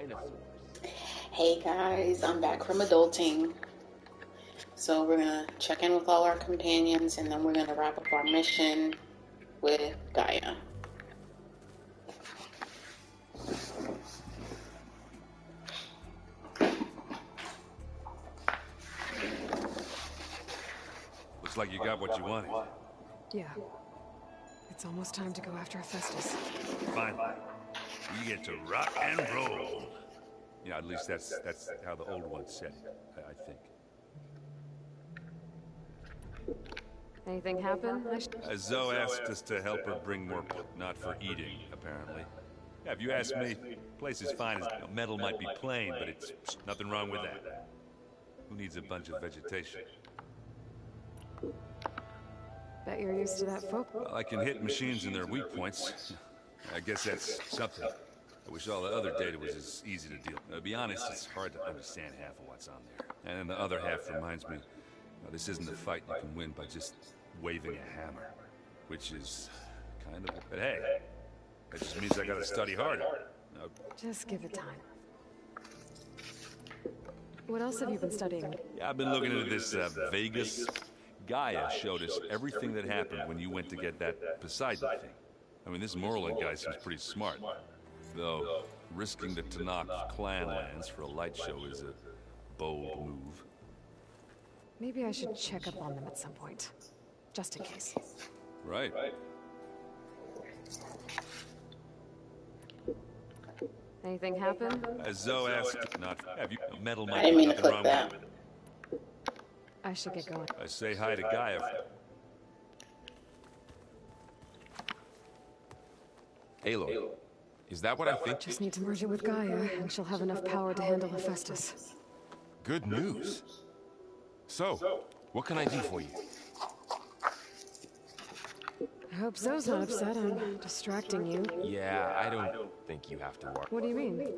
dinosaurs. Hey guys, I'm back from adulting. So we're gonna check in with all our companions and then we're gonna wrap up our mission with Gaia. Looks like you got what you wanted. Yeah. It's almost time to go after Hephaestus. Fine. We get to rock and roll. Yeah, at least that's how the old one said it, I think. Anything happen? Zoe asked us to help her bring more, not for eating, apparently. Yeah, if you ask me, the place is fine. Metal might be plain, but it's nothing wrong with that. Who needs a bunch of vegetation? Bet you're used to that folk. Well, I can hit machines in their weak points. I guess that's something. I wish all the other data was as easy to deal with. To be honest, it's hard to understand half of what's on there. And then the other half reminds me, this isn't a fight you can win by just waving a hammer. Which is kind of... But hey, that just means I gotta study harder. Just give it time. What else have you been studying? Yeah, I've been looking into this Vegas. Gaia showed us everything that happened when you went to get that Poseidon thing. I mean, this Merlin guy seems pretty smart. Though, risking the Tanakh clan lands for a light show is a bold move. Maybe I should check up on them at some point. Just in case. Right. Anything happen? As Zoe asked, not have you metal I might didn't be mean to nothing click wrong that. with it. I should get going. I say hi to Gaia. Aloy, is that what I think? Just need to merge it with Gaia, and she'll have enough power to handle Hephaestus. Good news. So, what can I do for you? I hope Zoe's not upset I'm distracting you. Yeah, I don't think you have to worry. What do you mean?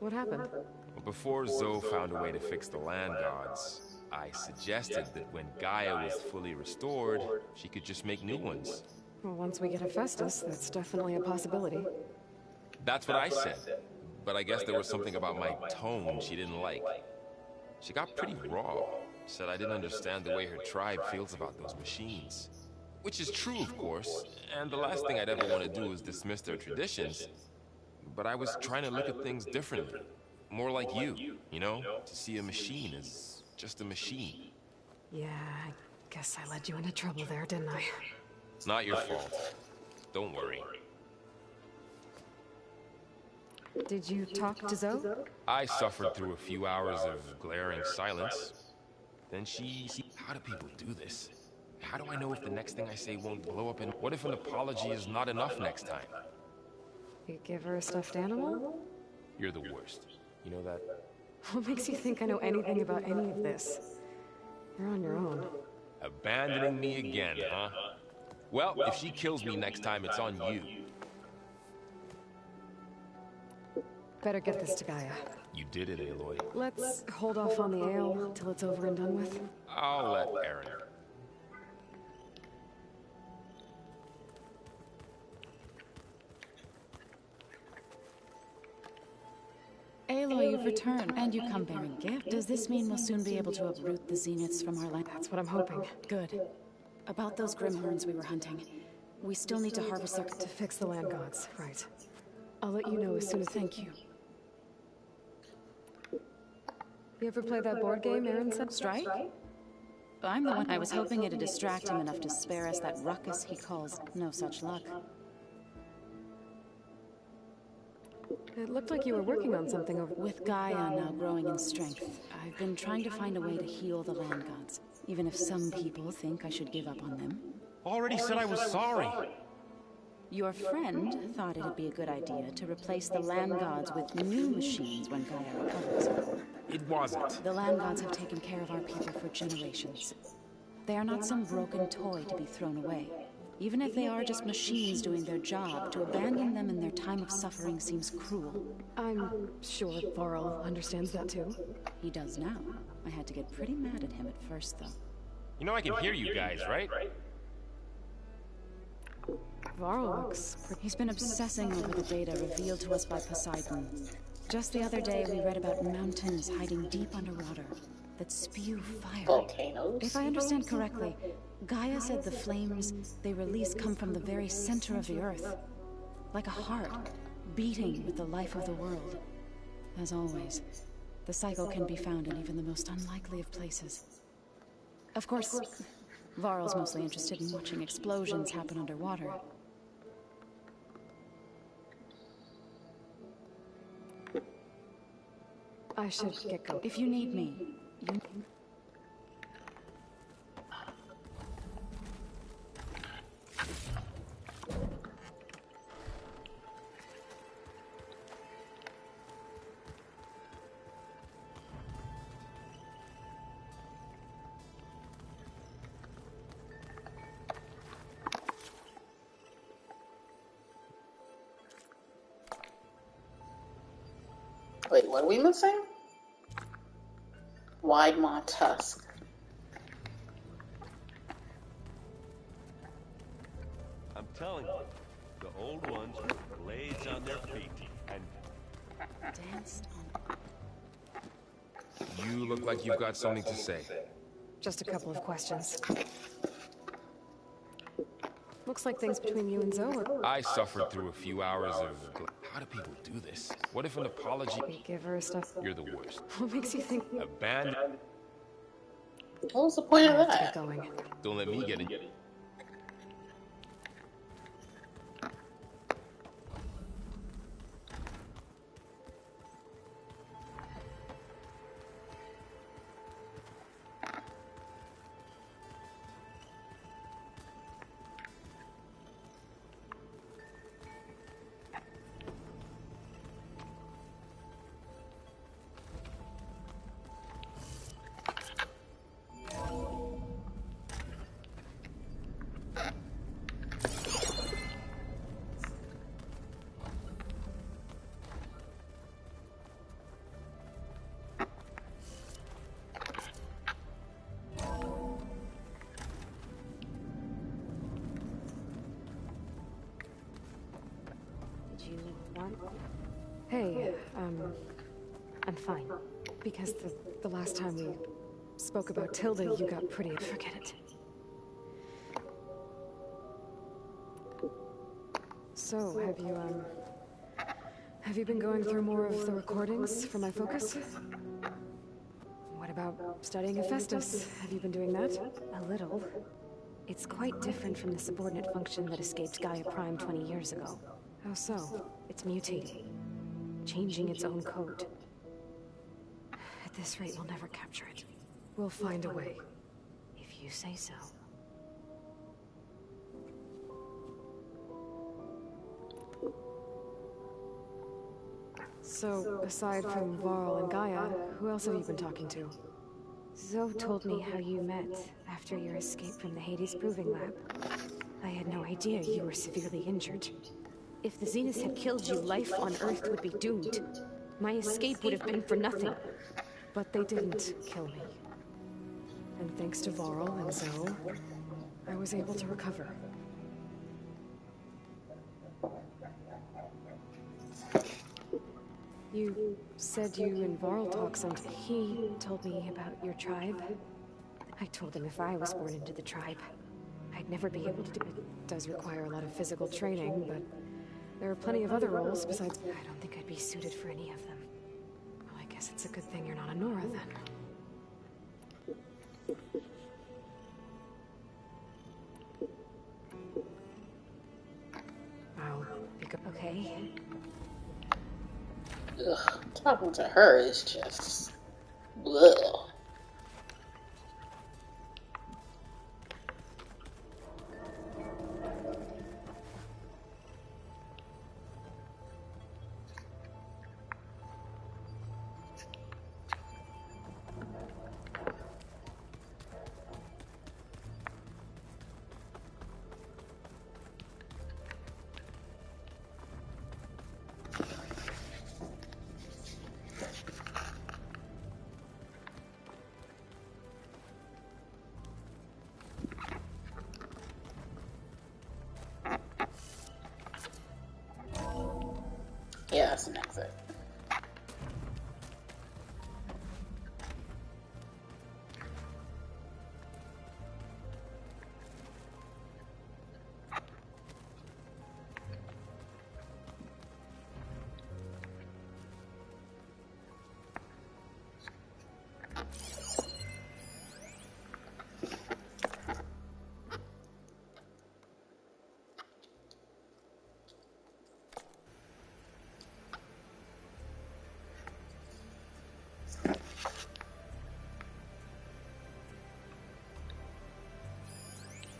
What happened? Well, before Zoe found a way to fix the land gods, I suggested that when Gaia was fully restored, she could just make new ones. Well, once we get Hephaestus, that's definitely a possibility. That's what I said. But I guess there was something about my tone she didn't like. She got pretty raw. Said I didn't understand the way her tribe feels about those machines. Which is true, of course, and the last thing I'd ever want to do is dismiss their traditions. But I was trying to look at things differently. More like you know? To see a machine as just a machine. Yeah, I guess I led you into trouble there, didn't I? Not your fault. Don't worry. Did you talk to Zoe? I suffered through a few hours of glaring silence. Then she... How do people do this? How do I know if the next thing I say won't blow up? And what if an apology is not enough next time? You give her a stuffed animal? You're the worst. You know that? What makes you think I know anything about any of this? You're on your own. Abandoning me again, huh? Well, if she kills me next time, it's on you. Better get this to Gaia. You did it, Aloy. Let's hold off on the ale till it's over and done with. I'll let Aaron. Aloy, you've returned, and you come bearing gift. Does this mean we'll soon be able to uproot the zeniths from our land? That's what I'm hoping. Good. About those Grimhorns we were hunting, we still need to harvest their... To fix the land gods, right. I'll let you know as soon as... Thank you. You ever play that board game Aaron said? Strike? I'm the one. I was hoping it'd distract him enough to spare us that ruckus he calls no such luck. It looked like you were working on something over... With Gaia now growing in strength, I've been trying to find a way to heal the land gods, even if some people think I should give up on them. Already said I was sorry. Your friend thought it'd be a good idea to replace the land gods with new machines when Gaia recovers. It wasn't. The land gods have taken care of our people for generations. They are not some broken toy to be thrown away. Even if they are just machines doing their job, to abandon them in their time of suffering seems cruel. I'm sure Varl understands that too. He does now. I had to get pretty mad at him at first, though. You know I can hear you guys, right? Varl looks pretty... He's been obsessing over the data revealed to us by Poseidon. Just the other day, we read about mountains hiding deep underwater that spew fire. Volcanoes. If I understand correctly, Gaia said the flames they release come from the very center of the Earth. Like a heart, beating with the life of the world. As always, the cycle can be found in even the most unlikely of places. Of course, Varl's mostly interested in watching explosions happen underwater. I should get going. If you need me, you... Wait, what are we missing? Wide Maw Tusk. I'm telling you, the old ones with blades on their feet and danced on... You look like you've got something to say. Just a couple of questions. Looks like things between you and Zoe are... I suffered through a few hours of... How do people do this? What if an apology... We give her stuff. You're the worst. What makes you think... Abandon... What was the point of I have to that? get going. Don't let me get in... Hey, I'm fine. Because the last time we spoke about Tilda, you got pretty... Forget it. So, have you been going through more of the recordings for my focus? What about studying Hephaestus? Have you been doing that? A little. It's quite different from the subordinate function that escaped Gaia Prime 20 years ago. How so? It's mutating, changing its own code. At this rate, we'll never capture it. We'll find a way. If you say so. So, aside from Varl and Gaia, who else have you been talking to? Zoe told me how you met after your escape from the Hades Proving Lab. I had no idea you were severely injured. If the Zeniths had killed you, life on Earth would be doomed. My escape would have been for nothing. But they didn't kill me. And thanks to Varl and Zoe, I was able to recover. You said you and Varl talked sometime. He told me about your tribe. I told him if I was born into the tribe, I'd never be able to do it. It does require a lot of physical training, but there are plenty of other roles besides... I don't think I'd be suited for any of them. Well, I guess it's a good thing you're not a Nora, then. I'll be good. Okay. Ugh, talking to her is just... Ugh.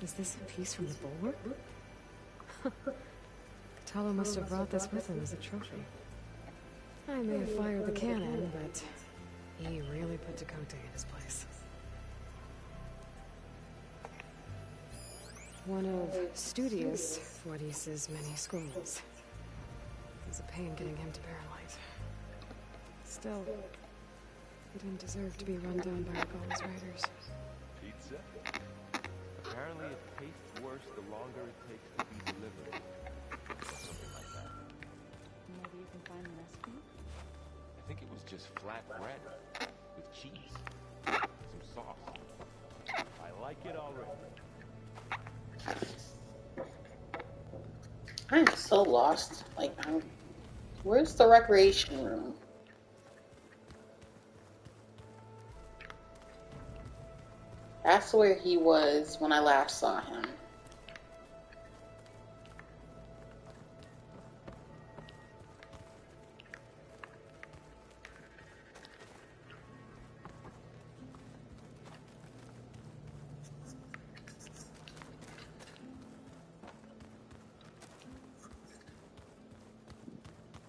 Is this a piece from the bulwark? Catalo must have brought this with him as a trophy. I may have fired the cannon, but he really put Dakota in his place. One of Studius Fuadis's many scrolls. It's a pain getting him to Paralyte. Still, he didn't deserve to be run down by Regalla's raiders. Pizza? Apparently it tastes worse the longer it takes to be delivered. Something like that. Maybe you can find the recipe? I think it was just flat bread with cheese, some sauce. I like it already. I'm so lost. Like, where's the recreation room? That's where he was when I last saw him.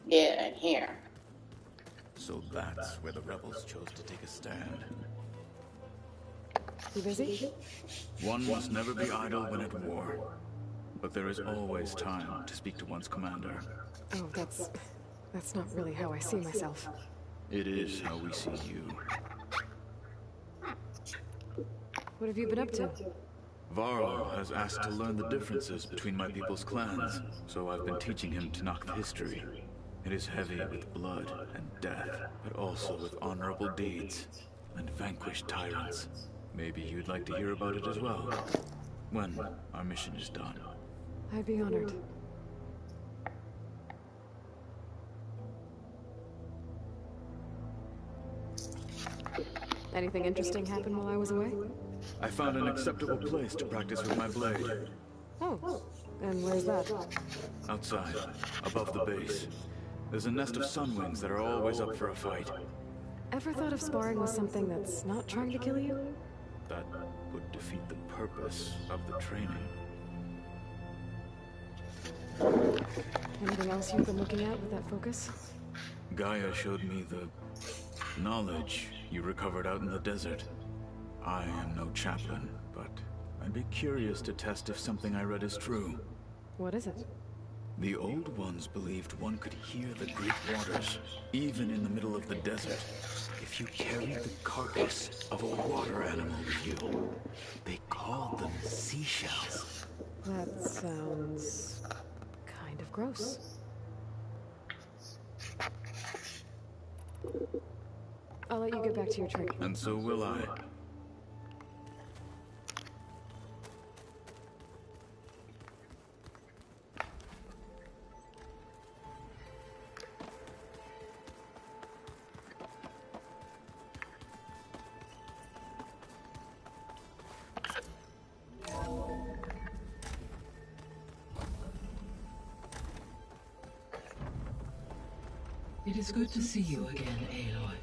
Yeah, and here. So that's where the rebels chose to take a stand. You busy? One must never be idle when at war. But there is always time to speak to one's commander. Oh, that's not really how I see myself. It is how we see you. What have you been up to? Varl has asked to learn the differences between my people's clans, so I've been teaching him Tanakh history. It is heavy with blood and death, but also with honorable deeds and vanquished tyrants. Maybe you'd like to hear about it as well, when our mission is done. I'd be honored. Anything interesting happen while I was away? I found an acceptable place to practice with my blade. Oh, and where's that? Outside, above the base. There's a nest of sunwings that are always up for a fight. Ever thought of sparring with something that's not trying to kill you? That would defeat the purpose of the training. Anything else you've been looking at with that focus? Gaia showed me the knowledge you recovered out in the desert. I am no chaplain, but I'd be curious to test if something I read is true. What is it? The Old Ones believed one could hear the great waters, even in the middle of the desert, if you carried the carcass of a water animal with you. They called them seashells. That sounds kind of gross. I'll let you get back to your training. And so will I. It is good to see you again, Aloy.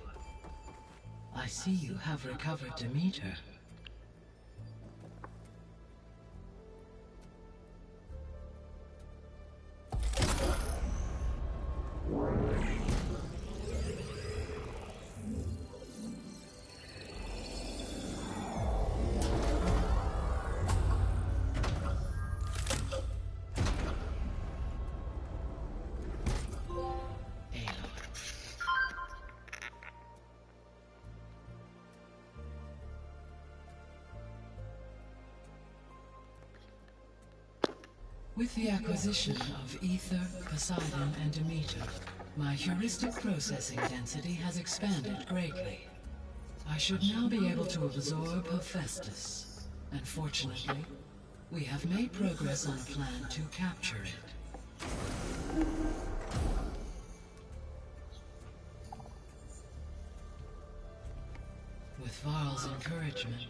I see you have recovered Demeter. With the acquisition of Ether, Poseidon, and Demeter, my heuristic processing density has expanded greatly. I should now be able to absorb Hephaestus, and fortunately, we have made progress on a plan to capture it. With Varl's encouragement,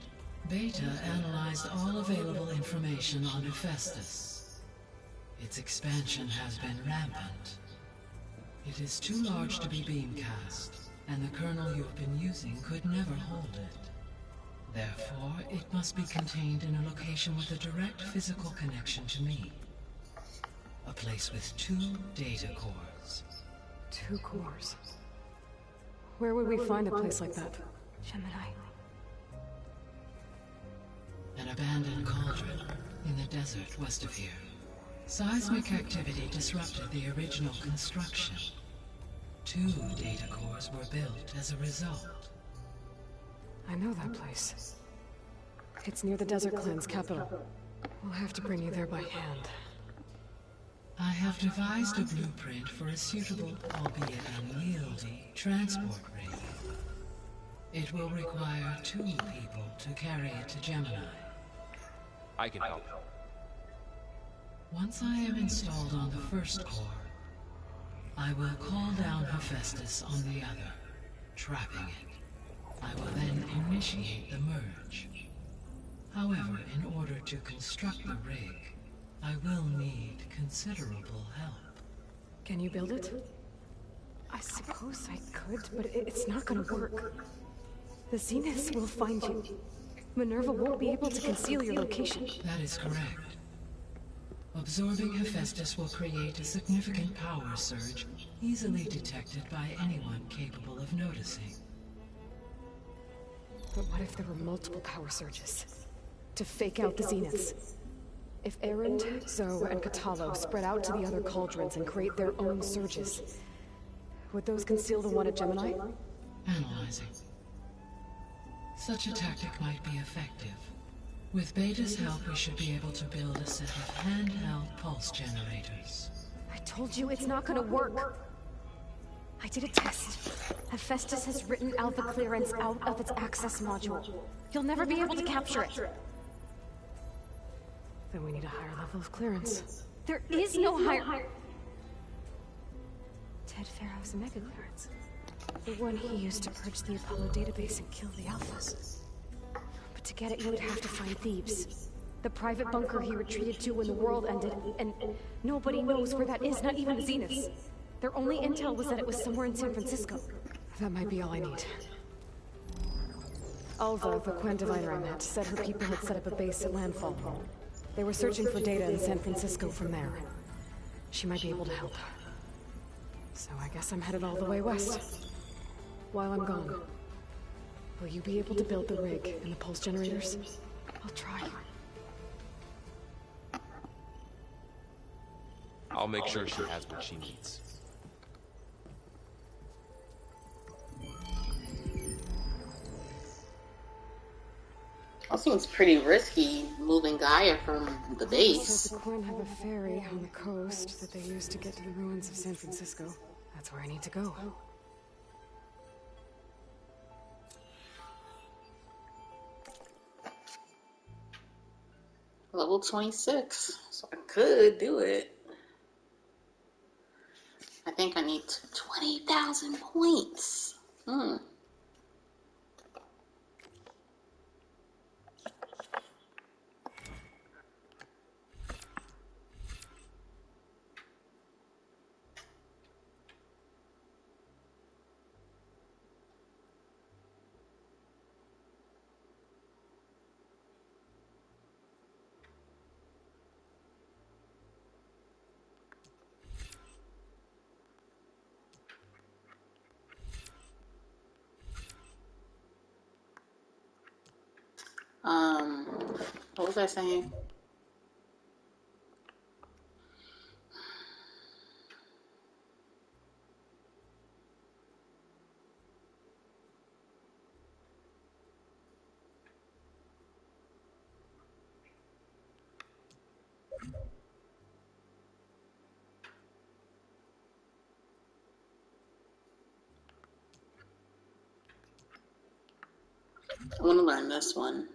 Beta analyzed all available information on Hephaestus. Its expansion has been rampant. It is too large to be beamcast, and the kernel you've been using could never hold it. Therefore, it must be contained in a location with a direct physical connection to me. A place with 2 data cores. 2 cores. Where would we find a place like that? Gemini. An abandoned cauldron in the desert west of here. Seismic activity disrupted the original construction. 2 data cores were built as a result. I know that place. It's near the Desert Clan's capital. We'll have to bring you there by hand. I have devised a blueprint for a suitable, albeit unwieldy, transport rig. It will require 2 people to carry it to Gemini. I can help. Once I am installed on the first core, I will call down Hephaestus on the other, trapping it. I will then initiate the merge. However, in order to construct the rig, I will need considerable help. Can you build it? I suppose I could, but it's not gonna work. The Zeniths will find you. Minerva won't be able to conceal your location. That is correct. Absorbing Hephaestus will create a significant power surge, easily detected by anyone capable of noticing. But what if there were multiple power surges? To fake out the Zeniths? If Erend, Zoe, and Katalo spread out to the other cauldrons and create their own surges, would those conceal the one at Gemini? Analyzing. Such a tactic might be effective. With Beta's help, we should be able to build a set of handheld pulse generators. I told you it's not gonna work. I did a test. Hephaestus has written Alpha clearance out of its access module. You'll never be able to capture it. Then we need a higher level of clearance. There is no higher... Ted Pharaoh's mega clearance. The one he used to purge the Apollo database and kill the Alphas. But to get it, you would have to find Thebes. The private bunker he retreated to when the world ended, and nobody knows where that is, not even the Zeniths. Their only intel was that it was somewhere in San Francisco. That might be all I need. Alva, the Quen diviner I met, said her people had set up a base at landfall. They were searching for data in San Francisco from there. She might be able to help. So I guess I'm headed all the way west. While I'm gone, will you be able to build the rig and the pulse generators? I'll try. I'll make sure she has what she needs. That seems pretty risky, moving Gaia from the base. So the Quen have a ferry on the coast that they use to get to the ruins of San Francisco. That's where I need to go. Level 26, so I could do it. I think I need 20,000 points. What was I saying? I want to learn this one.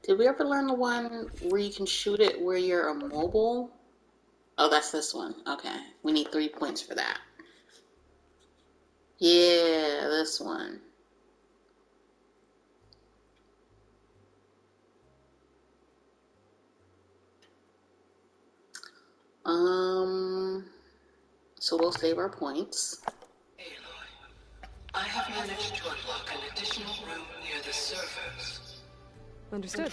Did we ever learn the one where you can shoot it where you're immobile? Oh, that's this one. Okay. We need 3 points for that. Yeah, this one. So we'll save our points. Aloy, I have managed to unlock an additional room near the servers. Understood.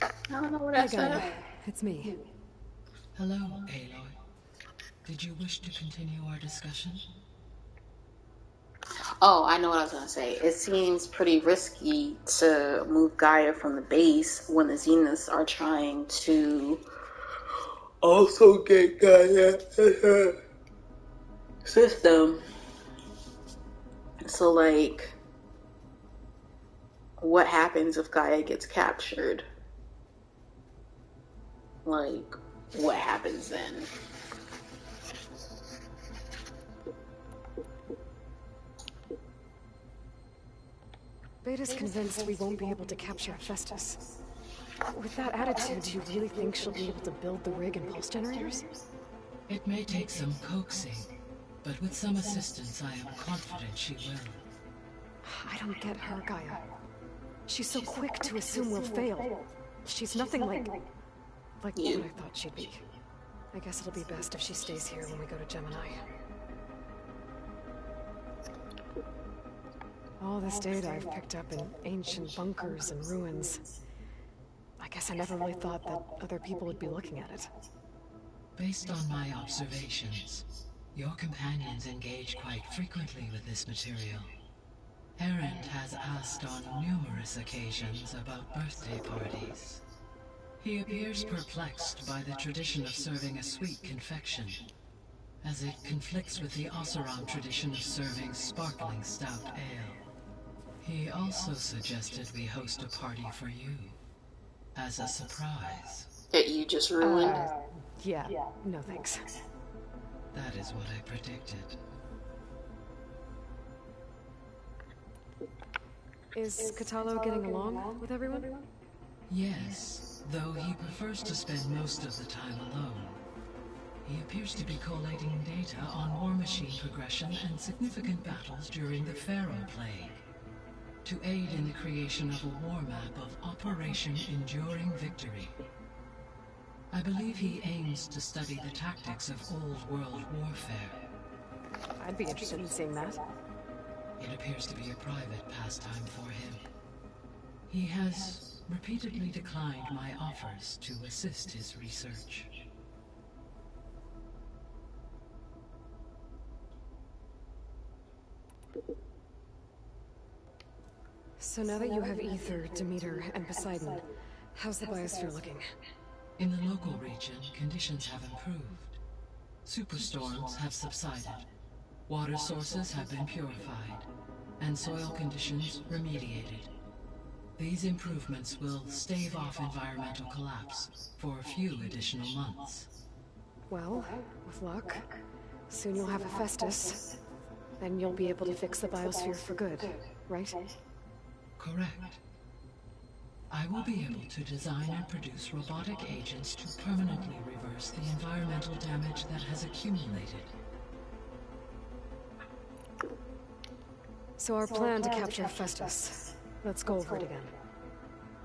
I don't know what Hi, I said. Gaia. It's me. Hello, Aloy. Did you wish to continue our discussion? Oh, I know what I was gonna say. It seems pretty risky to move Gaia from the base when the Zeniths are trying to also get Gaia in her system. So, like, what happens if Gaia gets captured? Like, what happens then? Beta's convinced we won't be able to capture Hephaestus. With that attitude, do you really think she'll be able to build the rig and pulse generators? It may take some coaxing, but with some assistance, I am confident she will. I don't get her, Gaia. She's so quick to assume we'll fail. She's nothing like what I thought she'd be. I guess it'll be best if she stays here when we go to Gemini. All this data I've picked up in ancient bunkers and ruins. I guess I never really thought that other people would be looking at it. Based on my observations, your companions engage quite frequently with this material. Erend has asked on numerous occasions about birthday parties. He appears perplexed by the tradition of serving a sweet confection, as it conflicts with the Oseram tradition of serving sparkling stout ale. He also suggested we host a party for you, as a surprise. That you just ruined? Yeah, no thanks. That is what I predicted. Is Katalo getting along with everyone? Yes, though he prefers to spend most of the time alone. He appears to be collating data on war machine progression and significant battles during the Pharaoh Plague, to aid in the creation of a war map of Operation Enduring Victory. I believe he aims to study the tactics of old world warfare. I'd be interested in seeing that. It appears to be a private pastime for him. He has repeatedly declined my offers to assist his research. So now that you have Ether, Demeter, and Poseidon, how's the biosphere looking? In the local region, conditions have improved. Superstorms have subsided. Water sources have been purified, and soil conditions remediated. These improvements will stave off environmental collapse for a few additional months. Well, with luck, soon you'll have Hephaestus. Then you'll be able to fix the biosphere for good, right? Correct. I will be able to design and produce robotic agents to permanently reverse the environmental damage that has accumulated. So our plan to capture Hephaestus. Let's go over it again.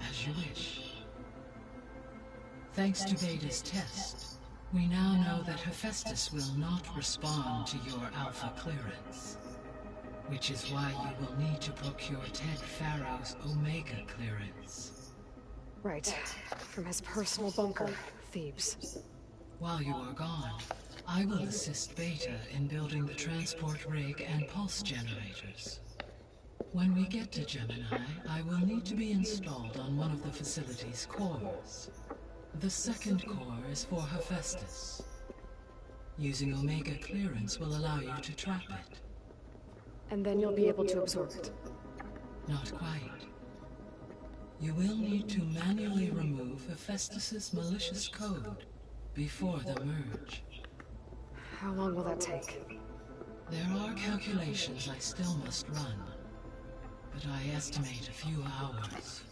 As you wish. Thanks to Beta's test, we now know that Hephaestus will not respond to your Alpha clearance. Which is why you will need to procure Ted Pharaoh's Omega clearance. Right. From his personal bunker, Thebes. While you are gone, I will assist Beta in building the transport rig and pulse generators. When we get to Gemini, I will need to be installed on one of the facility's cores. The second core is for Hephaestus. Using Omega clearance will allow you to trap it. And then you'll be able to absorb it. Not quite. You will need to manually remove Hephaestus's malicious code before the merge. How long will that take? There are calculations I still must run, but I estimate a few hours.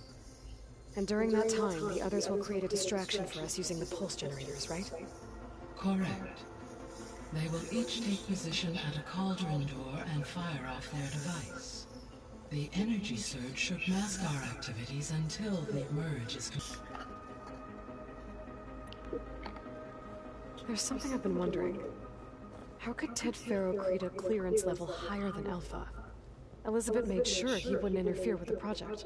And during that time, the others will create a distraction for us using the pulse generators, right? Correct. They will each take position at a cauldron door and fire off their device. The energy surge should mask our activities until the merge is complete. There's something I've been wondering. How could Ted Faro create a clearance level higher than Alpha? Elizabeth made sure he wouldn't interfere with the project.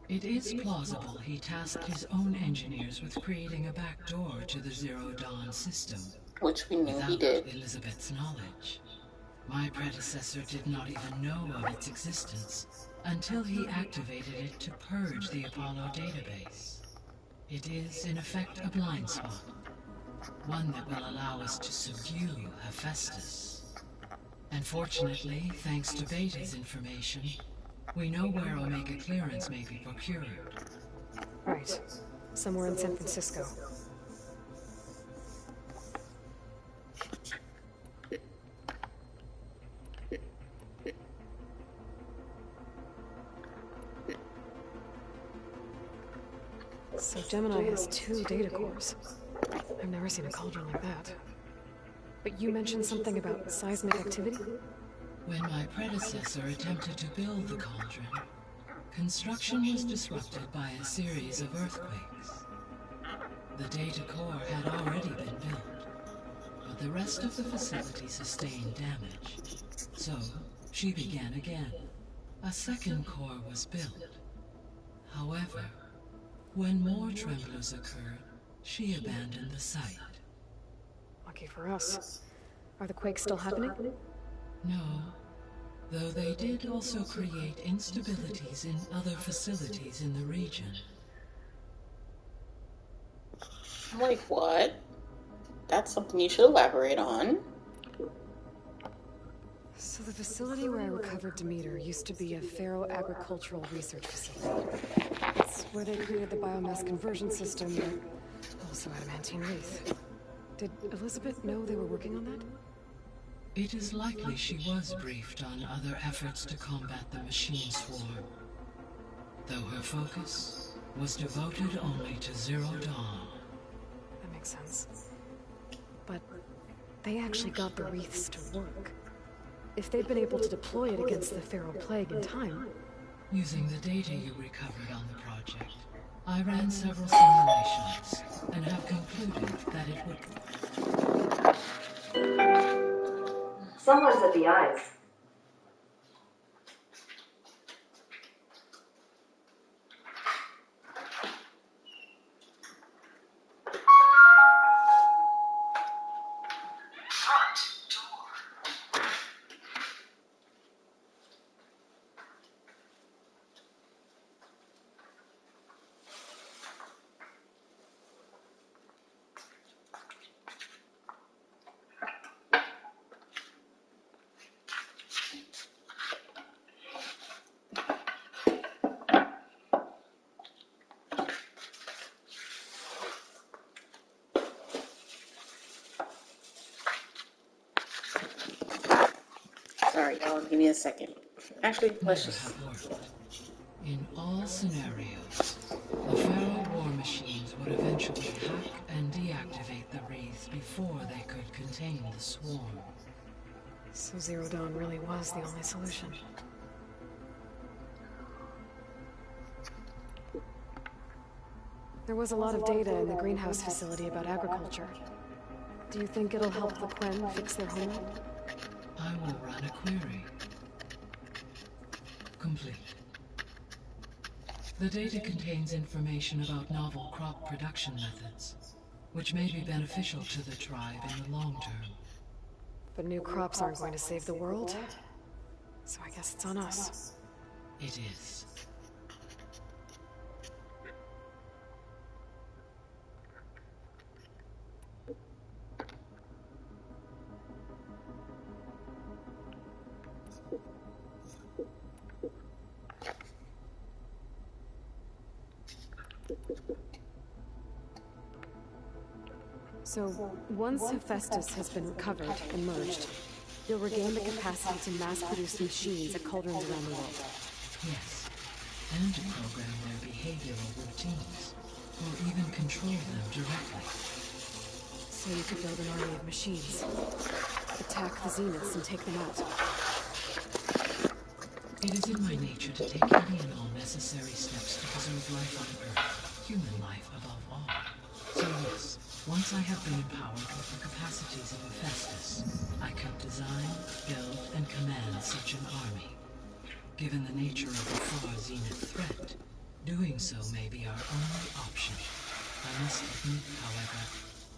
It is plausible he tasked his own engineers with creating a back door to the Zero Dawn system. Which we knew he Without did. Elizabeth's knowledge. My predecessor did not even know of its existence until he activated it to purge the Apollo database. It is, in effect, a blind spot. One that will allow us to subdue Hephaestus. And fortunately, thanks to Beta's information, we know where Omega clearance may be procured. Right. Somewhere in San Francisco. So Gemini has 2 data cores. I've never seen a cauldron like that. But you mentioned something about seismic activity? When my predecessor attempted to build the cauldron, construction was disrupted by a series of earthquakes. The data core had already been built, but the rest of the facility sustained damage. So, she began again. A second core was built. However, when more tremblers occurred, she abandoned the site. Lucky for us. Are the quakes still happening? No, though they did also create instabilities in other facilities in the region. I'm like, what? That's something you should elaborate on. So the facility where I recovered Demeter used to be a Faro agricultural research facility. It's where they created the biomass conversion system, but also adamantine wreath. Did Elizabeth know they were working on that? It is likely she was briefed on other efforts to combat the machine swarm, though her focus was devoted only to Zero Dawn. That makes sense. But they actually got the wreaths to work. If they'd been able to deploy it against the Faro plague in time... Using the data you recovered on the project, I ran several simulations and have concluded that it would... Someone's at the eyes. Sorry, y'all. Give me a second. Actually, let's never just... have worked. In all scenarios, the Faro war machines would eventually hack and deactivate the wreath before they could contain the swarm. So Zero Dawn really was the only solution. There was a lot of data in the greenhouse facility about agriculture. Do you think it'll help the Quen fix their homeland? I will run a query. Complete. The data contains information about novel crop production methods, which may be beneficial to the tribe in the long term. But new crops aren't going to save the world, so I guess it's on us. It is. So, once Hephaestus has been recovered and merged, you'll regain the capacity to mass-produce machines at cauldrons around the world. Yes, and to program their behavioral routines, or even control them directly. So you could build an army of machines, attack the Zeniths and take them out. It is in my nature to take any and all necessary steps to preserve life on Earth, human life above all. So yes, once I have been empowered with the capacities of Hephaestus, Given the nature of the far zenith threat, doing so may be our only option. I must admit, however,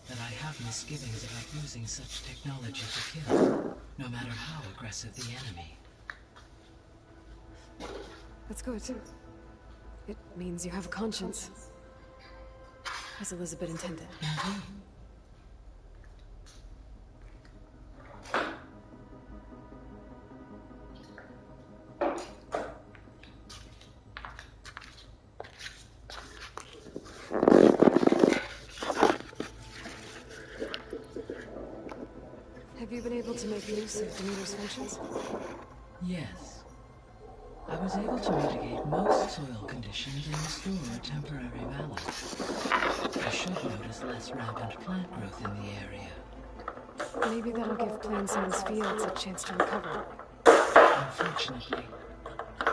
that I have misgivings about using such technology to kill, no matter how aggressive the enemy. That's good. It means you have a conscience. As Elizabeth intended. Indeed. Have you been able to make use of Demeter's functions? Yes. I was able to mitigate most soil conditions and restore temporary balance. I should notice less rampant plant growth in the area. Maybe that'll give Plainsimon's fields a chance to recover. Unfortunately,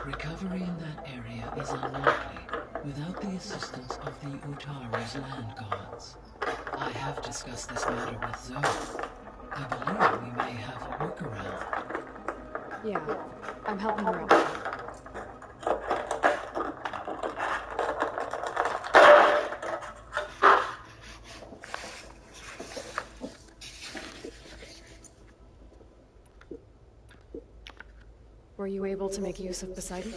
recovery in that area is unlikely without the assistance of the Utaru's land gods. I have discussed this matter with Zoe. I believe we may have a workaround. Yeah, I'm helping her out. Were you able to make use of Poseidon?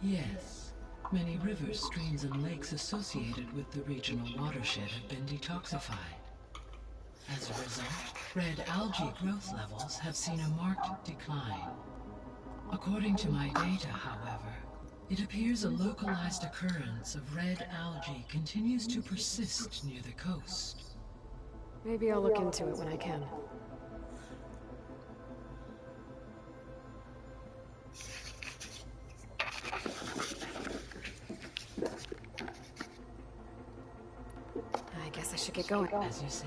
Yes. Many rivers, streams, and lakes associated with the regional watershed have been detoxified. As a result, red algae growth levels have seen a marked decline. According to my data, however, it appears a localized occurrence of red algae continues to persist near the coast. Maybe I'll look into it when I can. I guess I should get going. As you say.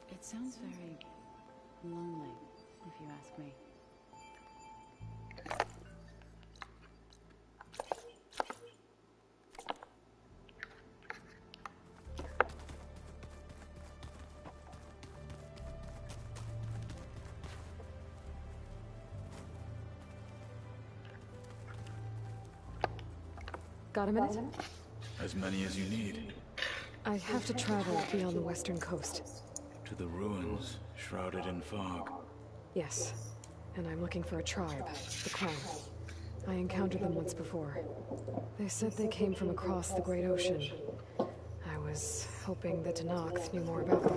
It sounds very lonely, if you ask me. Got a minute? As many as you need. I have to travel beyond the western coast. To the ruins, shrouded in fog. Yes, and I'm looking for a tribe, the Crown. I encountered them once before. They said they came from across the Great Ocean. I was hoping that Tanakh knew more about them.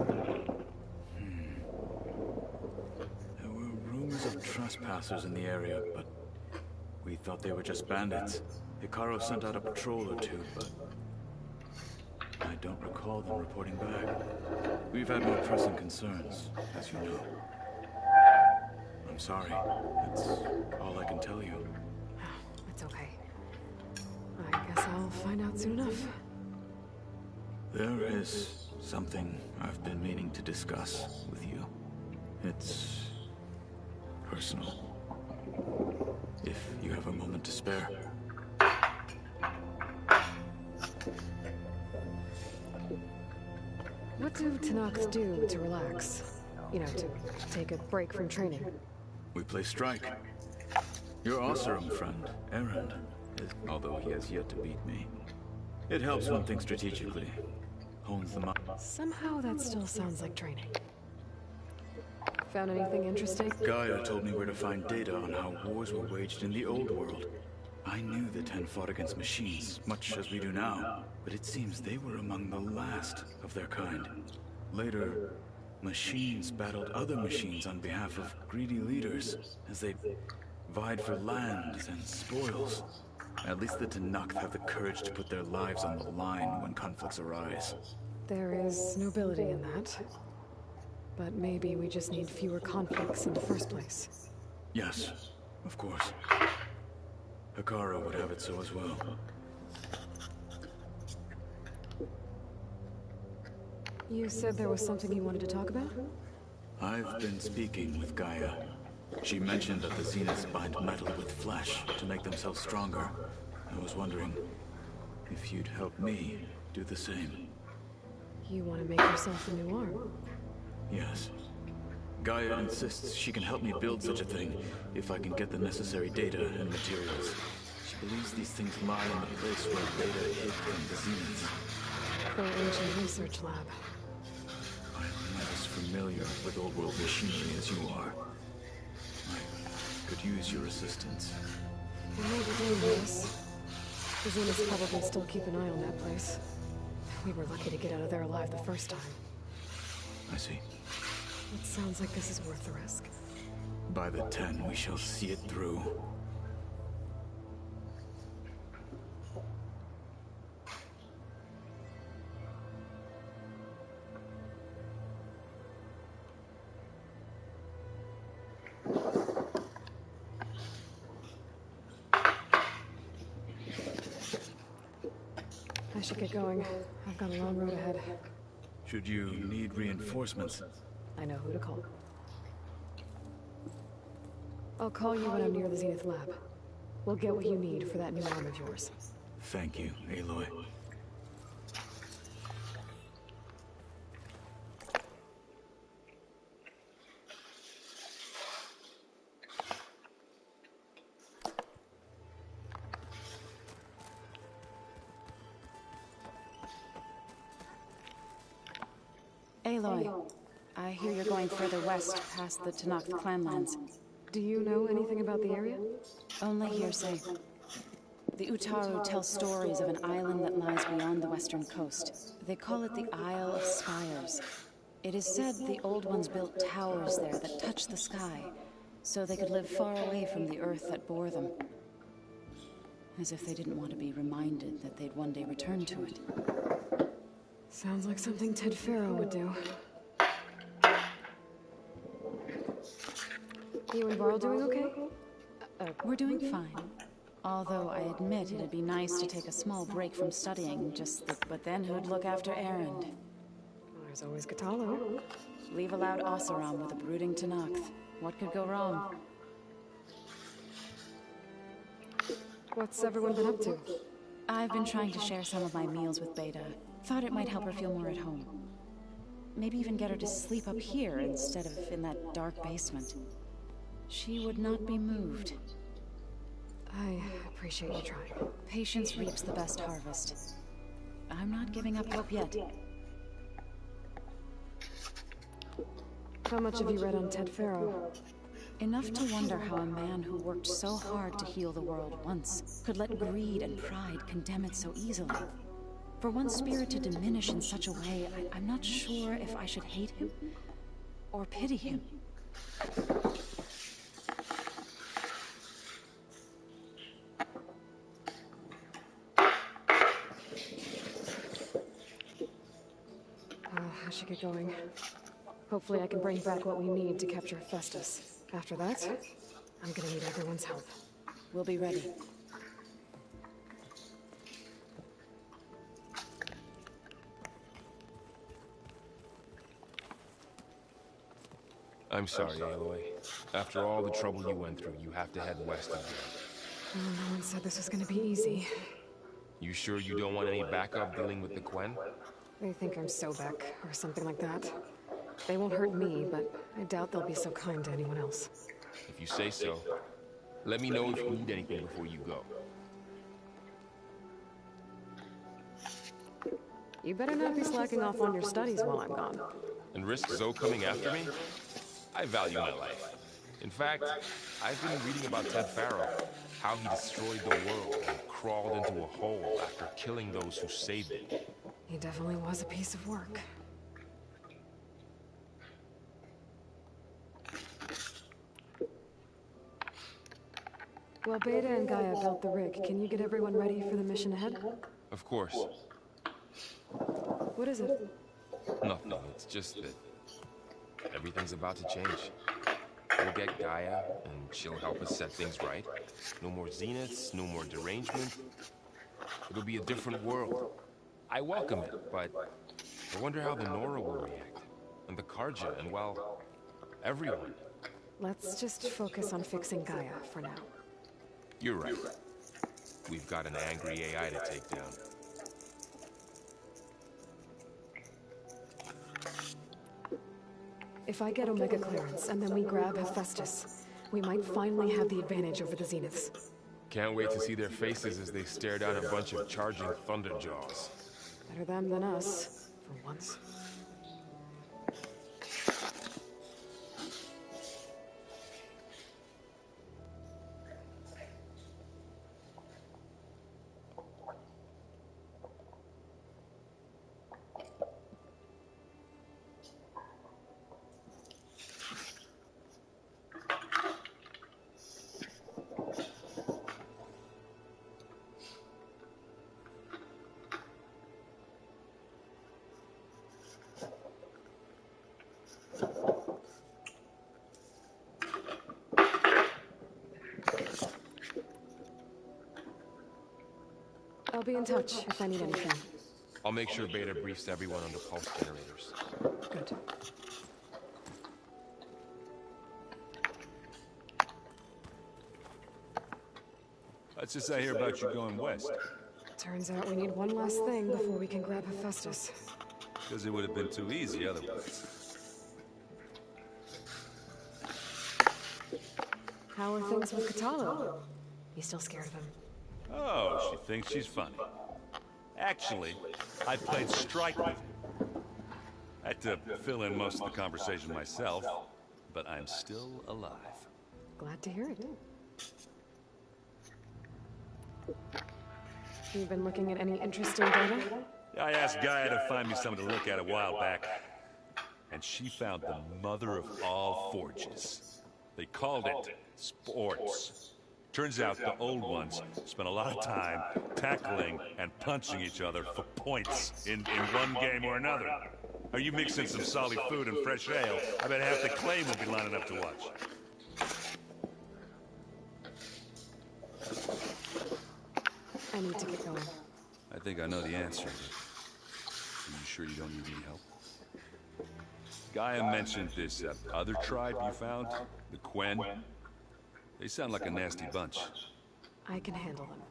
There were rumors of trespassers in the area, but we thought they were just bandits. Hikaru sent out a patrol or two, but I don't recall them reporting back. We've had more pressing concerns, as you know. I'm sorry. That's all I can tell you. It's okay. I guess I'll find out soon enough. There is something I've been meaning to discuss with you. It's personal. If you have a moment to spare. What do Tanaks do to relax? You know, to take a break from training? We play strike. Your Oseram friend, Erend, although he has yet to beat me. It helps one think strategically. Hones the mind. Somehow that still sounds like training. Found anything interesting? Gaia told me where to find data on how wars were waged in the old world. I knew the Ten fought against machines, much as we do now, but it seems they were among the last of their kind. Later, machines battled other machines on behalf of greedy leaders, as they vied for lands and spoils. At least the Tanakh have the courage to put their lives on the line when conflicts arise. There is nobility in that. But maybe we just need fewer conflicts in the first place. Yes, of course. Hikaru would have it so as well. You said there was something you wanted to talk about? I've been speaking with Gaia. She mentioned that the Zeniths bind metal with flesh to make themselves stronger. I was wondering if you'd help me do the same. You want to make yourself a new arm? Yes. Gaia insists she can help me build such a thing if I can get the necessary data and materials. She believes these things lie in the place where Beta hid from the Zeniths. The ancient research lab. I'm not as familiar with old world machinery as you are. I could use your assistance. It may be dangerous. The Zeniths probably still keep an eye on that place. We were lucky to get out of there alive the first time. I see. It sounds like this is worth the risk. By the 10, we shall see it through. I should get going. I've got a long road ahead. Should you need reinforcements? I know who to call. I'll call you when I'm near the Zenith lab. We'll get what you need for that new arm of yours. Thank you, Aloy. Aloy, I hear you're going further west past the Tenakth clanlands. Do you know anything about the area? Only hearsay. The Utaru tell stories of an island that lies beyond the western coast. They call it the Isle of Spires. It is said the Old Ones built towers there that touch the sky, so they could live far away from the earth that bore them. As if they didn't want to be reminded that they'd one day return to it. Sounds like something Ted Farrow would do. You and Varl doing okay? We're doing fine. Although I admit it'd be nice to take a small break from studying, but then who'd look after Erend? There's always Katalo. Leave a loud Oseram with a brooding Tenakth. What could go wrong? What's everyone been up to? I've been trying to share some of my meals with Beta. Thought it might help her feel more at home. Maybe even get her to sleep up here instead of in that dark basement. She would not be moved. I appreciate you trying. Patience reaps the best harvest. I'm not giving up hope yet. How much have you read on Ted Farrow? Enough to wonder how a man who worked so hard to heal the world once could let greed and pride condemn it so easily. For one's spirit to diminish in such a way, I'm not sure if I should hate him or pity him. I should get going. Hopefully I can bring back what we need to capture Festus. After that, I'm gonna need everyone's help. We'll be ready. I'm sorry, Aloy. After all the trouble you went through, you have to head west again. No one said this was gonna be easy. You sure you don't want any backup dealing with the Quen? They think I'm Sobek, or something like that. They won't hurt me, but I doubt they'll be so kind to anyone else. If you say so. Let me know if you need anything before you go. You better not be slacking off on your studies while I'm gone. And risk Zoe coming after me? I value my life. In fact, I've been reading about Ted Farrow, how he destroyed the world and crawled into a hole after killing those who saved it. He definitely was a piece of work. Well, Beta and Gaia built the rig. Can you get everyone ready for the mission ahead? Of course. What is it? Nothing. It's just that everything's about to change. We'll get Gaia, and she'll help us set things right. No more Zeniths, no more derangement. It'll be a different world. I welcome it, but I wonder how the Nora will react. And the Karja, and well, everyone. Let's just focus on fixing Gaia for now. You're right. We've got an angry AI to take down. If I get Omega clearance, and then we grab Hephaestus, we might finally have the advantage over the Zeniths. Can't wait to see their faces as they stare down a bunch of charging Thunderjaws. Better them than us, for once. I'll be in touch if I need anything. I'll make sure Beta briefs everyone on the pulse generators. Good. What's this I hear about you going west? Turns out we need one last thing before we can grab Hephaestus. Because it would have been too easy otherwise. How are things with Katalo? You still scared of him? Oh, she thinks she's funny. Actually, I played strike with her. I had to fill in most of the conversation myself, but I'm still alive. Glad to hear it. You've been looking at any interesting data? I asked Gaia to find me something to look at a while back, and she found the mother of all forges. They called it sports. Turns out the old ones spent a lot of time tackling and punching each other for points in one game or another. Are you mixing some solid food and fresh ale? I bet half the claim will be lining up to watch. I need to get going. I think I know the answer. Are you sure you don't need any help? Gaia mentioned this other tribe you found, the Quen. They sound like a nasty bunch. I can handle them.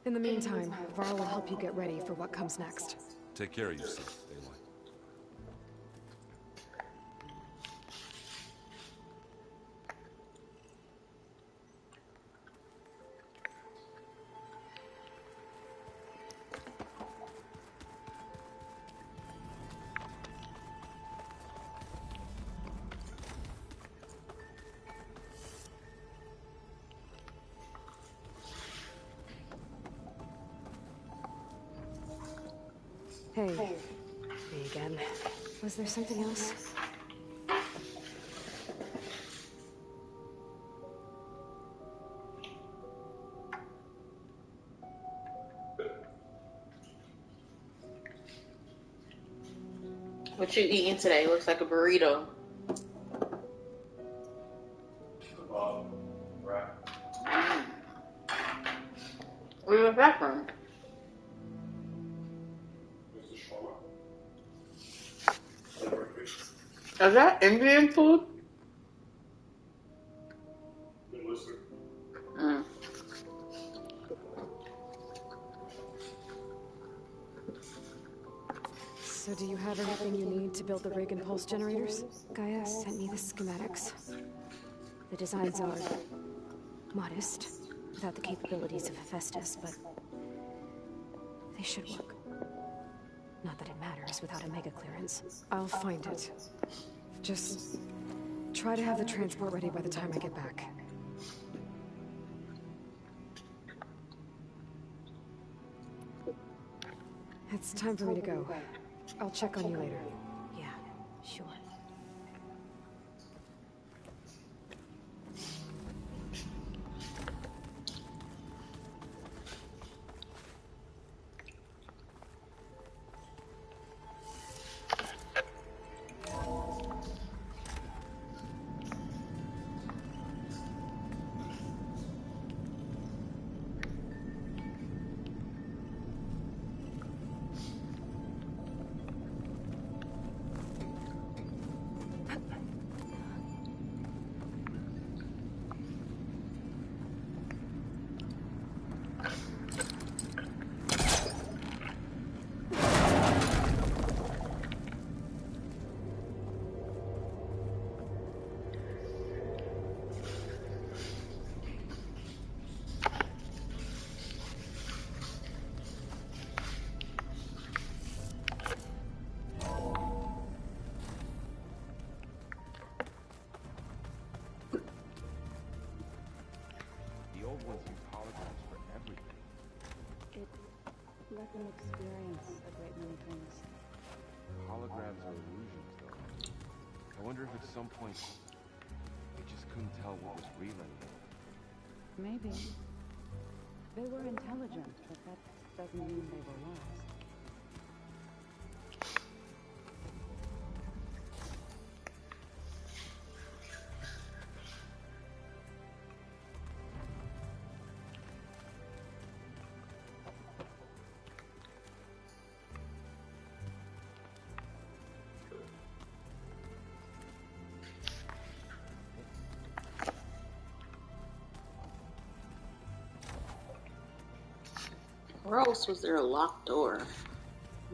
In the meantime, Varl will help you get ready for what comes next. Take care of yourself, Aloy. Hey. Me again. Was there something else? What you eating today? Looks like a burrito. Where's the bathroom? Is that Indian food? Mm. So do you have everything you need to build the rig and pulse generators? Gaia sent me the schematics. The designs are modest, without the capabilities of Hephaestus, but they should work. Not that it matters without a mega clearance. I'll find it. Just try to have the transport ready by the time I get back. It's time for me to go. I'll check on you later. Yeah, sure. let them experience a great many things. Holograms are illusions, though. I wonder if at some point they just couldn't tell what was real anymore. Maybe. They were intelligent, but that doesn't mean they were lost. Where else was there a locked door?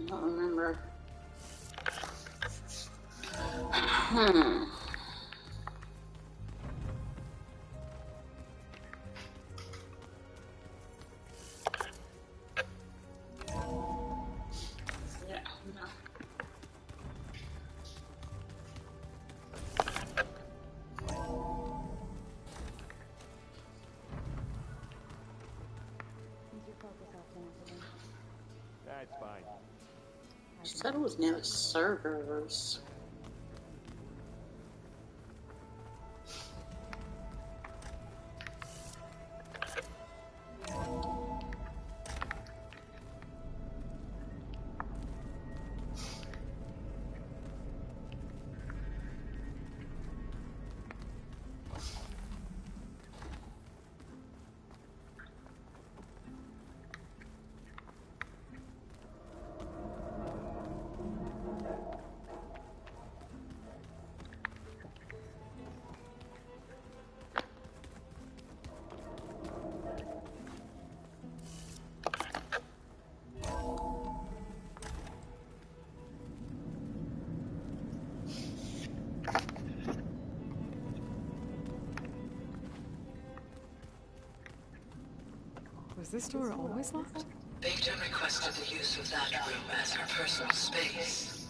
I don't remember. Yeah, no. Is your focus off incident? That's fine. She said it was near the servers. Was this door always locked? Beta requested the use of that room as her personal space.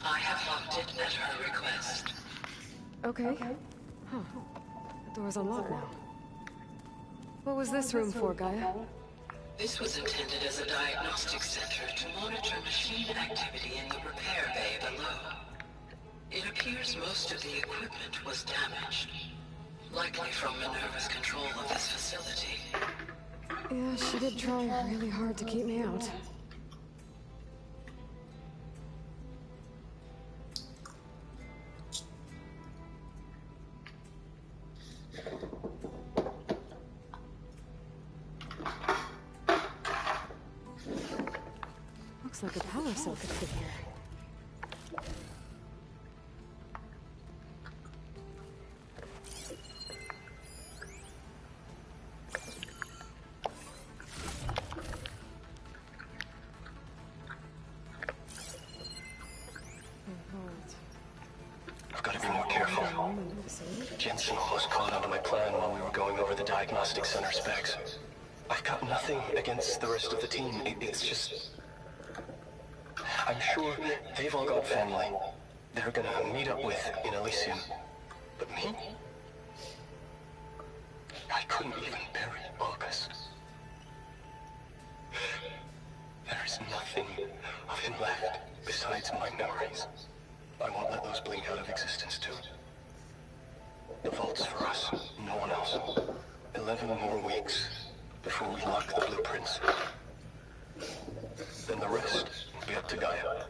I have locked it at her request. Okay. Huh. The door's unlocked now. What was this room for, Gaia? This was intended as a diagnostic center to monitor machine activity in the repair bay below. It appears most of the equipment was damaged, likely from Minerva's control of this facility. Yeah, she did try really hard to keep me out. Looks like a power socket fit here. I've got to be more careful. Jensen almost caught on to my plan while we were going over the diagnostic center specs. I've got nothing against the rest of the team. It's just... I'm sure they've all got family they're gonna meet up with in Elysium. But me? I couldn't even bury August. There is nothing of him left besides my memories. I won't let those blink out of existence too. The vault's for us, no one else. 11 more weeks before we lock the blueprints. Then the rest will be up to Gaia.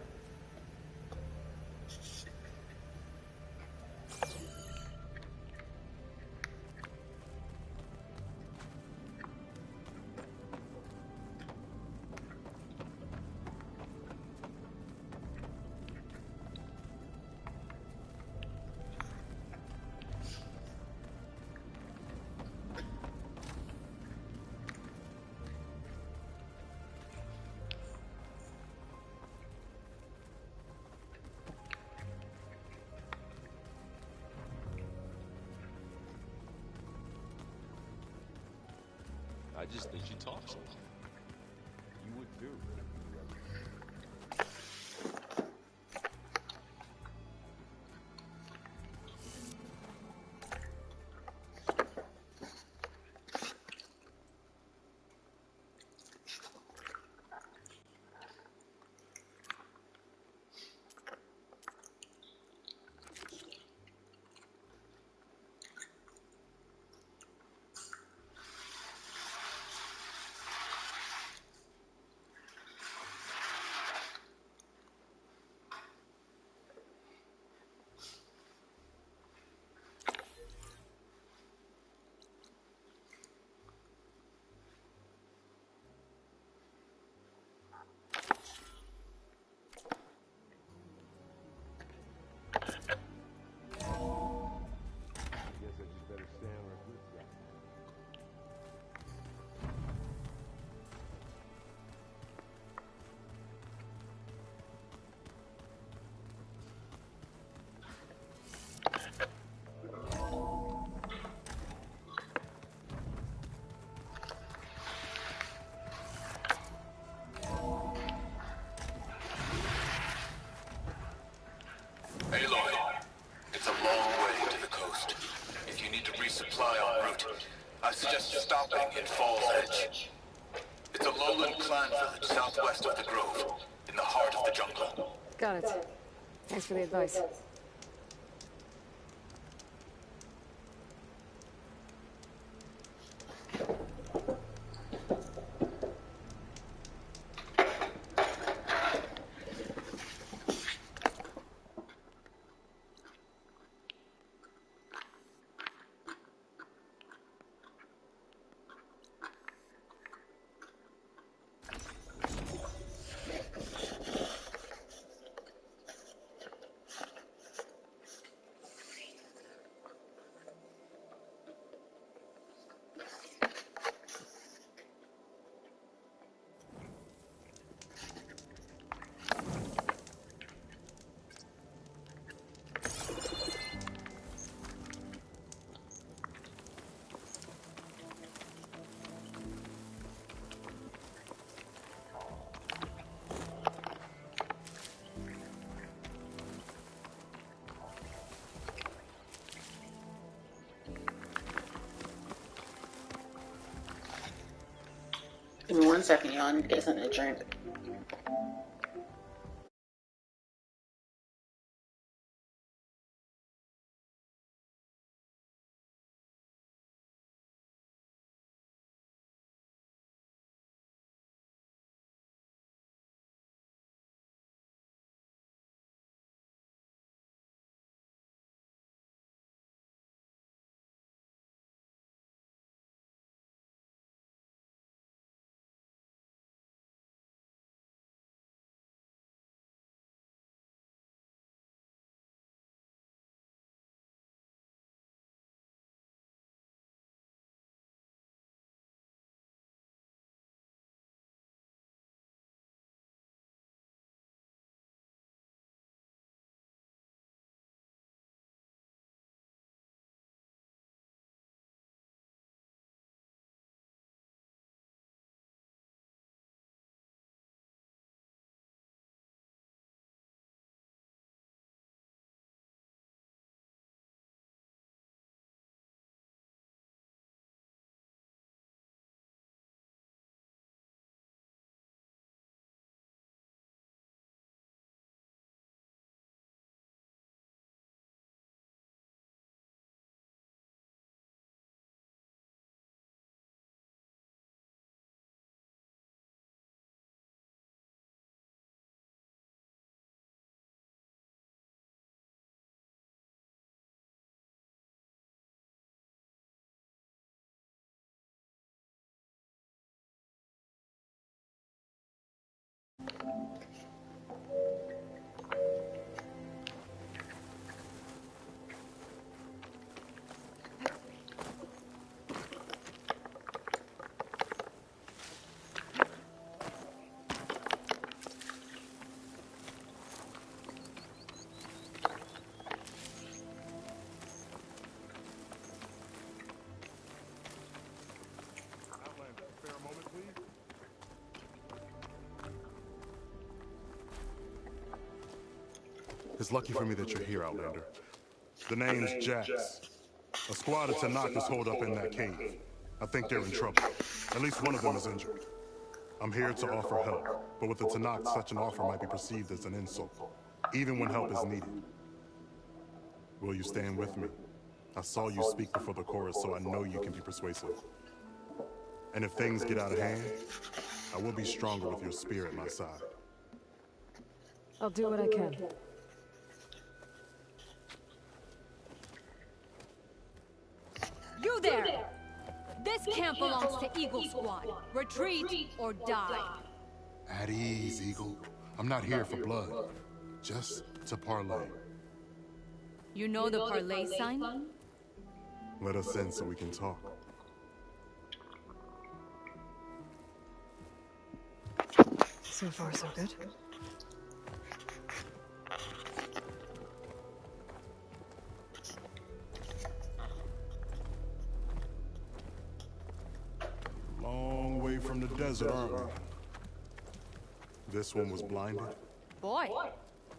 I just think she talks a lot. You would too. in Falls Edge. It's a lowland clan village southwest of the Grove, in the heart of the jungle. Got it. Thanks for the advice. Give me 1 second, y'all. I need to get something to drink. It's lucky for me that you're here, Outlander. The name's Jax. A squad of Tanakh is holed up in that cave. I think they're in trouble. At least one of them is injured. I'm here to offer help, but with the Tanakh, such an offer might be perceived as an insult, even when help is needed. Will you stand with me? I saw you speak before the chorus, so I know you can be persuasive. And if things get out of hand, I will be stronger with your spear at my side. I'll do what I can. You there! This camp belongs to Eagle Squad. Retreat or die. At ease, Eagle. I'm not here for blood. Just to parlay. You know the parlay sign? Let us in so we can talk. So far, so good. Long way from the desert, aren't we? This one was blinded. Boy,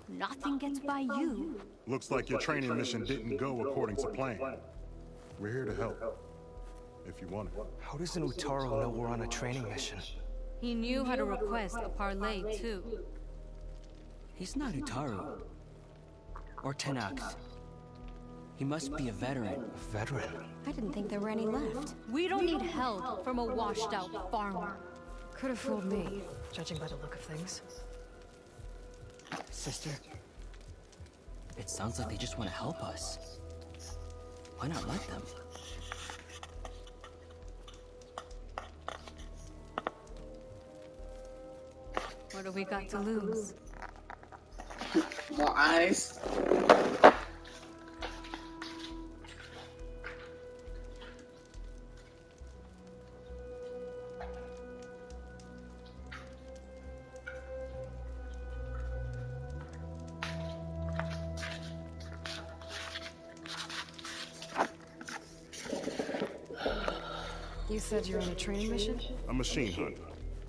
nothing gets by you. Looks like your training mission didn't go according to plan. We're here to help. if you want it. How does an Utaru know we're on a training mission? He knew how to request a parlay, too. He's not Utaru. Or Tenax. He must be a veteran. A veteran? I didn't think there were any left. We don't need help from a washed-out farmer. Could have fooled me, judging by the look of things. Sister, it sounds like they just want to help us. Why not let them? What do we got to lose? More eyes. You said you're on a training mission? A machine hunt.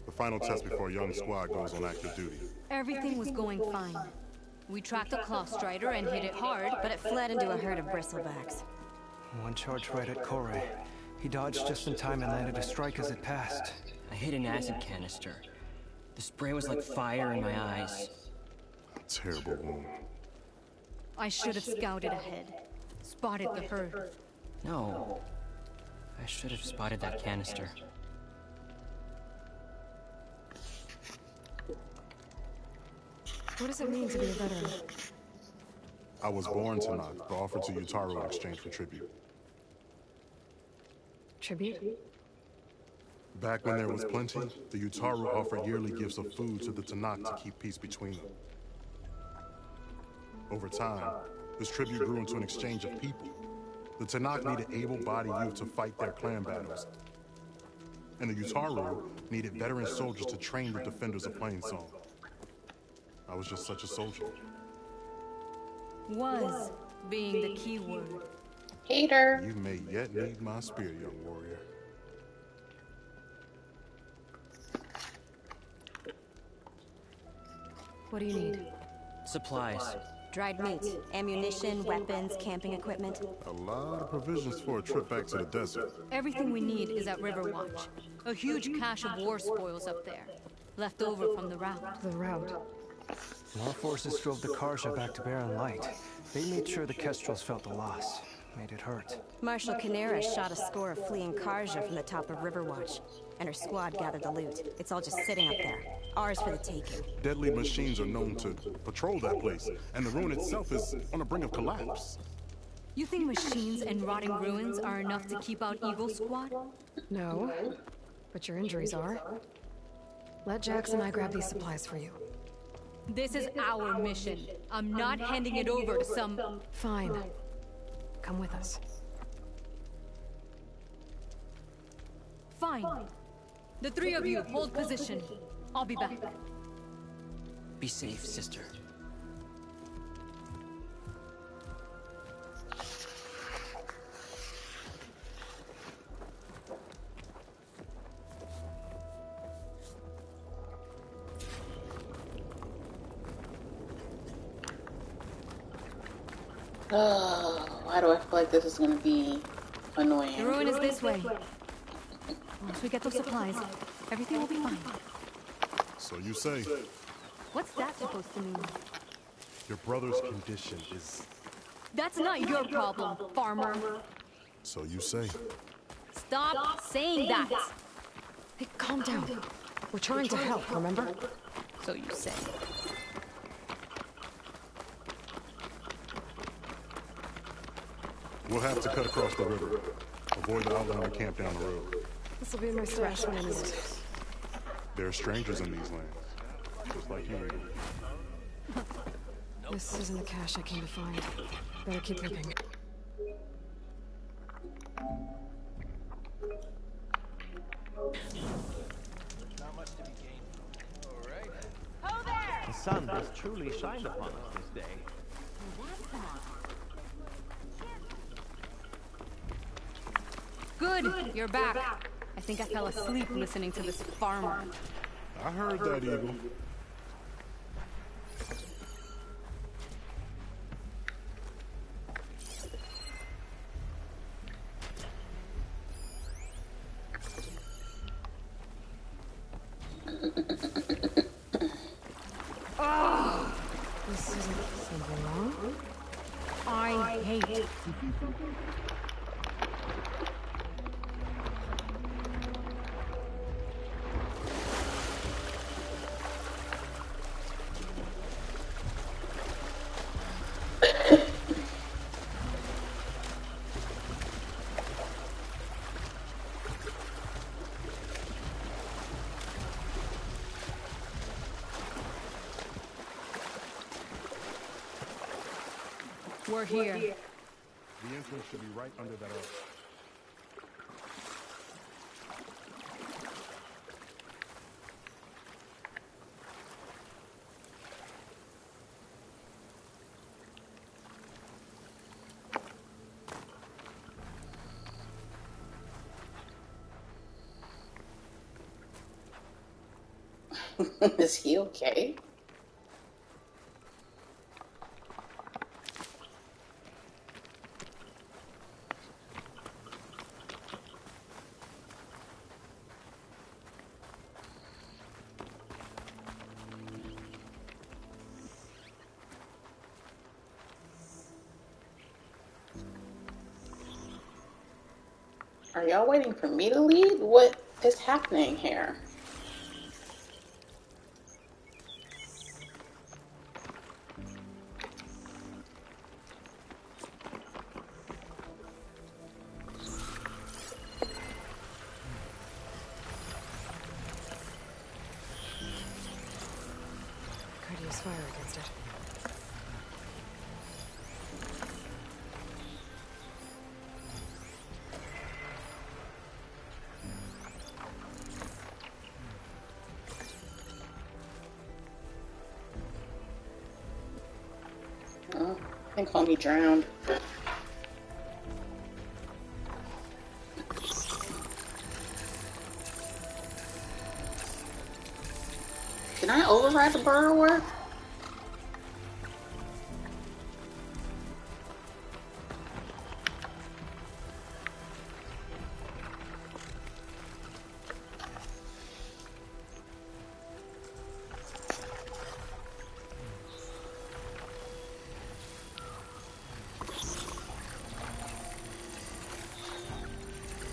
The final test before a young squad goes on active duty. Everything was going fine. We tracked a claw strider and hit it hard, But it fled into a herd of bristlebacks. One charge right at Kore. He dodged just in time and landed a strike as it passed. I hit an acid canister. The spray was like fire in my eyes. A terrible wound. I should have scouted ahead. Spotted the herd. No. I should have spotted that canister. What does it mean to be a veteran? I was born to knock, but offered to Utaru in exchange for tribute. Tribute? Back when there was plenty, the Utaru offered yearly gifts of food to the Tanakh to keep peace between them. Over time, this tribute grew into an exchange of people. The Tanakh needed able-bodied youth to fight their clan battles. And the Utaru needed veteran soldiers to train the defenders of Plainsong. I was just such a soldier. Was being the key word. Hater. You may yet need my spear, young warrior. What do you need? Supplies. Dried meat, ammunition, weapons, camping equipment. A lot of provisions for a trip back to the desert. Everything we need is at Riverwatch. A huge cache of war spoils up there. Left over from the route. The route. Our forces drove the Karja back to Barren Light. They made sure the Kestrels felt the loss. Made it hurt. Marshal Canera shot a score of fleeing Karja from the top of Riverwatch, and her squad gathered the loot. It's all just sitting up there. Ours for the taking. Deadly machines are known to patrol that place, and the ruin itself is on the brink of collapse. You think machines and rotting ruins are enough to keep out Eagle Squad? No, but your injuries are. Let Jax and I grab these supplies for you. This is our mission. I'm not handing it over to some... Fine. Come with us. Fine. The three of you hold position. I'll be back. Be safe, sister. Why do I feel like this is gonna be annoying? The ruin is this way. Once we get those supplies, everything will be fine. So you say. What's that supposed to mean? Your brother's condition is... That's not your problem, farmer. So you say. Stop saying that. Hey, calm down. We're trying to help, remember? So you say. We'll have to cut across the river. Avoid the outliner camp down the road. This will be my stash when I need it. There are strangers in these lands. Just like you, Eagle. This isn't the cache I came to find. Better keep looking. Not much to be gained. All right. Ho there! The sun has truly shined upon us this day. Good, you're back. I think I fell asleep listening to this farmer. I heard that, Eagle. Is it something wrong? I hate. We're here. The entrance should be right under that arch. Is he okay? Are y'all waiting for me to lead? What is happening here? Could use fire against it. Oh, they call me drowned. Can I override the burrower?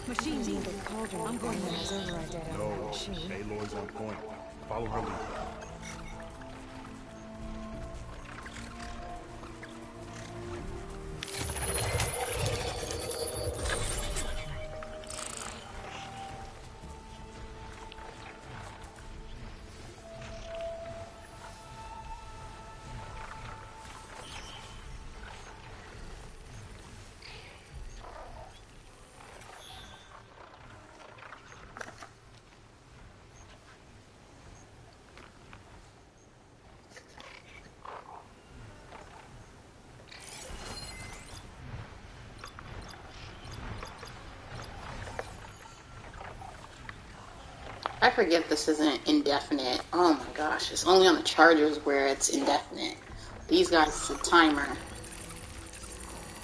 Machine Using lead. the cauldron I'm going that there. has override data on my No, machine. Aloy's on point. Follow her lead. I forget this isn't indefinite. Oh my gosh, it's only on the chargers where it's indefinite. These guys, it's a timer.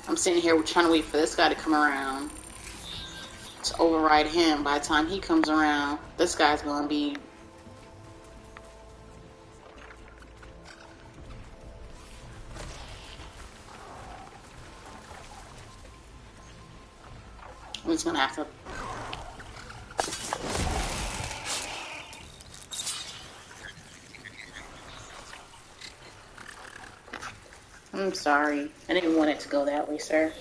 I'm sitting here trying to wait for this guy to come around to override him. By the time he comes around, this guy's gonna be... I'm just gonna have to... I'm sorry. I didn't want it to go that way, sir.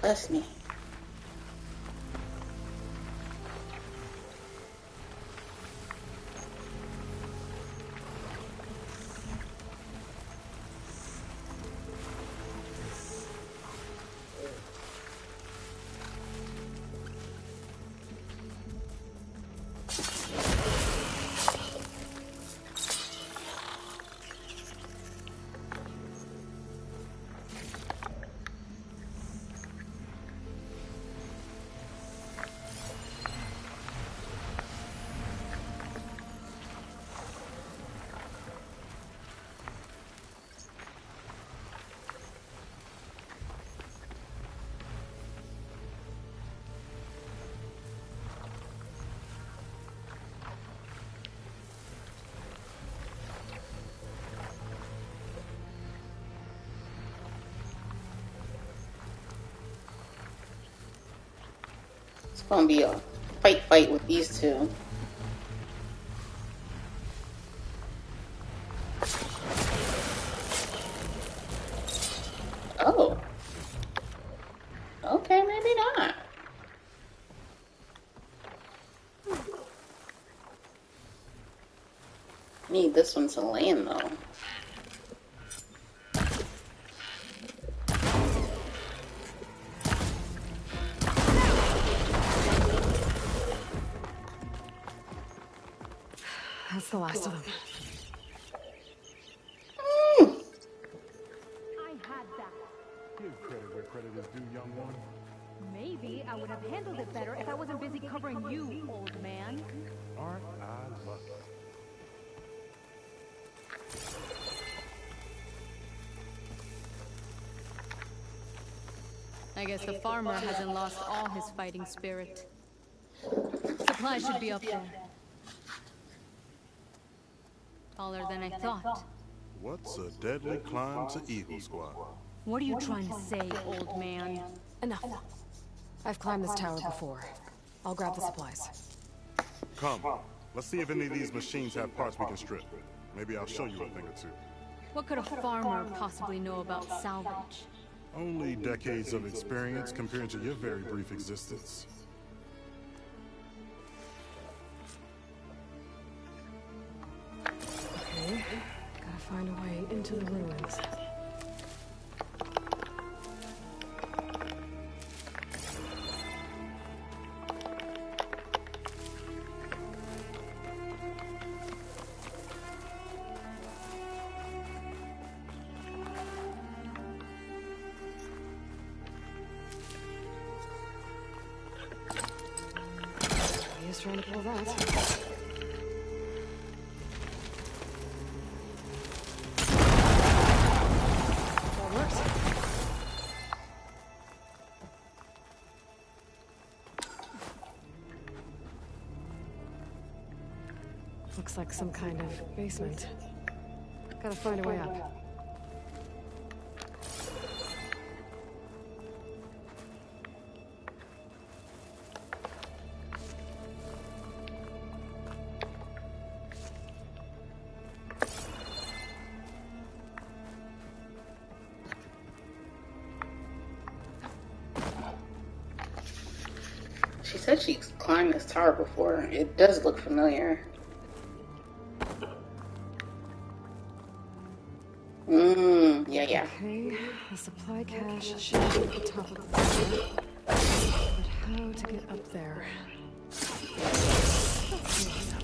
Bless me. It's gonna be a fight with these two. Oh. Okay, maybe not. Need this one to land though. That's the last of them. I had that. Give credit where credit is due, young one. Maybe I would have handled it better if I wasn't busy covering you, old man. Aren't I lucky? I guess the farmer hasn't lost all his fighting spirit. Supplies should be up there. Taller than I thought. What's a deadly climb to Eagle Squad? What are you trying to say, old man? Enough. I've climbed this tower before. I'll grab the supplies. Come, let's see if any of these machines have parts we can strip. Maybe I'll show you a thing or two. What could a farmer possibly know about salvage? Only decades of experience compared to your very brief existence. Okay, gotta find a way into the ruins. He's trying to pull that. That works. Looks like some kind of basement. Gotta find a way up. She said she climbed this tower before. It does look familiar. Yeah. Okay, the supply cache should be at the top of the floor. But how to get up there? Let's move it up.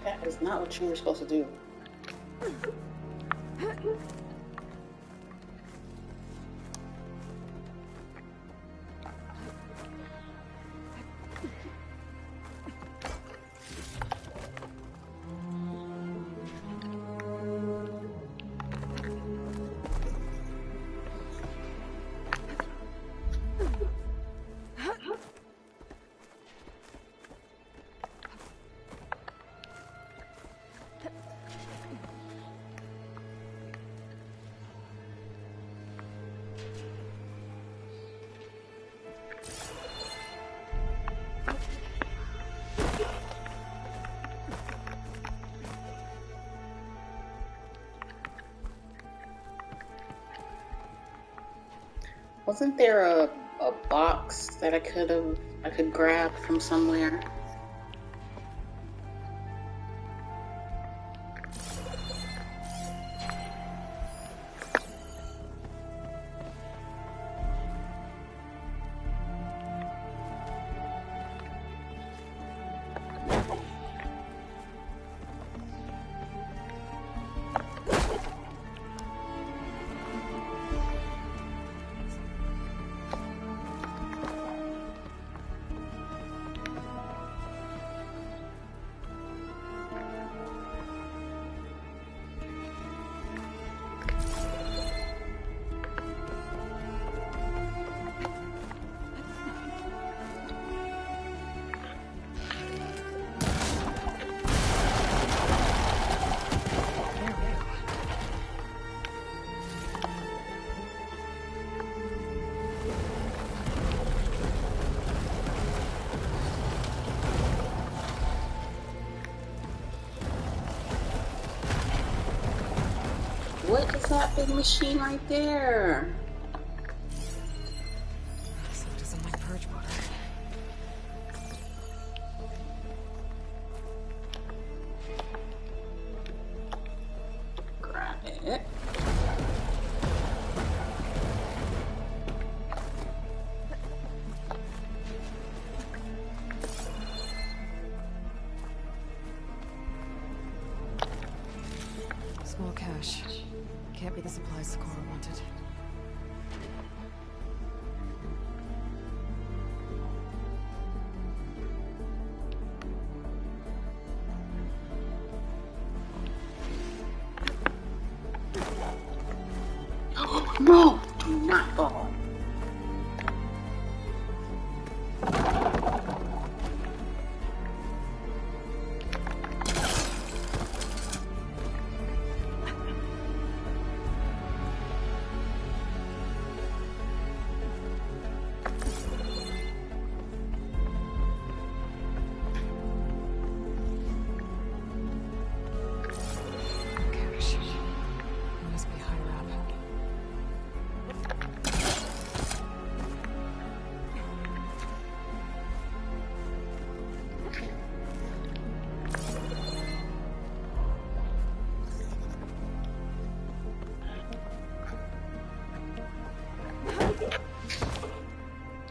That is not what you were supposed to do. Wasn't there a box that I could grab from somewhere? that big machine right there. So it doesn't like purge water. Grab it. Small cache. Can't be the supplies the Cora wanted. No! Do not fall. Cache. Must be higher up.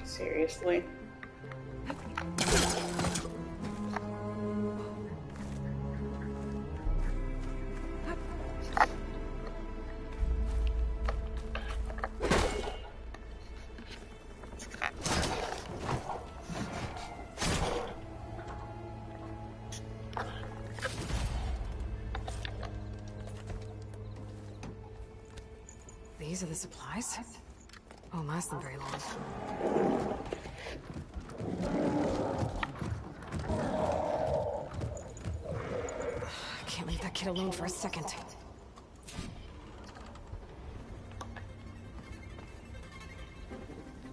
Seriously? These are the supplies? Won't last them very long. I can't leave that kid alone for a second.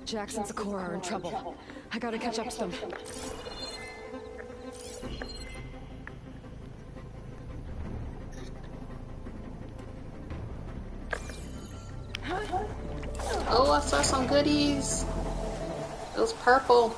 Jax and Sakura are in trouble. I gotta catch up to them. Oh, I saw some goodies. It was purple.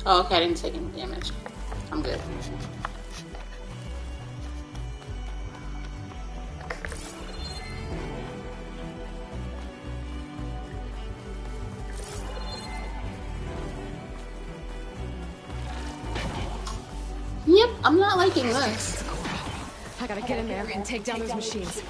Oh, okay, I didn't take any damage. I'm good. Yep, I'm not liking this. I gotta get in there and take down those machines.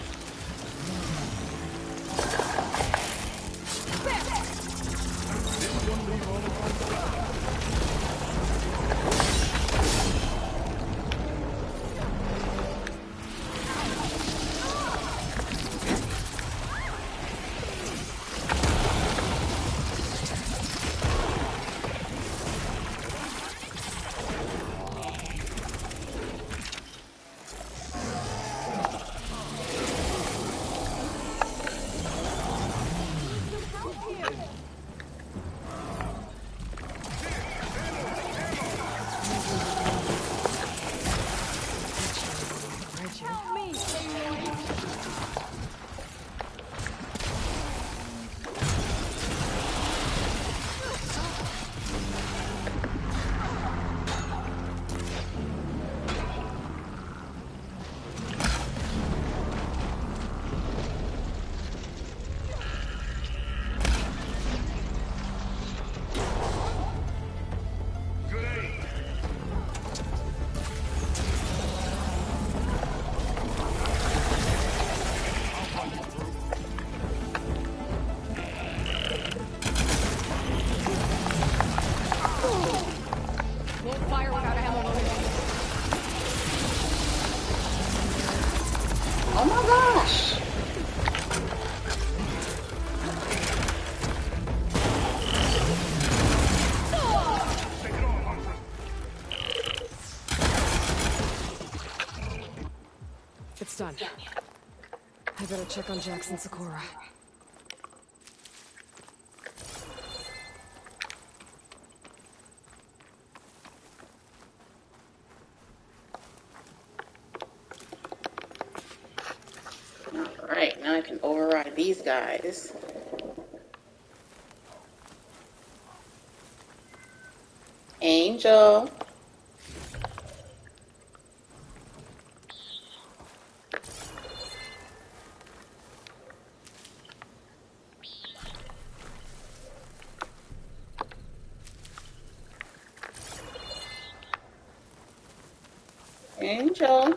Oh my gosh. It's done. I better check on Jackson Sakura. Alright, now I can override these guys. Angel. Angel. I'll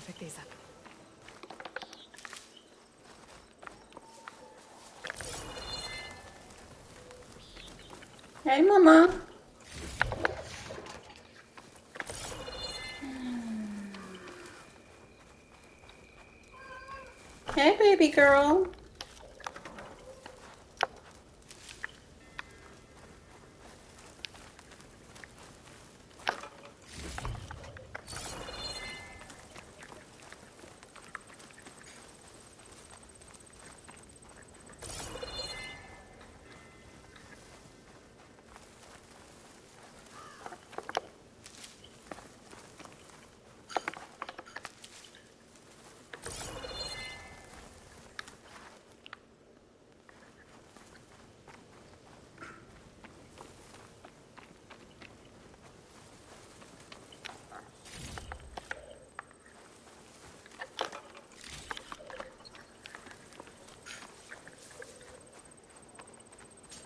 pick these up. Hey, Mama. Hey, baby girl.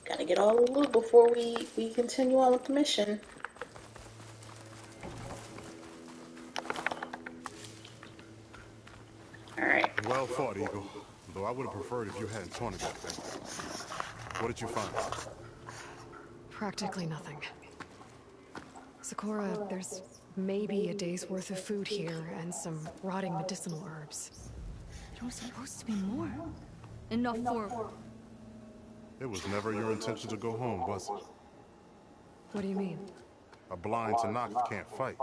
Gotta get all the loot before we continue on with the mission. Alright. Well fought, Eagle. Though I would have preferred if you hadn't taunted that thing. What did you find? Practically nothing. Sakura, there's maybe a day's worth of food here and some rotting medicinal herbs. There was supposed to be more. Enough for... It was never your intention to go home, was it? What do you mean? A blind Tanakh can't fight.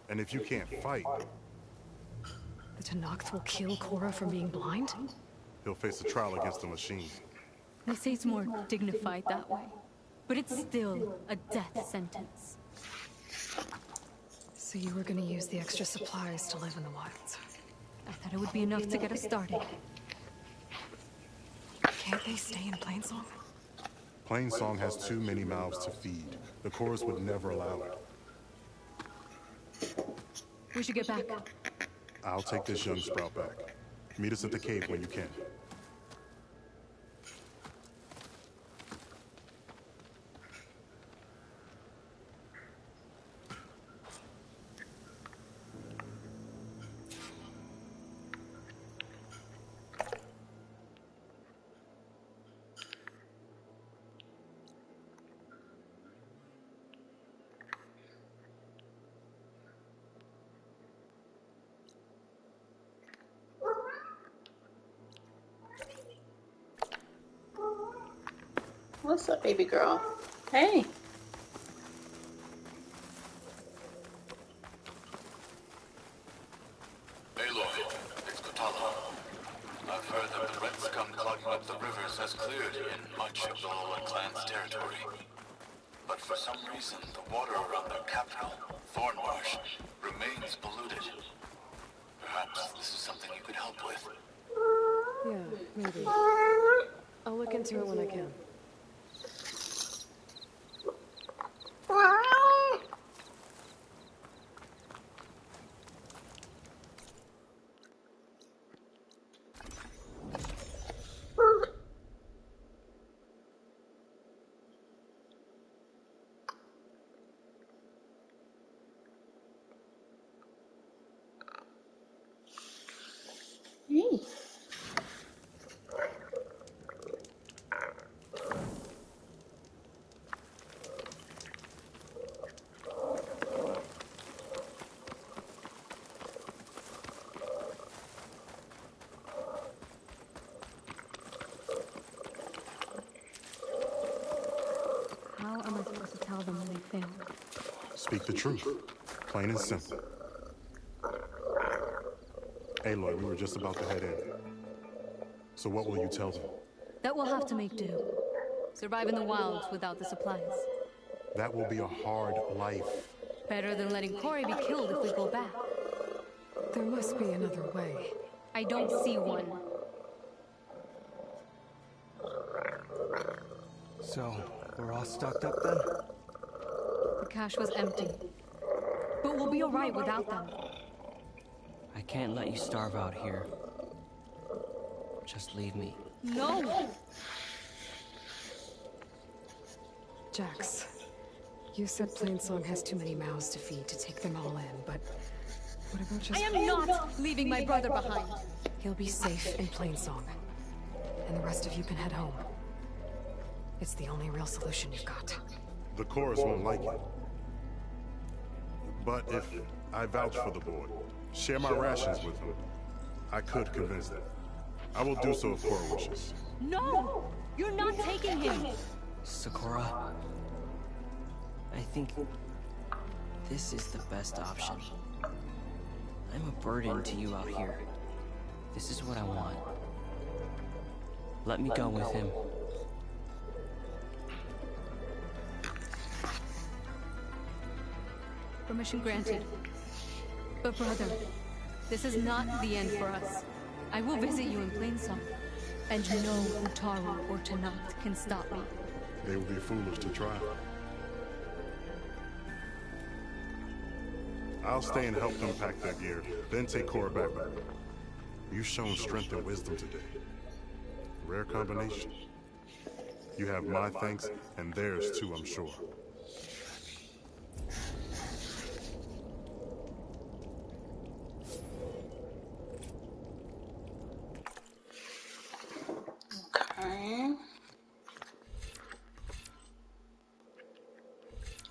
And if you can't fight, The Tanakh will kill Korra from being blind? he'll face a trial against the machine. They say it's more dignified that way. But it's still a death sentence. So you were gonna use the extra supplies to live in the wilds? I thought it would be enough to get us started. Can't they stay in Plainsong? Plainsong has too many mouths to feed. The chorus would never allow it. We should get back. I'll take this young sprout back. Meet us at the cave when you can. What's up, baby girl? Hey. Aloy, it's Kutala. I've heard that the red scum clogging up the rivers has cleared in much of the Lowland clan's territory. But for some reason, the water around their capital, Thornmarsh, remains polluted. Perhaps this is something you could help with. Yeah, maybe. I'll look into it when I can. Hey. Speak the truth. Plain and simple. Aloy, we were just about to head in. So what will you tell them? That we'll have to make do. Survive in the wilds without the supplies. That will be a hard life. Better than letting Corey be killed if we go back. There must be another way. I don't see one. So, we're all stocked up then? The cache was empty. But we'll be alright without them. I can't let you starve out here. Just leave me. No! Jax, you said Plainsong has too many mouths to feed to take them all in, but what about just... I am not leaving my brother behind. He'll be safe in Plainsong, and the rest of you can head home. It's the only real solution you've got. The chorus won't like it. But if I vouch for the boy, share my rations with him, I could convince them. I will do so if Cora wishes. No! You're not taking him! Sakura, I think this is the best option. I'm a burden to you out here. This is what I want. Let me go with him. Permission granted. But brother, this is not the end for us. I will visit you in Plainsong. And no Utaru or Tanakh can stop me. They would be foolish to try. I'll stay and help them pack their gear, then take Cora back. You've shown strength and wisdom today. Rare combination. You have my thanks, and theirs too, I'm sure. Okay.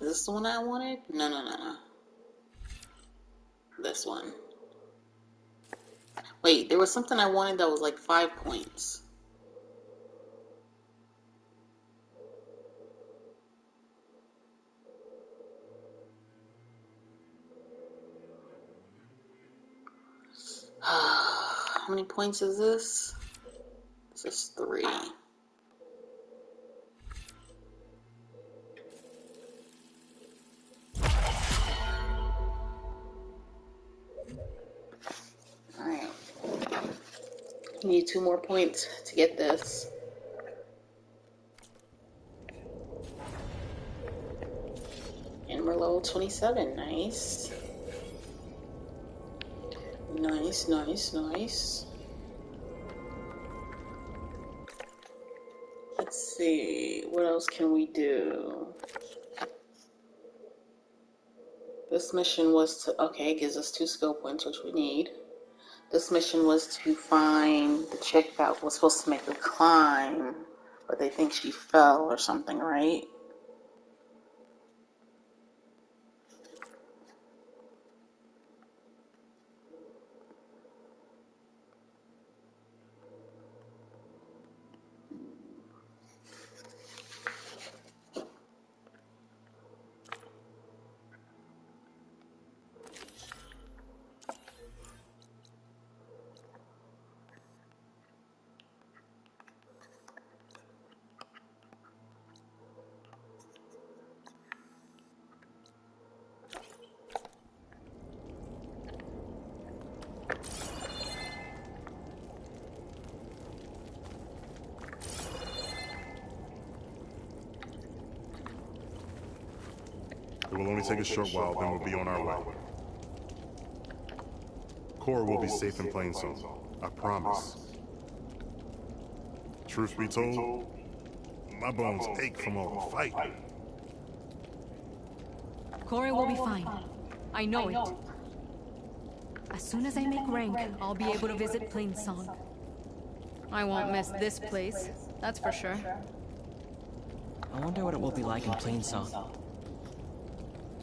Is this the one I wanted? No. This one. Wait, there was something I wanted that was like 5 points. How many points is this? This is 3. Alright. You need 2 more points to get this. And we're level 27. Nice. Nice. Let's see. What else can we do? This mission was to... Okay, it gives us 2 skill points, which we need. This mission was to find the chick that was supposed to make the climb, but they think she fell or something, right? It will only take a short while, then we'll be on our way. Cora will be safe in Plainsong, I promise. Truth be told, my bones ache from all the fighting. Corey will be fine. I know it. As soon as I make rank, I'll be able to visit Plainsong. I won't miss this place, that's for sure. I wonder what it will be like in Plainsong.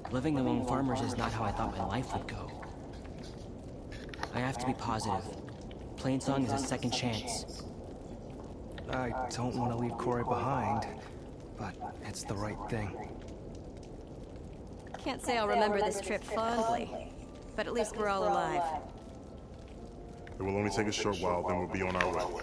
Living among farmers is not how I thought my life would go. I have to be positive. Plainsong is a second chance. I don't want to leave Corey behind, but it's the right thing. Can't say I'll remember this trip fondly, but at least we're all alive. It will only take a short while, then we'll be on our way.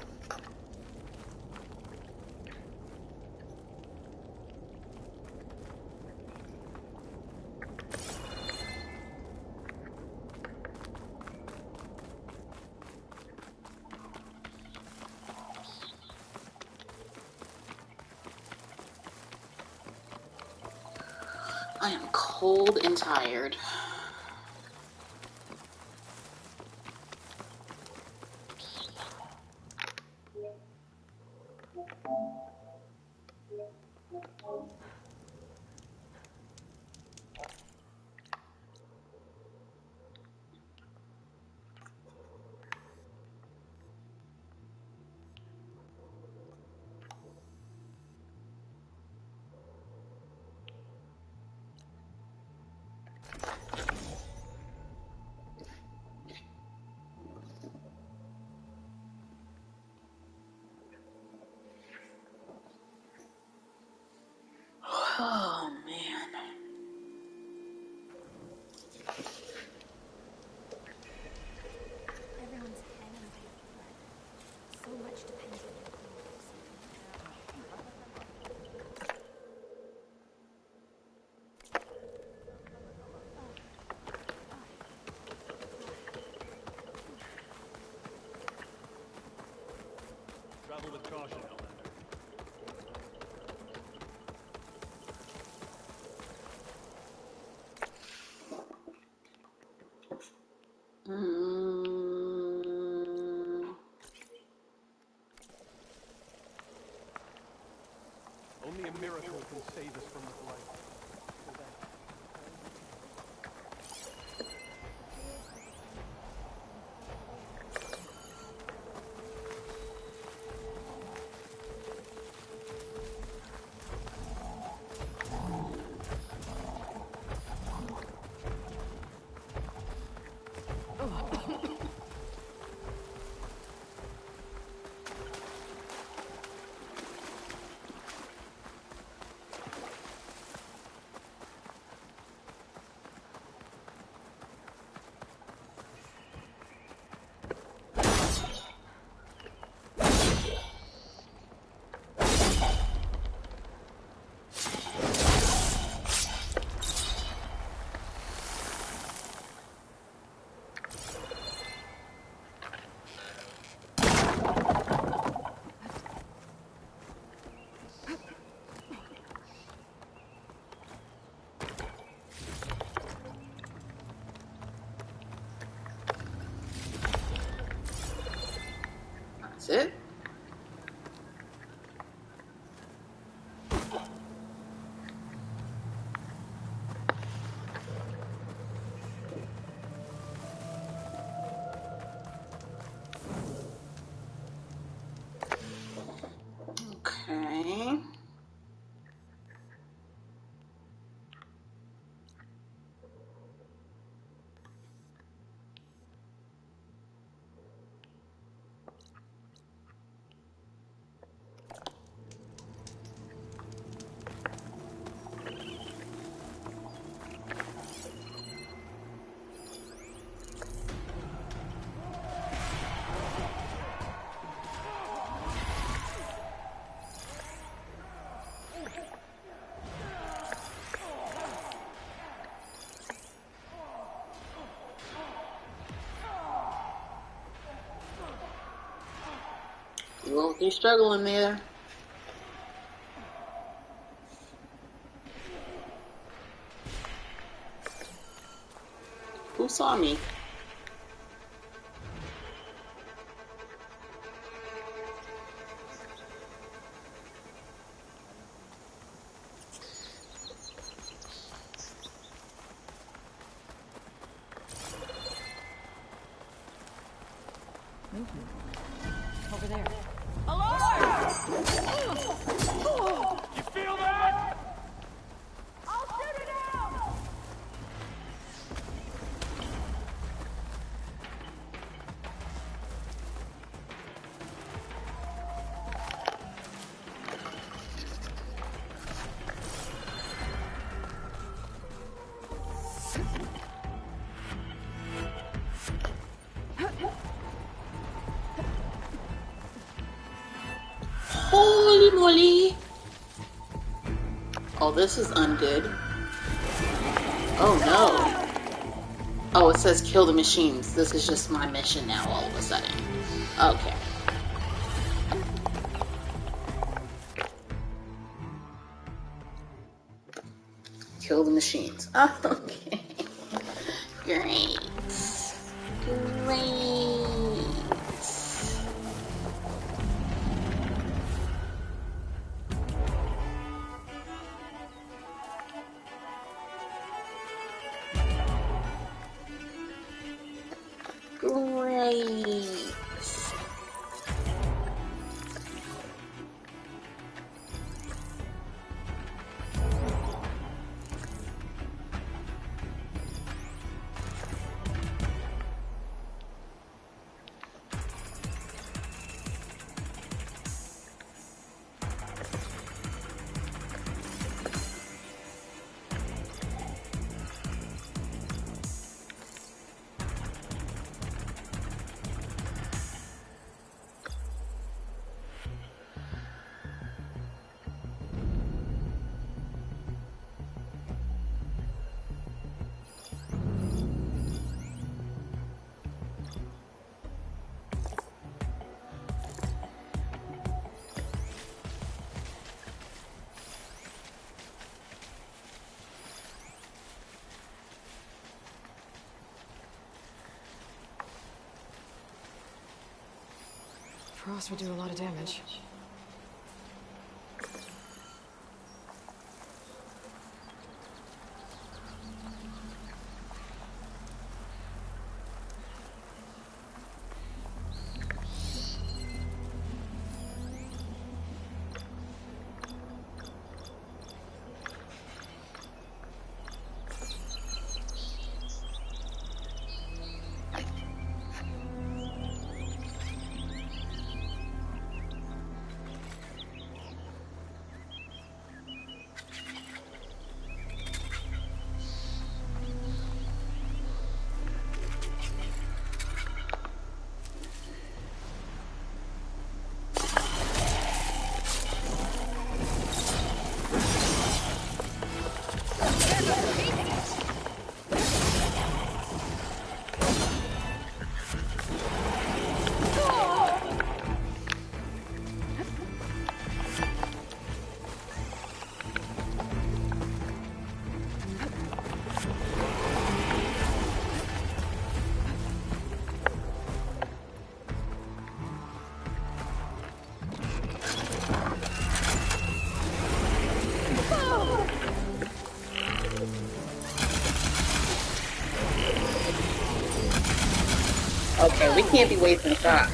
I am cold and tired. Oh, man. Everyone's angry, but so much depends on your goals. Travel with caution, Outlander. Only a miracle can save us from the blight. That's it. Okay. Well, you're struggling there. Who saw me? Movement. Over there. You feel that? I'll shoot it out! Molly. Oh, this is ungood. Oh no. Oh, it says kill the machines. This is just my mission now all of a sudden. Okay. Kill the machines. Oh, okay. Great. Great. Great. Frost would do a lot of damage. Okay, we can't be wasting shots.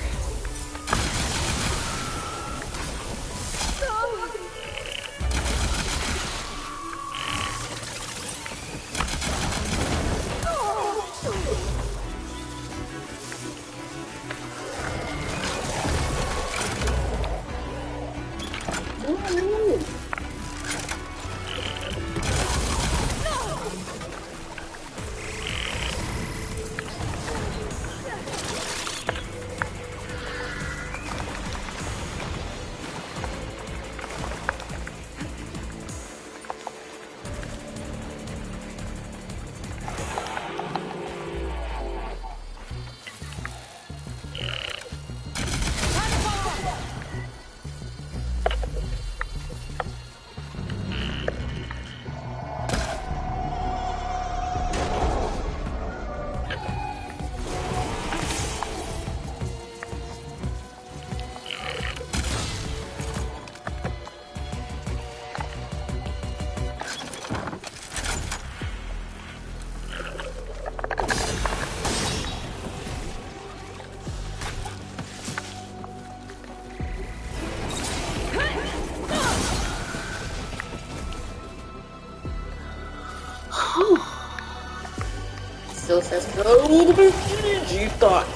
Still says go to the bridge. You thought.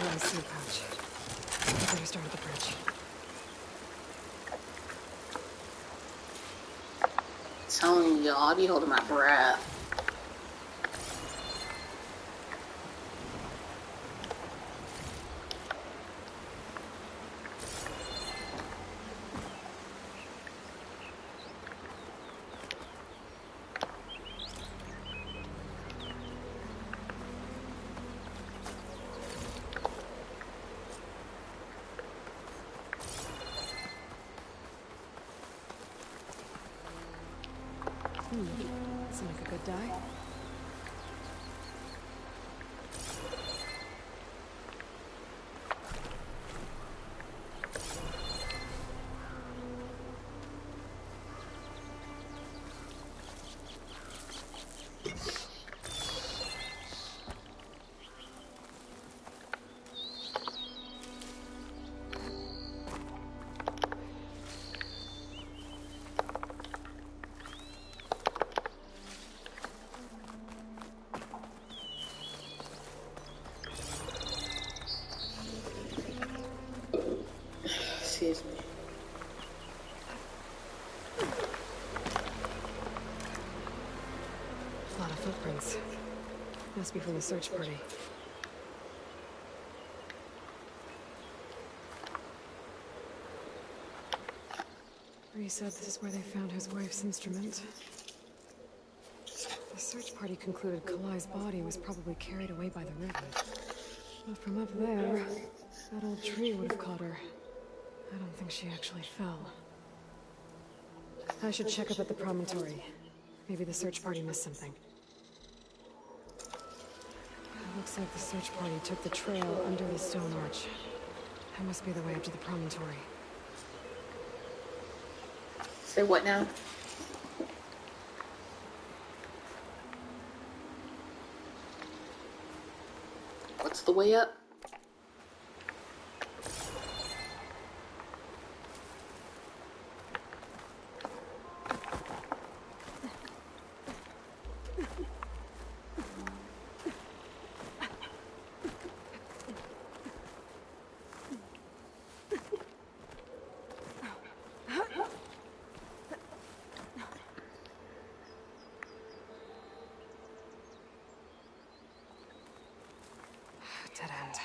Kalai's seed pouch. I better start at the bridge. Telling y'all, I'll be holding my breath. Doesn't make a good dye. Excuse me. A lot of footprints. Must be from the search party. Bree said this is where they found his wife's instrument. The search party concluded Kalai's body was probably carried away by the river. But from up there, that old tree would have caught her. I don't think she actually fell. I should check up at the promontory. Maybe the search party missed something. It looks like the search party took the trail under the stone arch. That must be the way up to the promontory. Say what now? What's the way up? Dead end.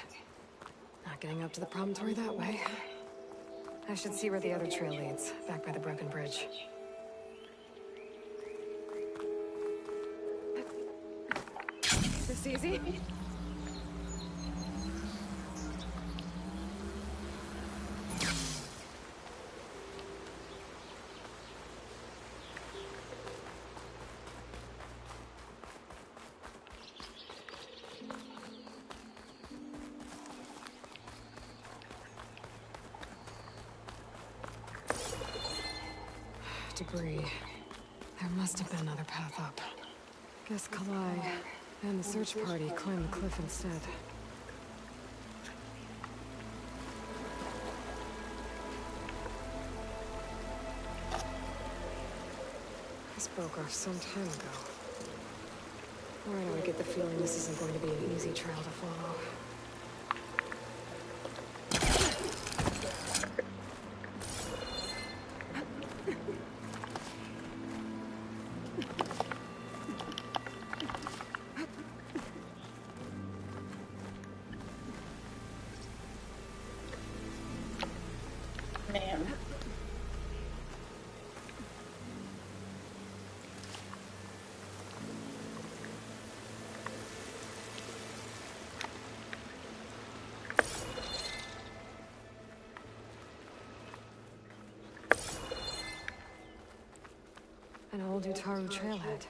Not getting up to the promontory that way. I should see where the other trail leads, back by the broken bridge. This easy? Debris. There must have been another path up. Guess Kalai and the search party climbed the cliff instead. This broke off some time ago. Why do I get the feeling this isn't going to be an easy trail to follow? Man. An old Utaru trailhead.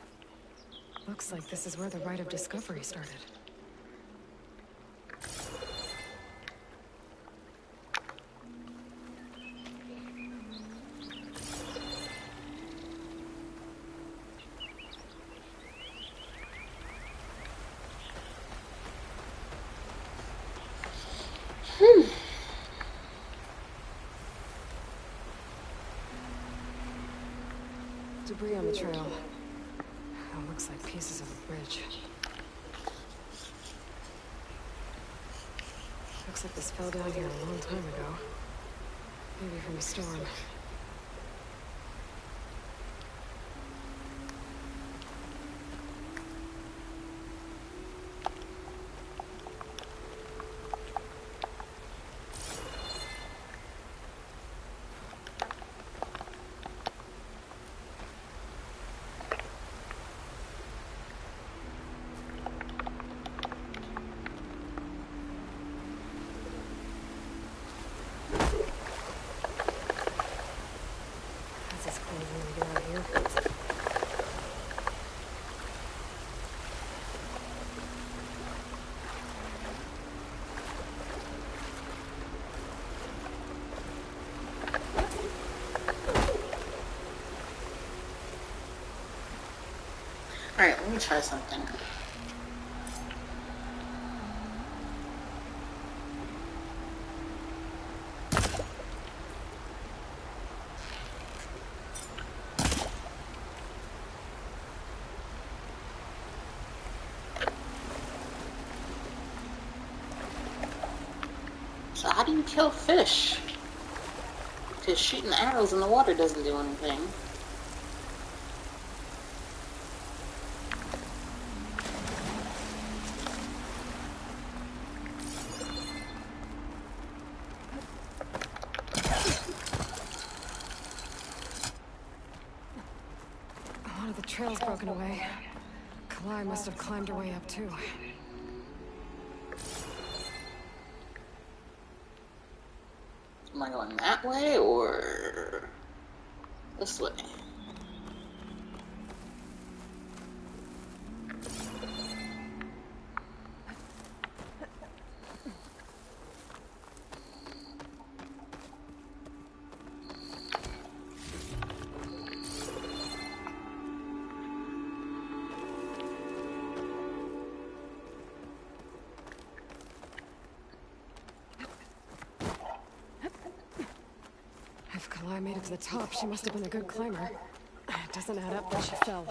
Looks like this is where the Rite of Discovery started. Debris on the trail. It looks like pieces of a bridge. Looks like this fell down here a long time ago. Maybe from a storm. Alright, let me try something. So how do you kill fish? Because shooting arrows in the water doesn't do anything. A lot of the trail's broken away. Kalai must have climbed her way up too. Am I going that way or this way? If Kalai made it to the top, she must have been a good climber. It doesn't add up that she fell.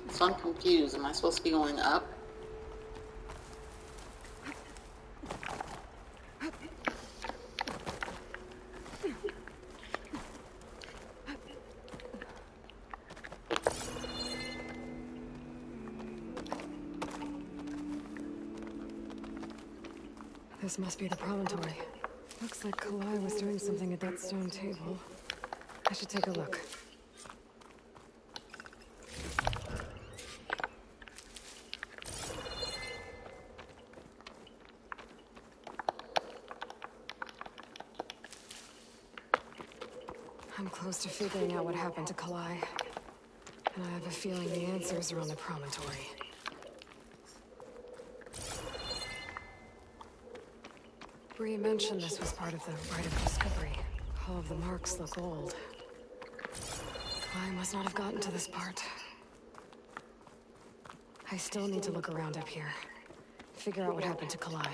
So I'm confused. Am I supposed to be going up? This must be the promontory. Looks like Kalai was doing something at that stone table. I should take a look. I'm close to figuring out what happened to Kalai. And I have a feeling the answers are on the promontory. Bree mentioned this was part of the rite of discovery. All of the marks look old. Kalai must not have gotten to this part. I still need to look around up here. Figure out what happened to Kalai.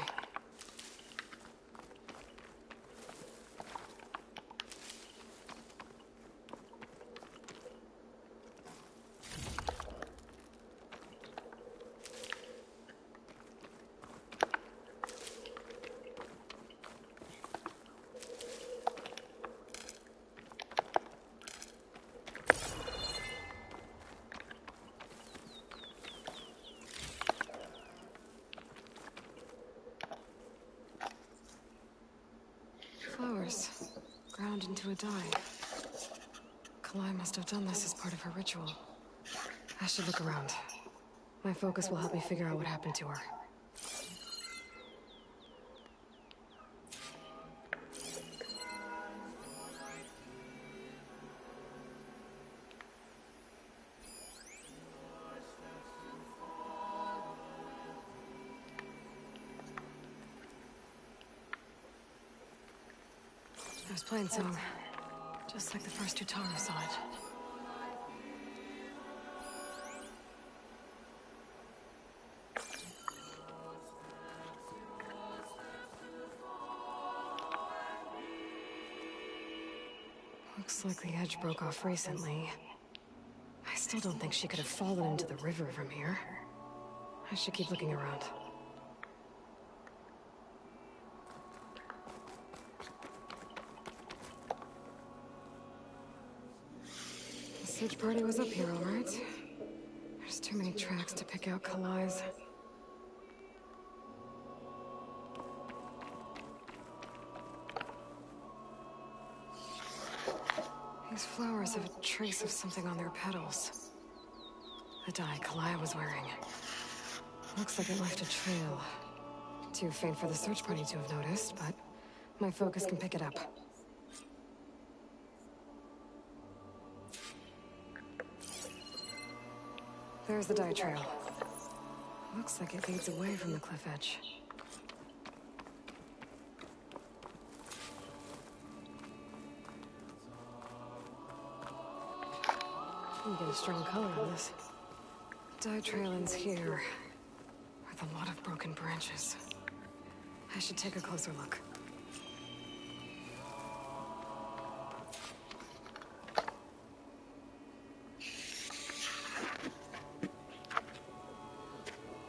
Flowers, ground into a dye. Kalai must have done this as part of her ritual. I should look around. My focus will help me figure out what happened to her. There's Plainsong. Just like the first Utaru saw it. Looks like the edge broke off recently. I still don't think she could have fallen into the river from here. I should keep looking around. The search party was up here, all right. There's too many tracks to pick out Kalai's. These flowers have a trace of something on their petals. The dye Kalai was wearing. Looks like it left a trail. Too faint for the search party to have noticed, but my focus can pick it up. There's the dye trail. Looks like it leads away from the cliff edge. You get a strong color on this. Dye trail ends here, with a lot of broken branches. I should take a closer look.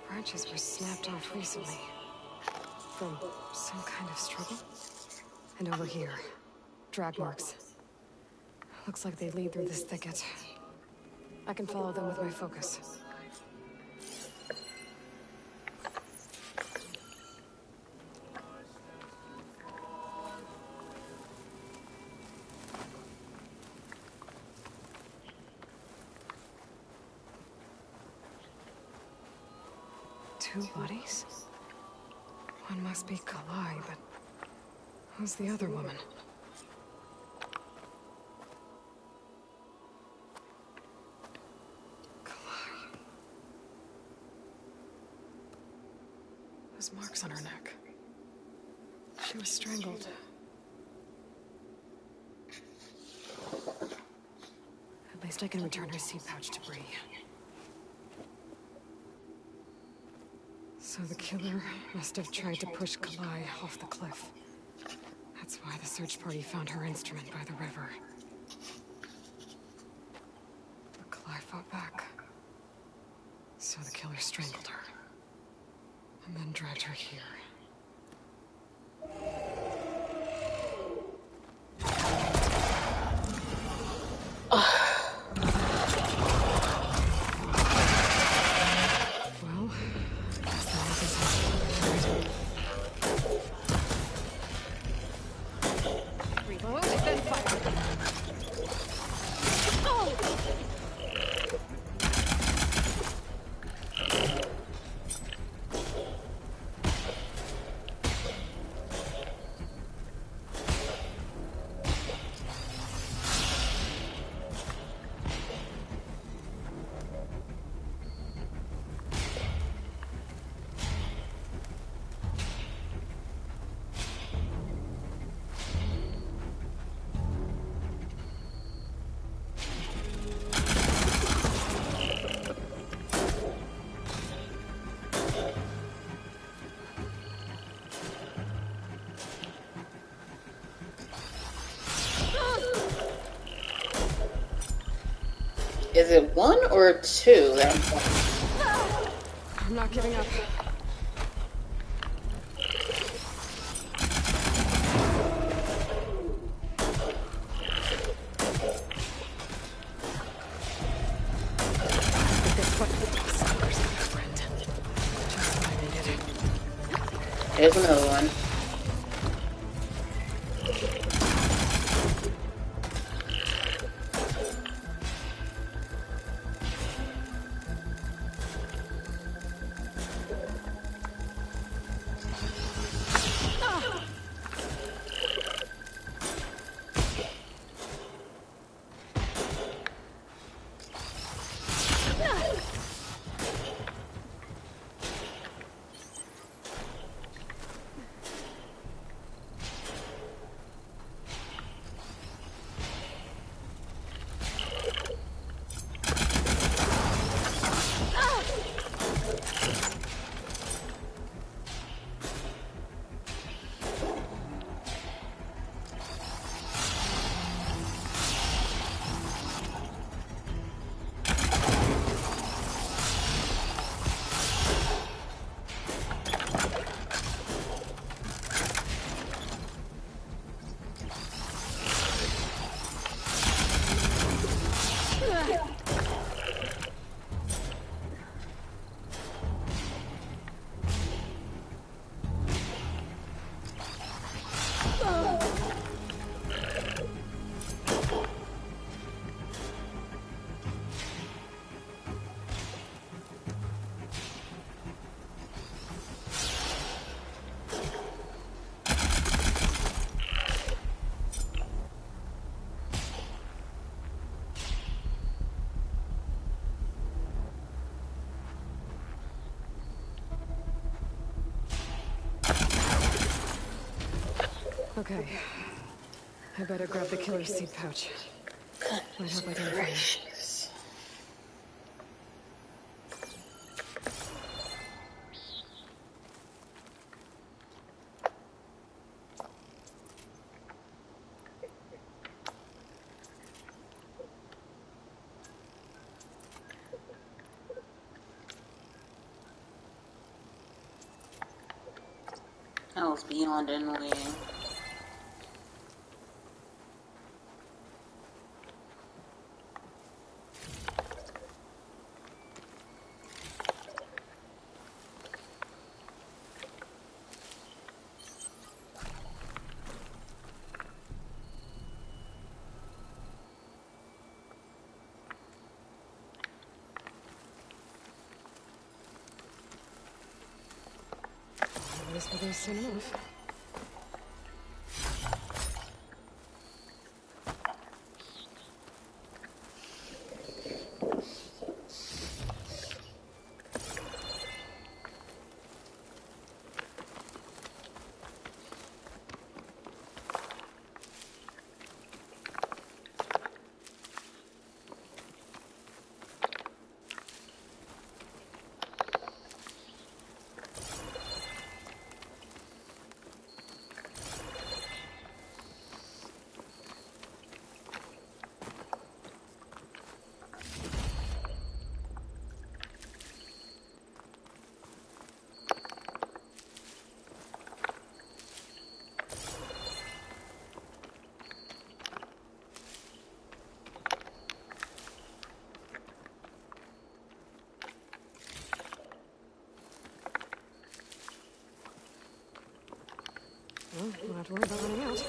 Branches were snapped off recently. From some kind of struggle. And over here, drag marks. Looks like they lead through this thicket. I can follow them with my focus. Two bodies? One must be Kalai, but who's the other woman? There's marks on her neck. She was strangled. At least I can return her seed pouch debris. So the killer must have tried to push Kalai off the cliff. That's why the search party found her instrument by the river. But Kalai fought back. So the killer strangled her. And then dragged her here. Well, guess that answers it. Reload, then fire. Oh! Is it one or two? I'm not giving up. There's another one. Okay. I better grab the killer seed pouch. Might help identify him. That was beyond annoying. At least we'll go soon enough. Well, don't have to worry about running out.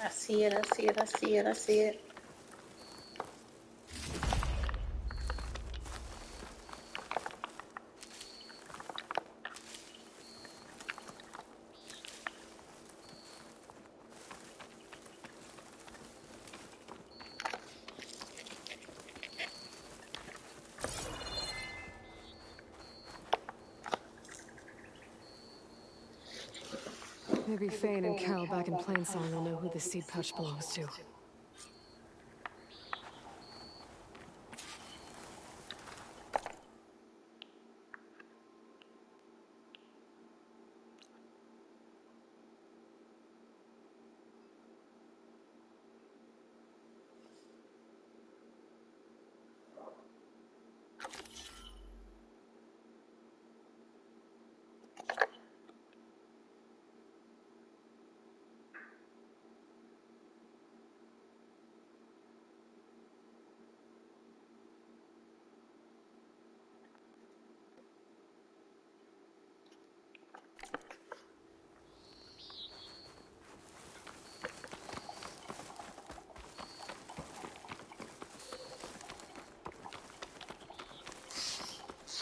I see it, I see it, I see it, I see it. Maybe Fane and Cal back in Plainsong will know who the seed pouch belongs to.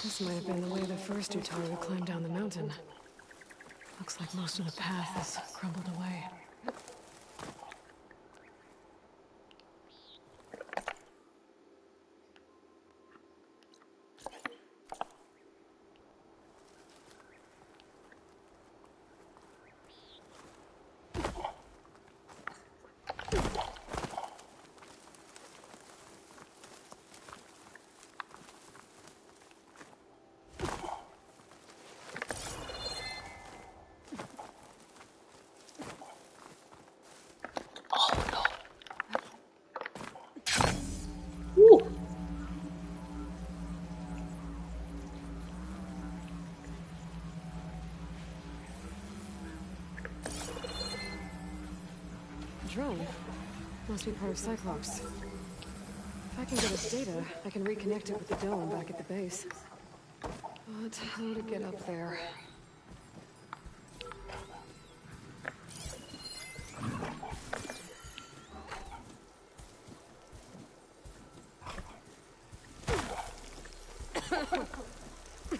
This might have been the way the first Utaru climbed down the mountain. Looks like most of the path is crumbled away. Drone. Must be part of Cyclops. If I can get its data, I can reconnect it with the dome back at the base. But how to get up there? Have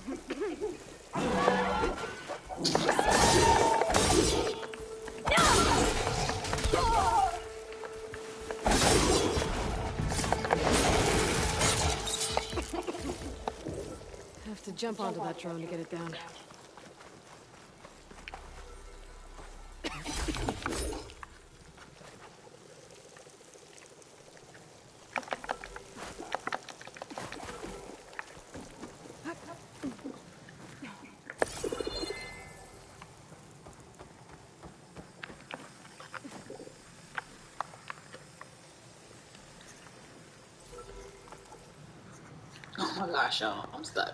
to jump onto that drone to get it down. Oh my gosh, y'all, I'm stuck.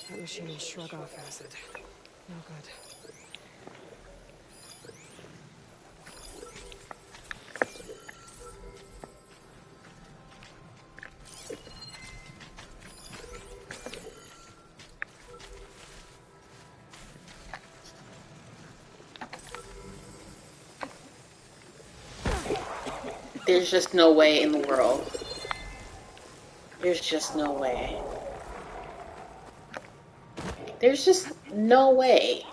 That machine will shrug off acid. No good. There's just no way in the world. There's just no way. There's just no way.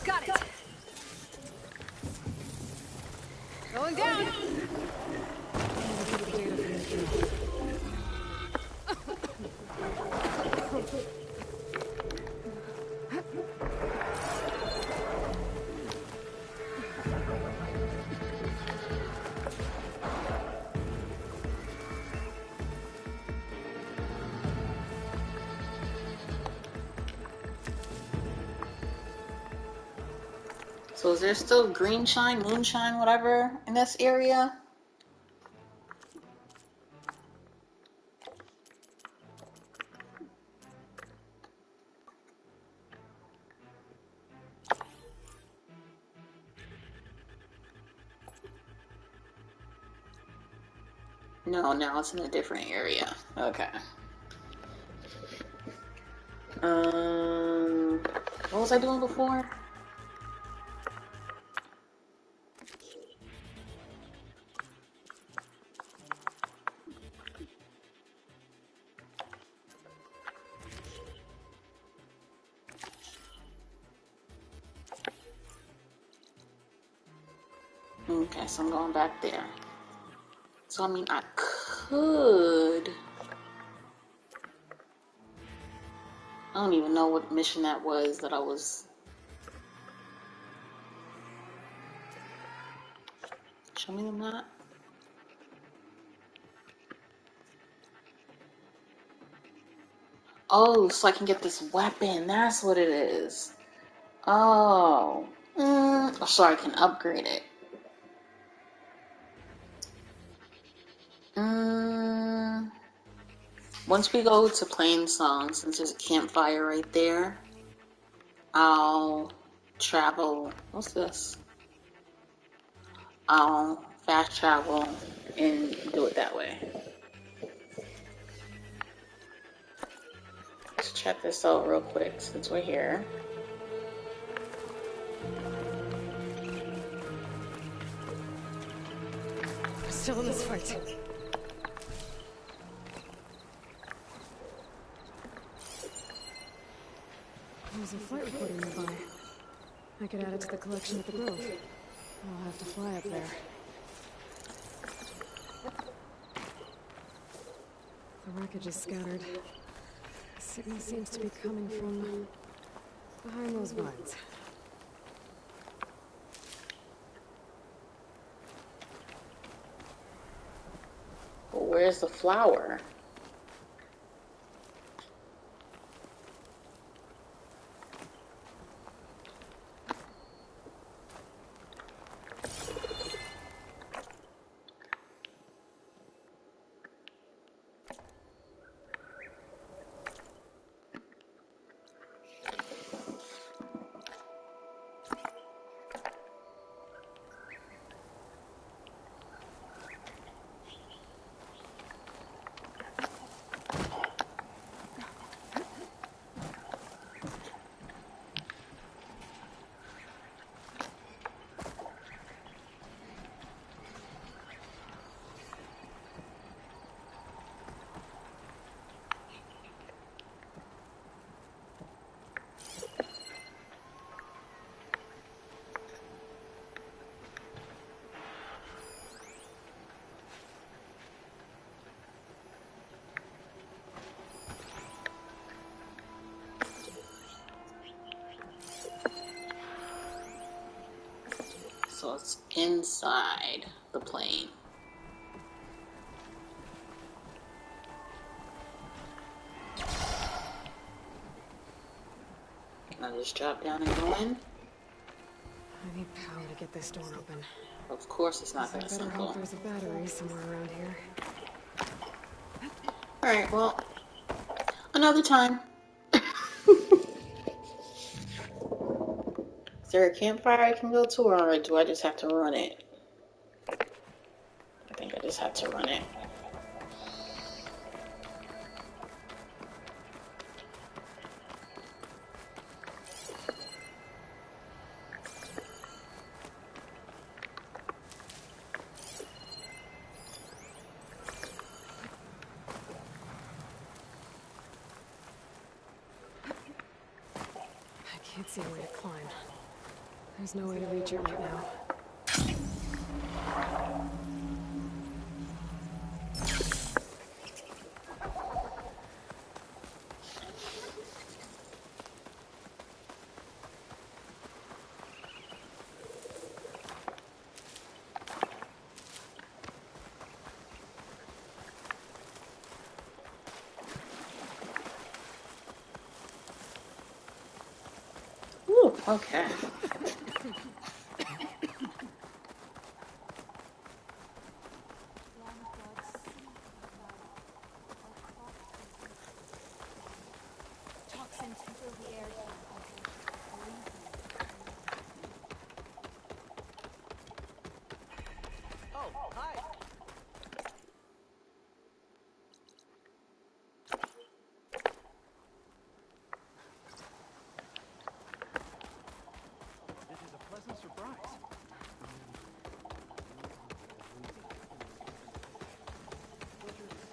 Got it. Going down. So is there still green shine, moonshine, whatever in this area? No, now it's in a different area. Okay. What was I doing before? Okay, so I'm going back there. So I mean, I could. I don't even know what mission that was that I was. Show me the map. Oh, so I can get this weapon. That's what it is. Oh. So I can upgrade it. Once we go to Plainsong, since there's a campfire right there, I'll travel. What's this? I'll fast travel and do it that way. Let's check this out real quick since we're here. We're still in this fight. There's a flight recorder nearby. I could add it to the collection at the Grove. I'll have to fly up there. The wreckage is scattered. The signal seems to be coming from behind those vines. But where's the flower? So it's inside the plane. Can I just drop down and go in? I need power to get this door open. Of course it's not that I better simple. hope there's a battery somewhere around here. Alright, well, another time. Is there a campfire I can go to, or do I just have to run it? I think I just have to run it. I can't see a way to climb. There's no way to reach it right now. Ooh, okay. Toxins fill the air. Oh, hi. This is a pleasant surprise.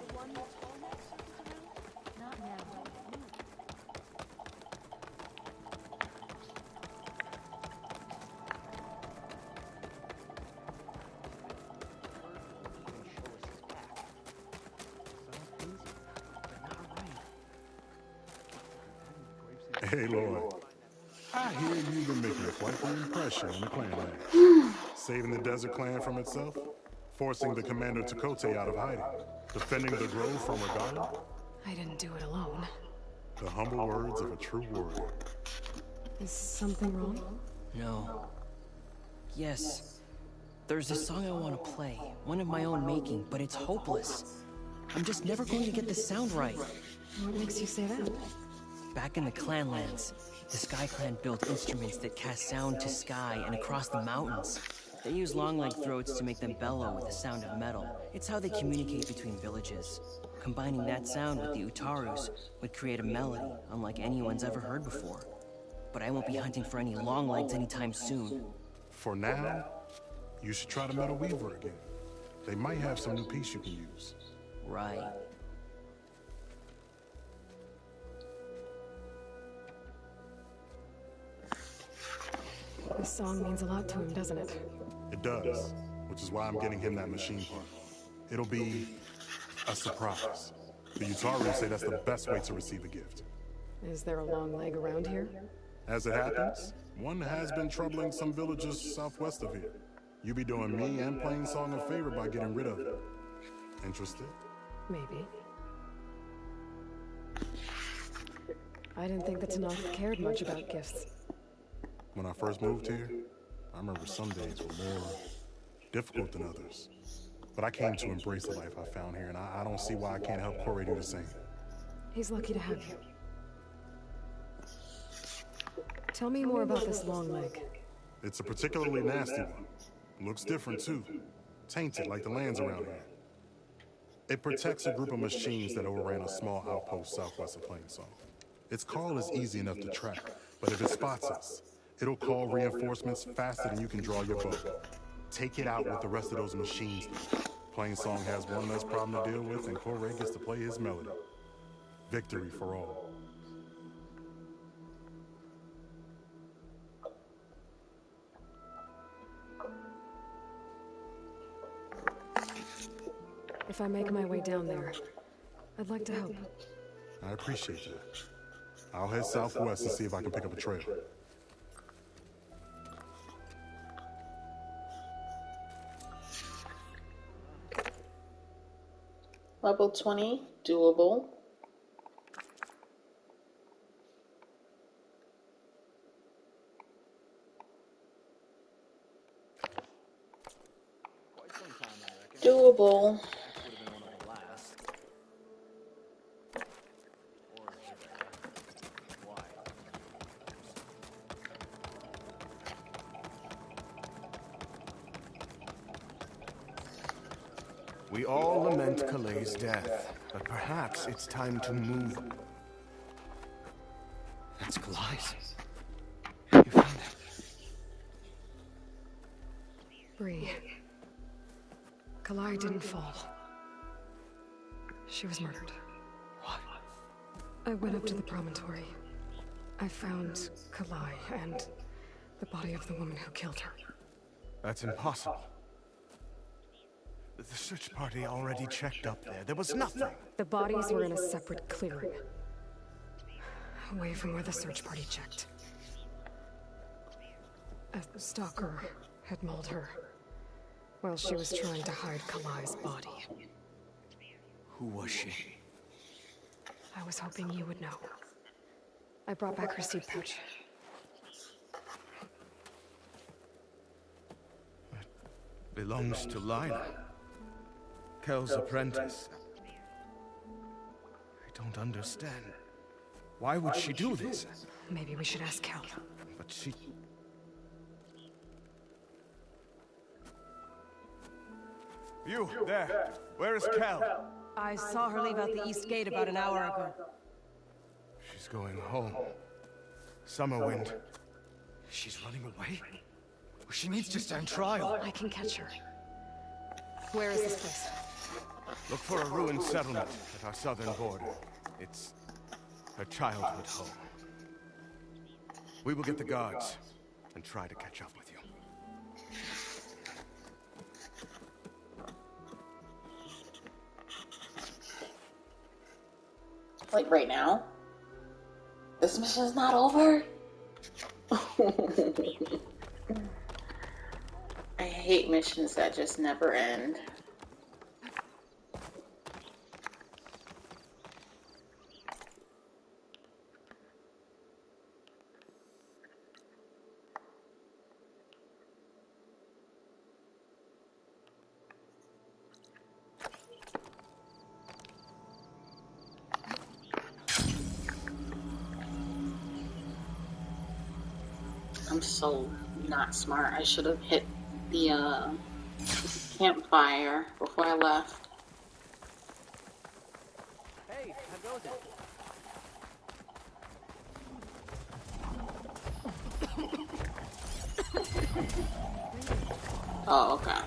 The one with tall neck circles around? Not now. Hey, Lord. I hear you've been making quite the impression on the clan. Saving the desert clan from itself, forcing the commander Takote out of hiding, defending the grove from Regala. I didn't do it alone. The humble words of a true warrior. Is something wrong? No. Yes. There's a song I want to play, one of my own making, but it's hopeless. I'm just never going to get the sound right. What makes you say that? Back in the Clanlands, the Sky Clan built instruments that cast sound to sky and across the mountains. They use long leg throats to make them bellow with the sound of metal. It's how they communicate between villages. Combining that sound with the Utarus would create a melody unlike anyone's ever heard before. But I won't be hunting for any long legs anytime soon. For now, you should try the Metal Weaver again. They might have some new piece you can use. Right. This song means a lot to him, doesn't it? It does, which is why I'm getting him that machine part. It'll be a surprise. The Utaru say that's the best way to receive a gift. Is there a long leg around here? As it happens, one has been troubling some villagers southwest of here. You be doing me and Plainsong a favor by getting rid of it. Interested? Maybe. I didn't think the Tanakh cared much about gifts. When I first moved here, I remember some days were more difficult than others. But I came to embrace the life I found here, and I don't see why I can't help Corey do the same. He's lucky to have you. Tell me more about this long leg. It's a particularly nasty one. Looks different, too. Tainted like the lands around here. It protects a group of machines that overran a small outpost southwest of Plainsong. Its call is easy enough to track, but if it spots us, it'll call reinforcements faster than you can draw your bow. Take it out with the rest of those machines. Plainsong has one less problem to deal with, and Corey gets to play his melody. Victory for all. If I make my way down there, I'd like to help. I appreciate that. I'll head southwest and see if I can pick up a trail. Level 20, doable. Doable. We all lament Kalei's death, but perhaps it's time to move. That's Kalai's. You found it. Bree. Kalai didn't fall. She was murdered. What? I went up to the promontory. I found Kalai and the body of the woman who killed her. That's impossible. The search party already checked up there. There was nothing. The bodies were in a separate clearing, away from where the search party checked. A stalker had mauled her while she was trying to hide Kalai's body. Who was she? I was hoping you would know. I brought back her seed pouch. It belongs to Lila. Kel's apprentice. I don't understand. Why would she do this? Maybe we should ask Kel. But she... You, there. Where is Kel? I saw her leave out the east gate about an hour ago. She's going home. Summerwind. She's running away? She needs to stand trial. I can catch her. Where is this place? Look for a ruined settlement at our southern border. It's her childhood home. We will get the guards and try to catch up with you. Like right now? This mission's not over? I hate missions that just never end. I'm so not smart. I should have hit the campfire before I left. Hey, how goes it? Oh, okay.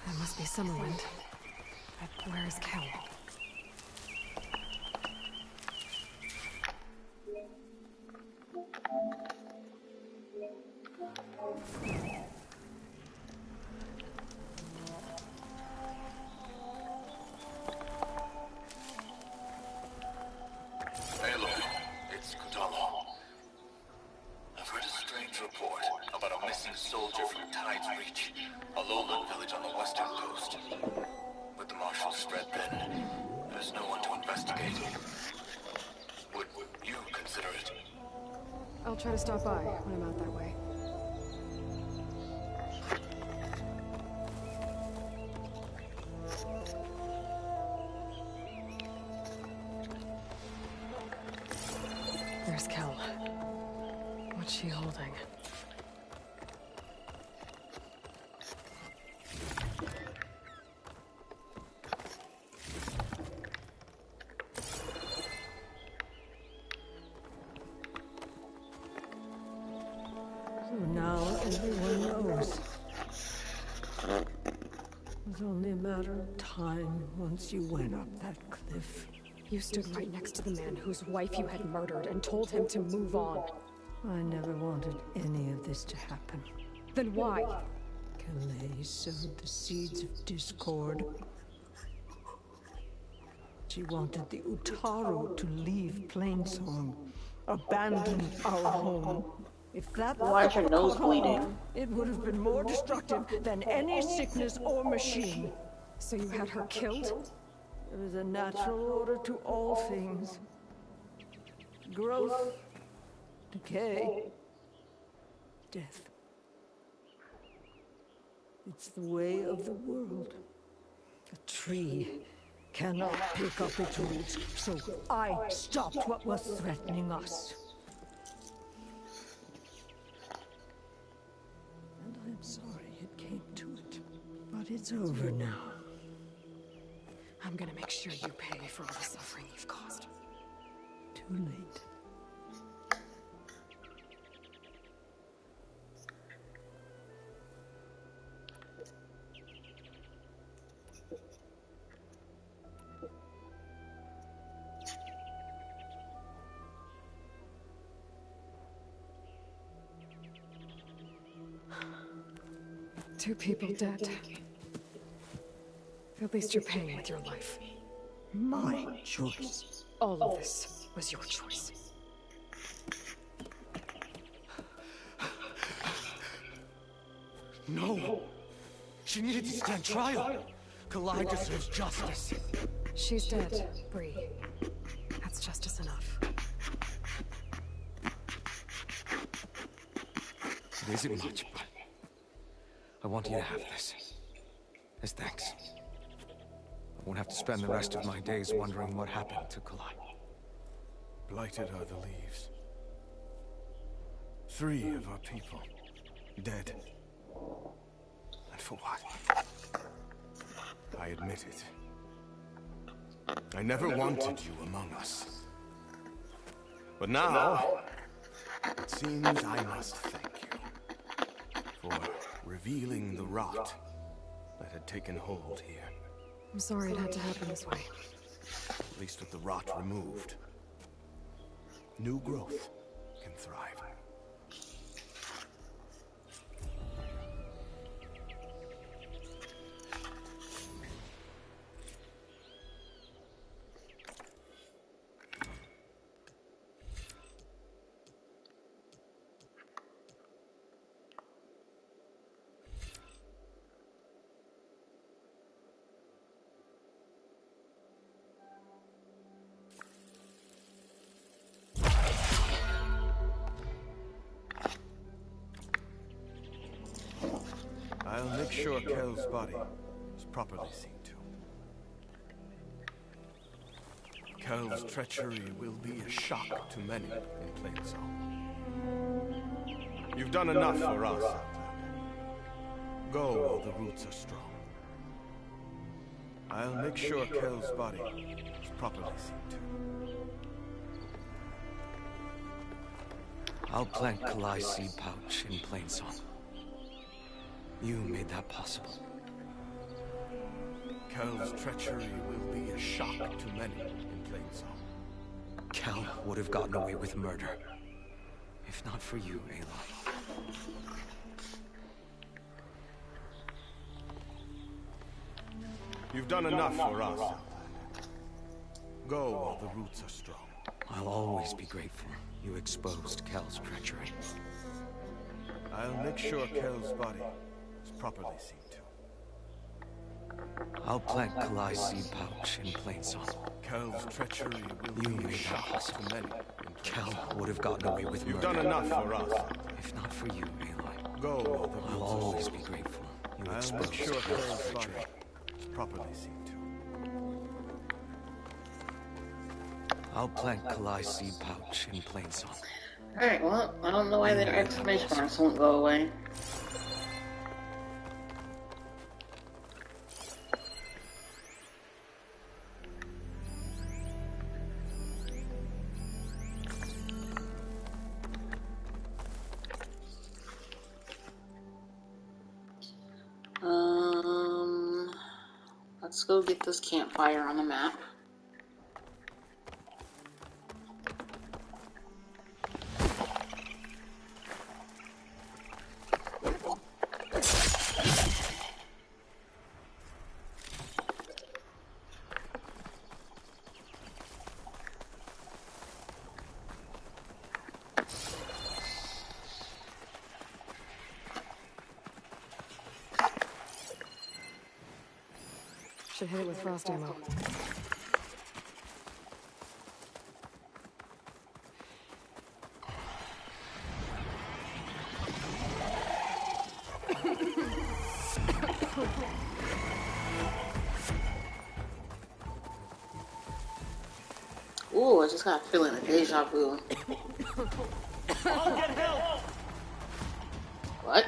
That must be Summerwind. But where's Kel? Aloy, it's Kutalo. I've heard a strange report about a missing soldier from Tide's Reach, a lowland village on the western coast. With the marshal spread thin, there's no one to investigate. Would you consider it? I'll try to stop by when I'm out that way. There's Kel. What's she holding? So now everyone knows. It was only a matter of time once you went up that cliff. You stood right next to the man whose wife you had murdered and told him to move on. I never wanted any of this to happen. Then why? Kalei sowed the seeds of discord. She wanted the Utaru to leave Plainsong, abandon our home. If that Why is your nose bleeding? It would have been more destructive than any sickness or machine. So you had her killed? There is a natural order to all things. Growth, decay, death. It's the way of the world. A tree cannot pick up its roots, so I stopped what was threatening us. And I'm sorry it came to it. But it's over now. I'm gonna make sure you pay for all the suffering you've caused. Too late. Two people dead. At least you're paying with your life. My choice. All of this was your choice. No! She needed to stand trial! Kalai deserves justice. She's dead, Bree. That's justice enough. It isn't much, but I want you to have this. As thanks. I won't have to spend the rest of my days wondering what happened to Kalai. Blighted are the leaves. 3 of our people dead. And for what? I admit it. I never wanted you among us. But now, it seems I must thank you for revealing the rot that had taken hold here. I'm sorry it had to happen this way. At least with the rot removed, new growth can thrive. I'll make sure Kel's body is properly seen to. Kel's treachery will be a shock to many in Plainsong. You've done enough for us, Outlander. Go while the roots are strong. I'll make sure Kel's body is properly seen to. I'll plant Kalai's seed pouch in Plainsong. You made that possible. Kel's treachery will be a shock to many in Plainsong. Kel would have gotten away with murder. If not for you, Aloy. You've done enough for us, Outlander. Go while the roots are strong. I'll always be grateful you exposed Kel's treachery. I'll make sure Kel's body is properly seen to. I'll plant Kalai's seed pouch in Plainsong. Kel's treachery will be a shock to many. Kel would have gotten away with You've murder. done enough for us. If not for you, Aloy. Go while the I'll always be grateful you I'll exposed make sure Kel's Kel's body treachery. is properly seen to. I'll plant Kalai's seed pouch in Plainsong. Alright, well, I don't know why the exclamation marks won't go away. Let's go get this campfire on the map. Should hit it with frost ammo. Ooh, I just got a feeling of deja vu. I'll get help! What?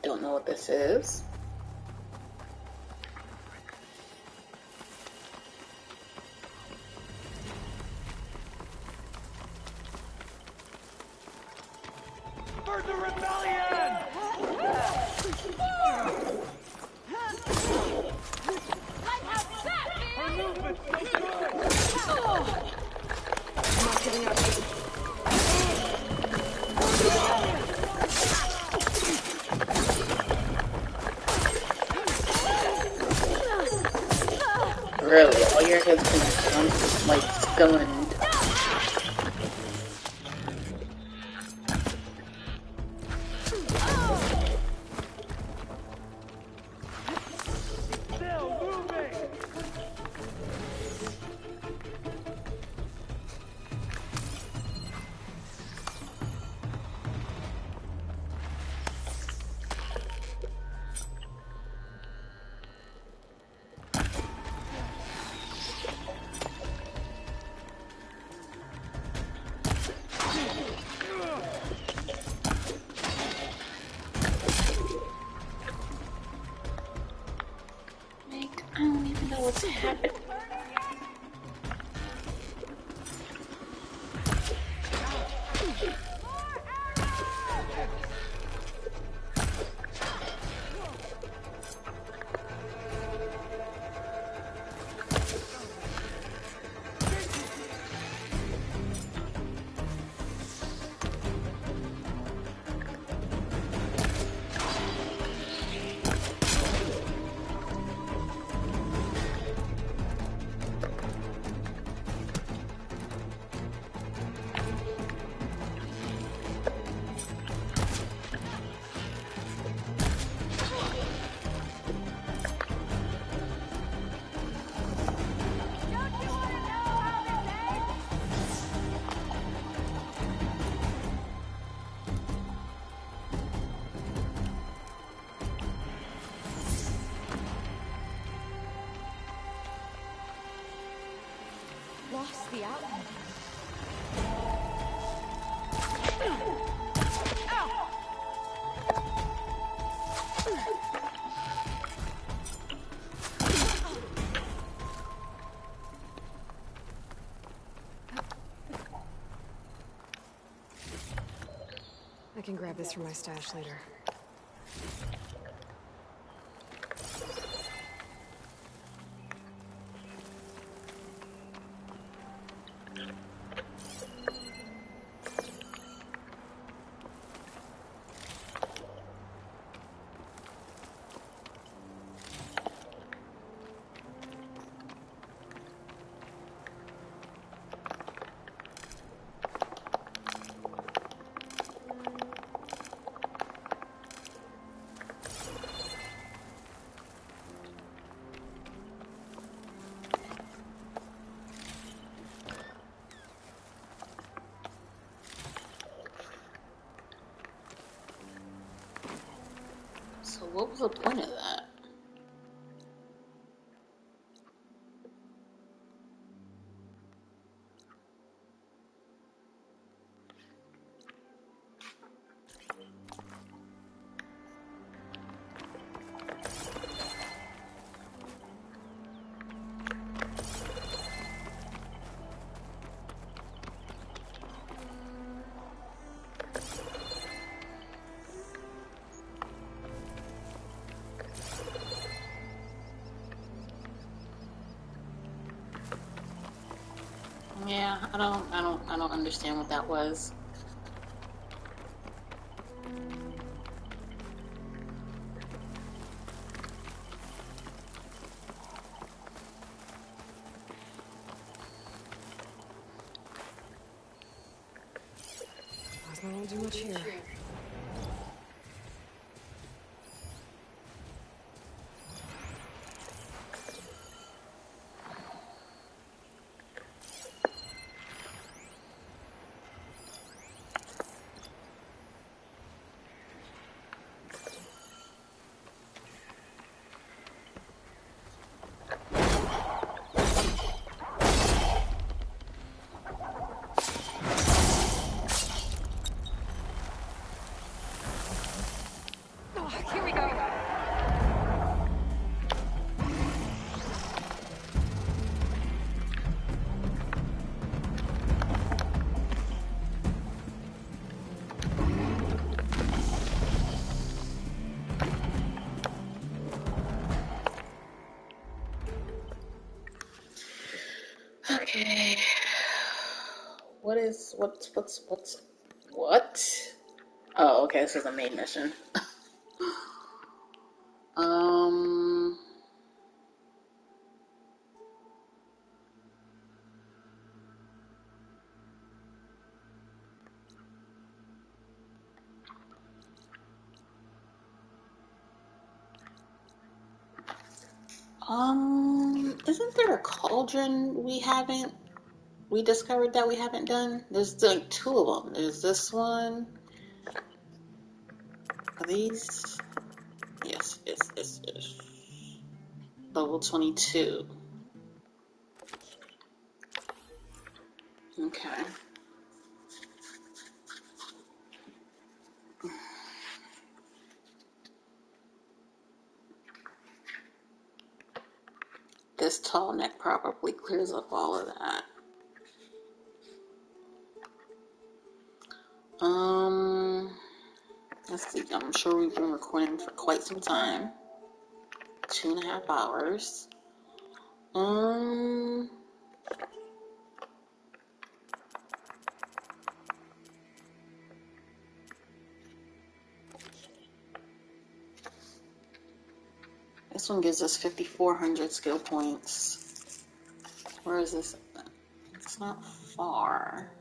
Don't know what this is. For the rebellion! Her movement's so good! I'm not getting up. Really, all your heads connected. I'm just like stunned. Still moving! I don't even know what's happening. the outlet. I can grab this from my stash later. So what was the point of that? Yeah, I don't understand what that was. I won't do much here. Here we go. Okay. What? Oh, okay, this is a main mission. um... Isn't there a cauldron we discovered that we haven't done? There's like two of them. There's this one. Are these? Yes, it's level 22. Okay. This tall neck probably clears up all of that. Let's see. I'm sure we've been recording for quite some time. 2.5 hours. This one gives us 5,400 skill points. Where is this? It's not far.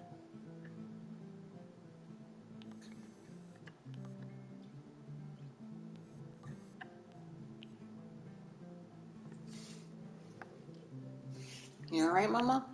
You alright, Mama?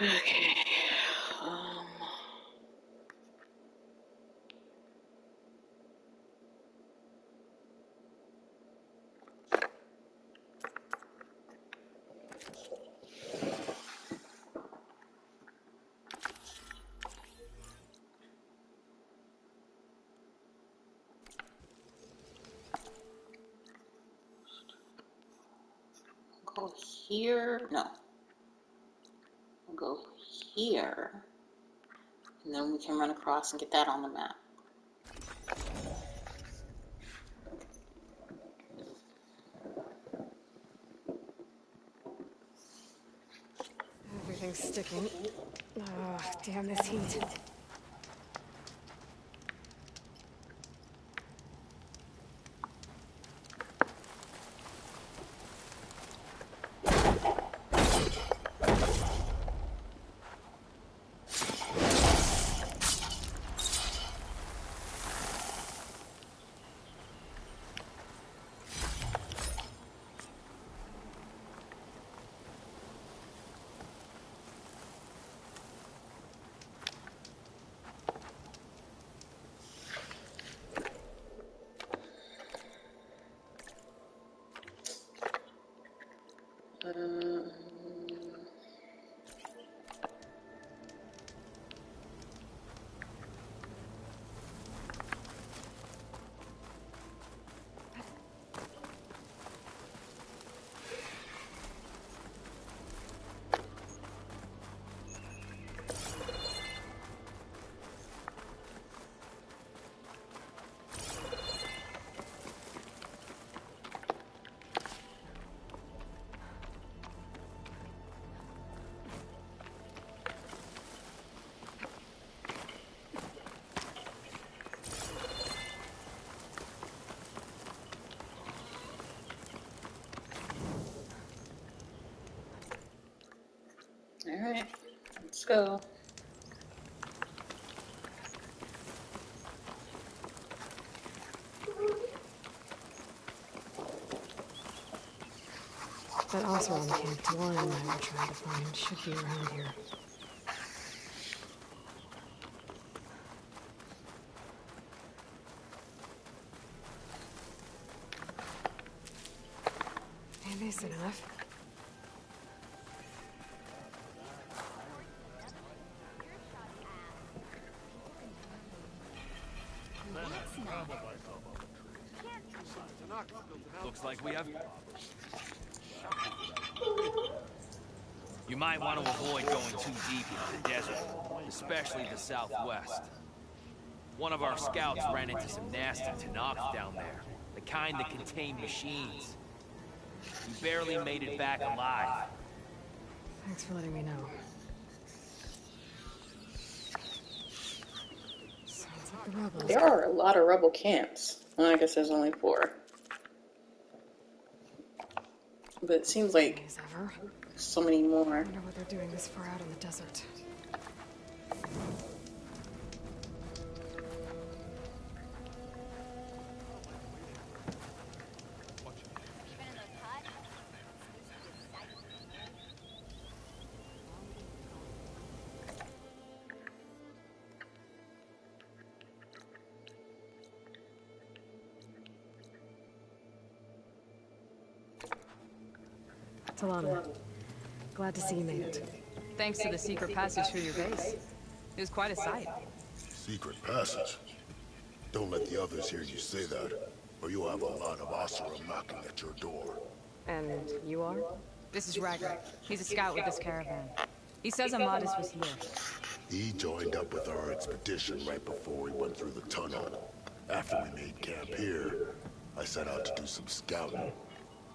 Okay. Go here. No. Go here. And then we can run across and get that on the map. Everything's sticking. Oh, damn this heat. Alright, let's go. That Oseram Camp Dwan and I were trying to find should be around here. Ain't this enough? Looks like we have... You might want to avoid going too deep into the desert, especially the southwest. One of our scouts ran into some nasty Tanaks down there, the kind that contain machines. He barely made it back alive. Thanks for letting me know. Sounds like the rebels. There are a lot of rebel camps. Well, I guess there's only 4. But it seems like so many more. I wonder what they're doing this far out in the desert. Talana, glad to see you made it. Thanks to the secret passage through your base. It was quite a sight. Secret passage? Don't let the others hear you say that, or you'll have a lot of Oseram knocking at your door. And you are? This is Ragnar. He's a scout with this caravan. He says Amadis was here. He joined up with our expedition right before we went through the tunnel. After we made camp here, I set out to do some scouting.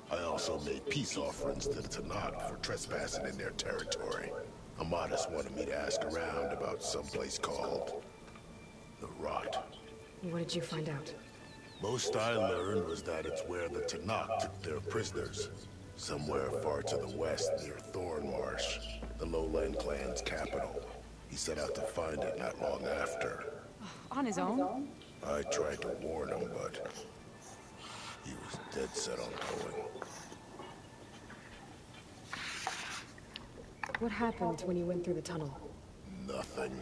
I also made peace offerings to the Tanakh for trespassing in their territory. Amadis wanted me to ask around about someplace called the Rot. What did you find out? Most I learned was that it's where the Tanakh took their prisoners. Somewhere far to the west near Thornmarsh, the lowland clan's capital. He set out to find it not long after. On his own? I tried to warn him, but he was dead set on going. What happened when you went through the tunnel? Nothing.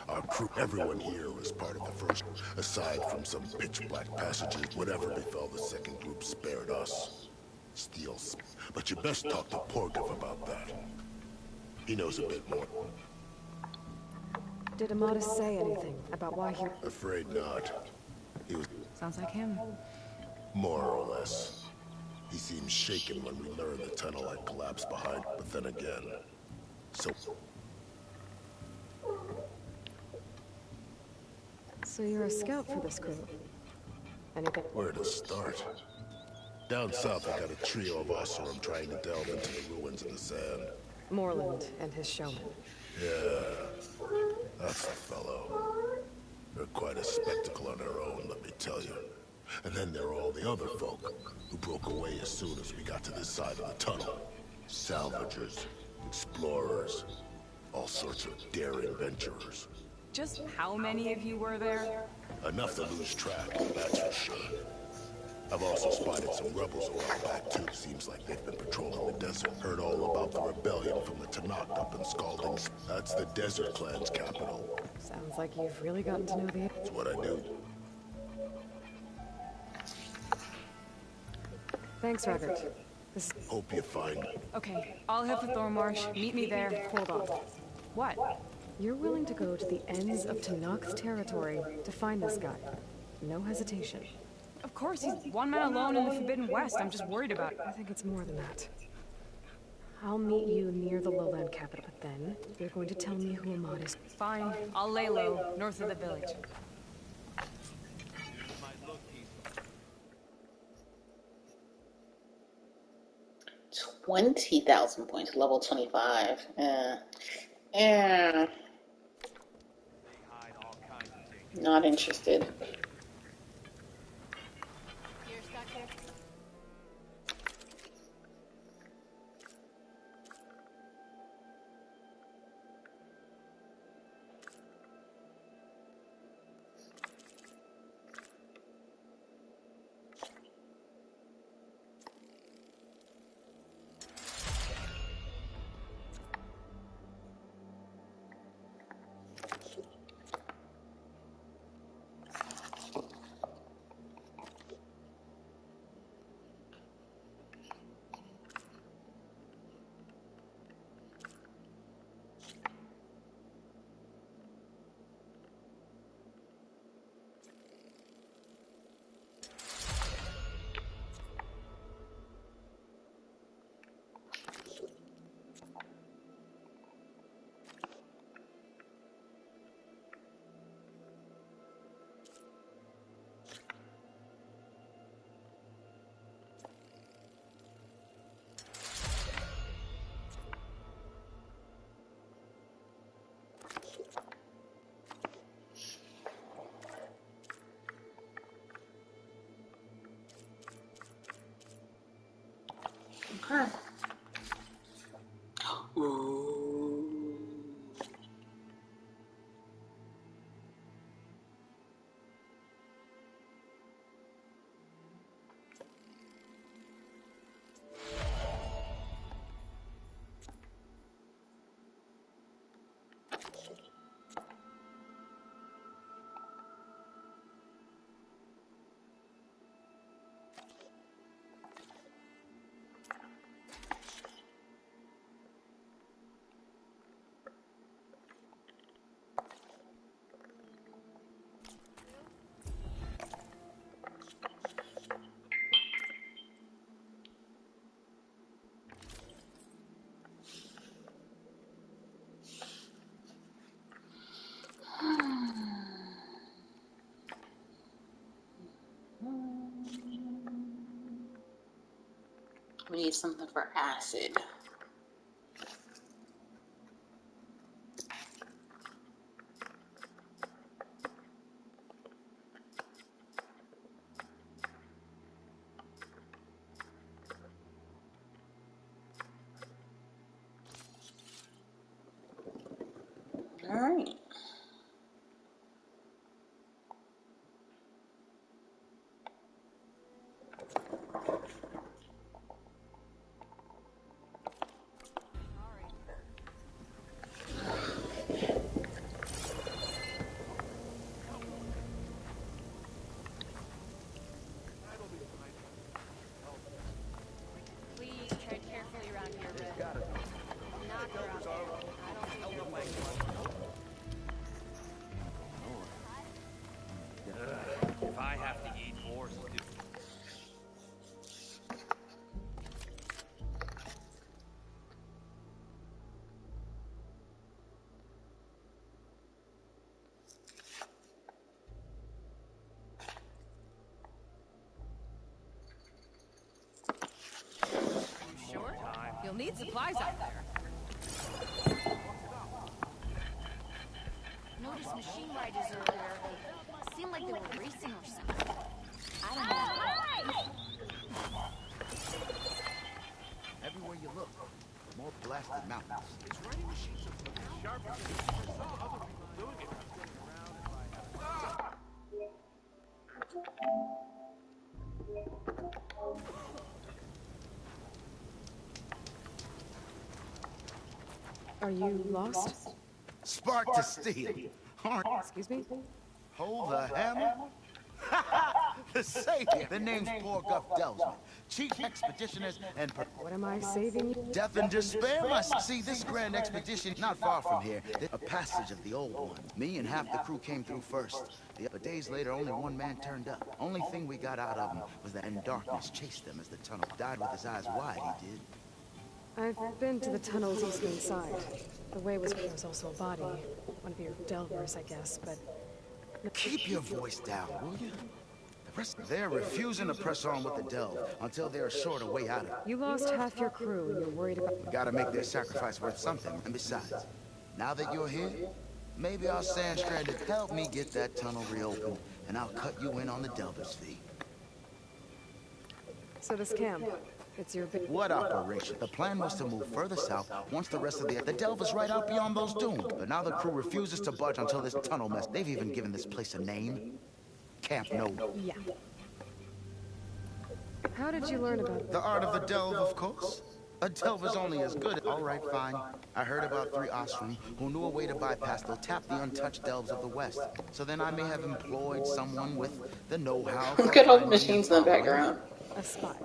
Our crew, everyone here was part of the first. Aside from some pitch-black passages, whatever befell the second group spared us. Steals. But you best talk to Porgov about that. He knows a bit more. Did Amadeus say anything about why he... Afraid not. He was... Sounds like him. More or less. He seemed shaken when we learned the tunnel had collapsed behind, but then again... So you're a scout for this crew? Anything? Where to start? Down south, I got a trio of Oseram trying to delve into the ruins in the sand. Moreland and his showman. Yeah, that's the fellow. They're quite a spectacle on their own, let me tell you. And then there are all the other folk, who broke away as soon as we got to this side of the tunnel. Salvagers, explorers, all sorts of daring venturers. Just how many of you were there? Enough to lose track, that's for sure. I've also spotted some rebels a while back too. Seems like they've been patrolling the desert. Heard all about the rebellion from the Tanakh up in Scaldings. That's the Desert Clan's capital. Sounds like you've really gotten to know the... That's what I do. Thanks, Robert. Hope you find... Okay, I'll head for Thormarsh. Meet me there. Hold on. What? You're willing to go to the ends of Tanakh's territory to find this guy. No hesitation. Of course, he's one man alone in the Forbidden West. I'm just worried about... I think it's more than that. I'll meet you near the lowland capital, but then you're going to tell me who Ahmad is. Fine. I'll lay low, north of the village. 20,000 points, level 25. Not interested. You're stuck here. Okay. Ooh. We need something for acid. All right. need supplies out there. Noticed machine riders earlier. It seemed like they were racing or something. I don't know. Everywhere you look, more blasted mountains. These writing machines are looking sharper. I saw other people doing it. Are you lost? Spark to steel. Excuse me? Hold the hammer? The savior. The name's Poor Guff Delsman. Chief expeditioners and... What am I saving you? Death and despair must see this grand expedition not far from here. A passage of the old one. Me and half the crew came through first. But days later, only one man turned up. Only thing we got out of him was that in darkness chased them as the tunnel died with his eyes wide, he did. I've been to the tunnel's eastern side. The way was also a body. One of your delvers, I guess, but... Keep your voice down, will you? They're refusing to press on with the delve until they're assured a way out of it. You lost half your crew and you're worried about... We gotta make their sacrifice worth something. And besides, now that you're here, maybe our sand stranded help me get that tunnel reopened, and I'll cut you in on the delver's fee. So this camp, it's your big... What operation? The plan was to move further south once the rest of the delver's right out beyond those dunes. But now the crew refuses to budge until this tunnel mess. They've even given this place a name. Camp No. Yeah. How did you learn about the art of the delve, of course? A delver's only as good. All right, fine. I heard about 3 Osram who knew a way to bypass the untouched delves of the West. So then I may have employed someone with the know-how. Look at all the machines in the background. A spy.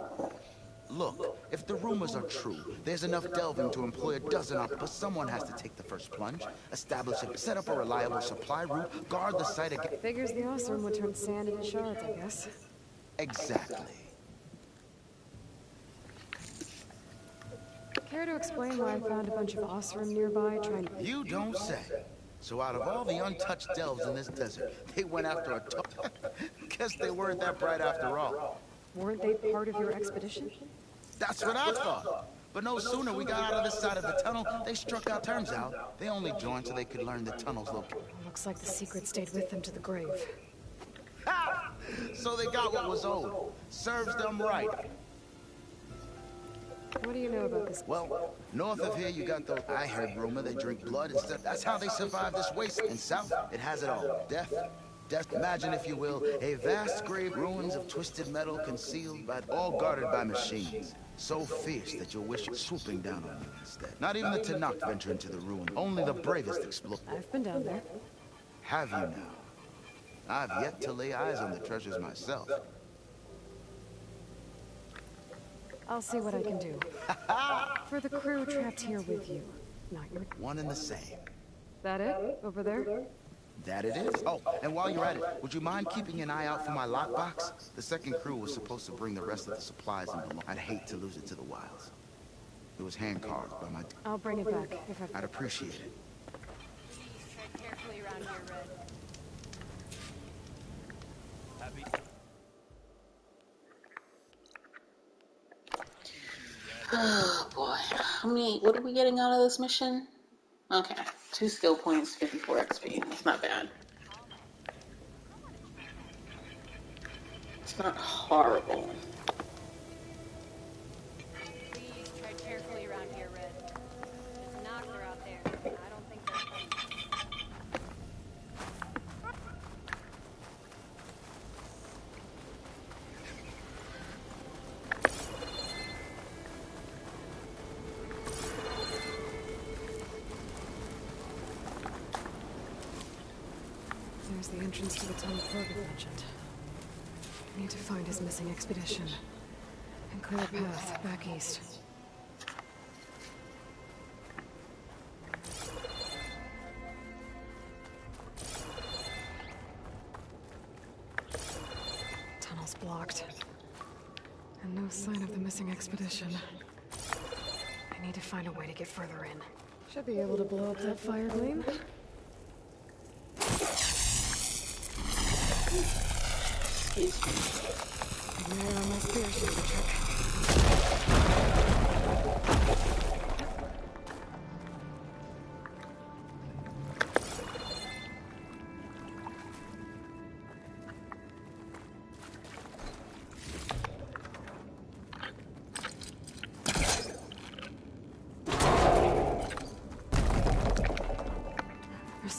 Look, if the rumors are true, there's enough delving to employ a dozen of, but someone has to take the first plunge, establish it, set up a reliable supply route, guard the site against... Figures the Osram would turn sand into shards, I guess. Exactly. Care to explain why I found a bunch of Osram nearby trying to... You don't say. So out of all the untouched delves in this desert, they went after a Guess they weren't that bright after all. Weren't they part of your expedition? That's what I thought. But no sooner we got out of this side of the tunnel, they struck out. Turns out, they only joined so they could learn the tunnel's location. Looks like the secret stayed with them to the grave. Ha! So they got what was owed. Serves them right. What do you know about this? Well, north of here you got those... I heard rumor they drink blood and stuff. That's how they survive this waste. And south, it has it all. Death. Imagine, if you will, a vast grave, ruins of twisted metal concealed by... all guarded by machines. So fierce that you'll wish it swooping down on you instead. Not even the Tanakh venture into the ruin. Only the bravest explore. I've been down there. Have you now? I've yet to lay eyes on the treasures myself. I'll see what I can do. For the crew trapped here with you. Not your... One and the same. That it? Over there? That it is. Oh, and while you're at it, would you mind keeping an eye out for my lockbox? The second crew was supposed to bring the rest of the supplies and belong. I'd hate to lose it to the wilds. It was hand-carved by my... I'll bring it back if I... I'd appreciate it. Tread carefully around here, Red. Oh boy. What are we getting out of this mission? Okay. 2 skill points, 54 XP. That's not bad. It's not horrible. Please tread carefully around here, Red. There's a knocker out there. I don't think they're friendly. There's the entrance to the tunnel Fergus mentioned. I need to find his missing expedition and clear a path back east. Tunnel's blocked. And no sign of the missing expedition. I need to find a way to get further in. Should be able to blow up that fire gleam. Ignite on my spear should be the trick.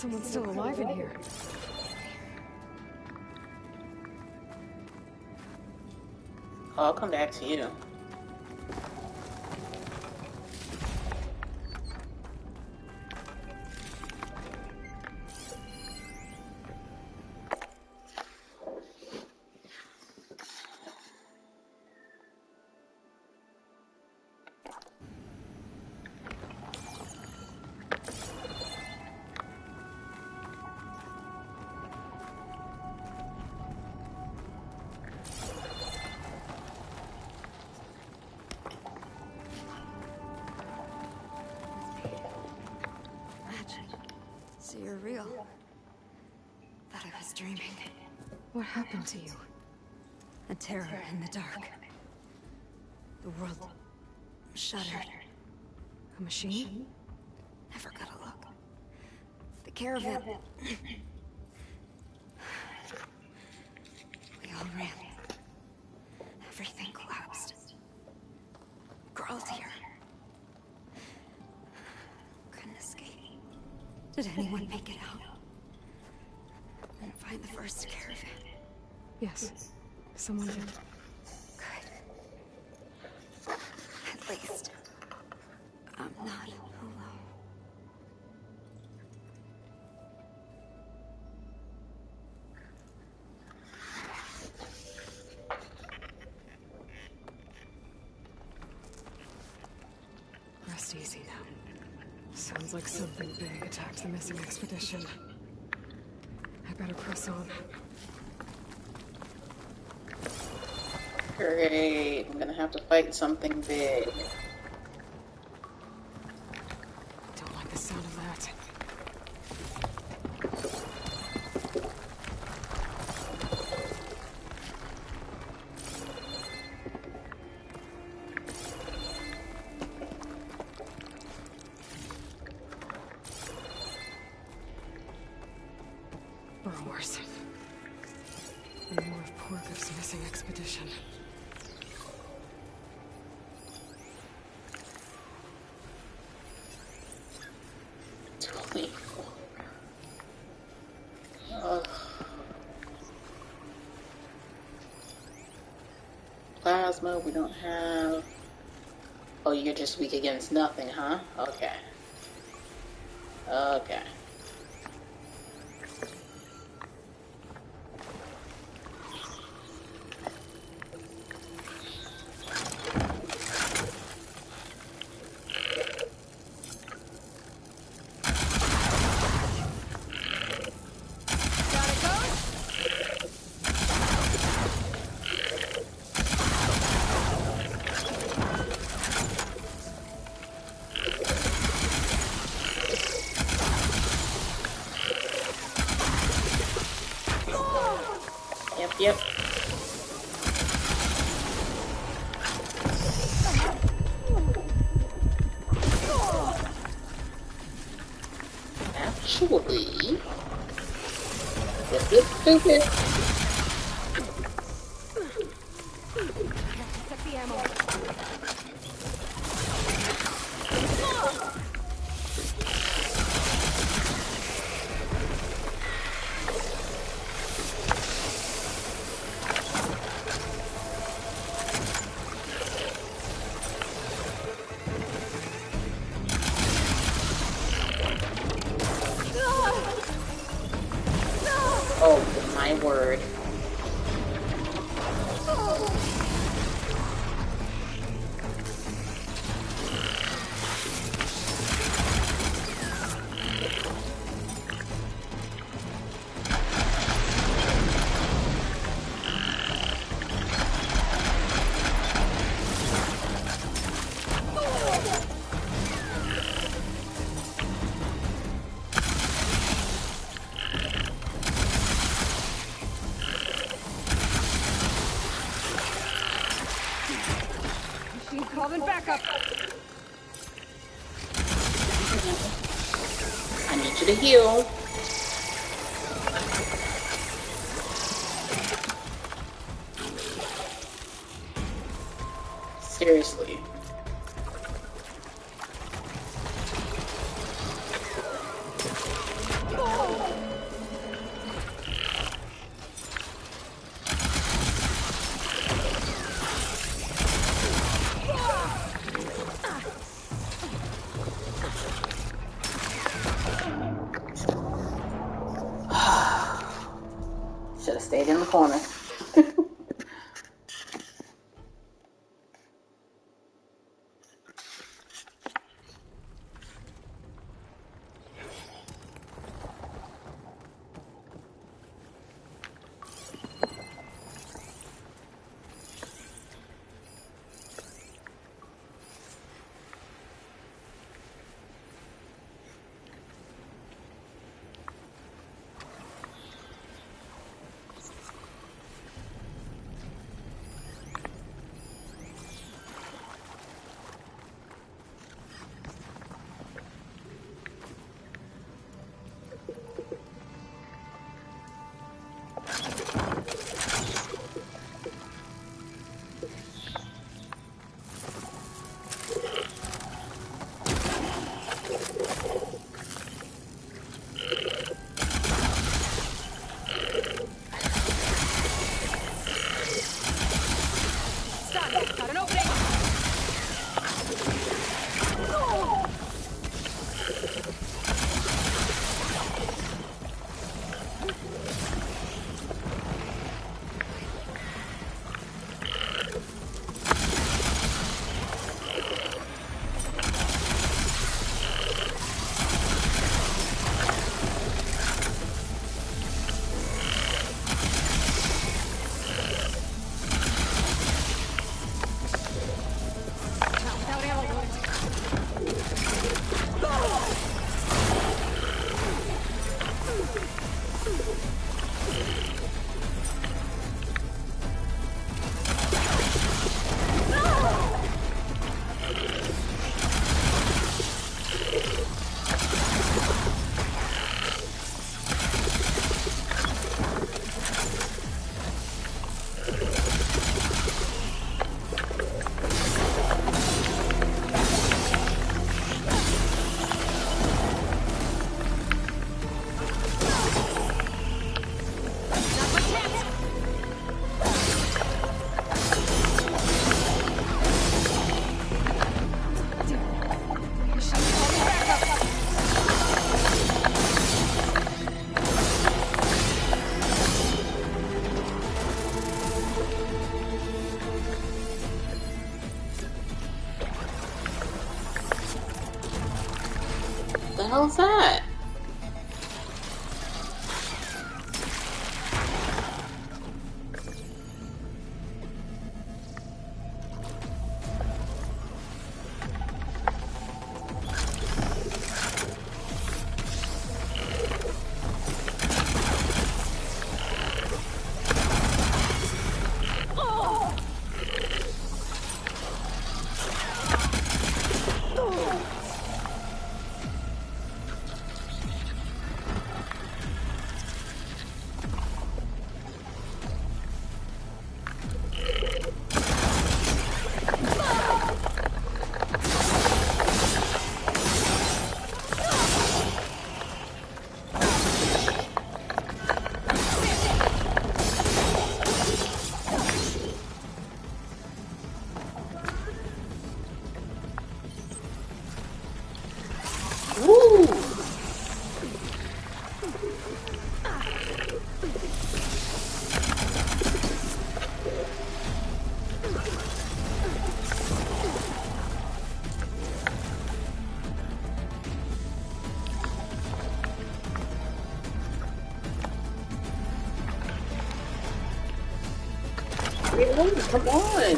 someone's still alive in here. I'll come back to you. So you're real. Thought I was dreaming. What happened to you? A terror in the dark. The world shuddered. A machine? Never got a look. The caravan. We all ran. Everything collapsed. Crawled here. Couldn't escape. Did anyone make it out? And find the first caravan? Yes, someone did. Good. At least, I'm not alone. Rest easy now. Sounds like something big attacked the missing expedition. I better press on. Great. I'm gonna have to fight something big. Don't like the sound of that. Burrows. And more of Porker's missing expedition. Plasma, we don't have... Oh, you're just weak against nothing, huh? Okay. Okay. Yep. Actually, this is stupid. Set the ammo. Oh, my word. She's calling backup. I need you to heal. Seriously. Oh! stayed in the corner. Got an opening! What the hell's that? Come on.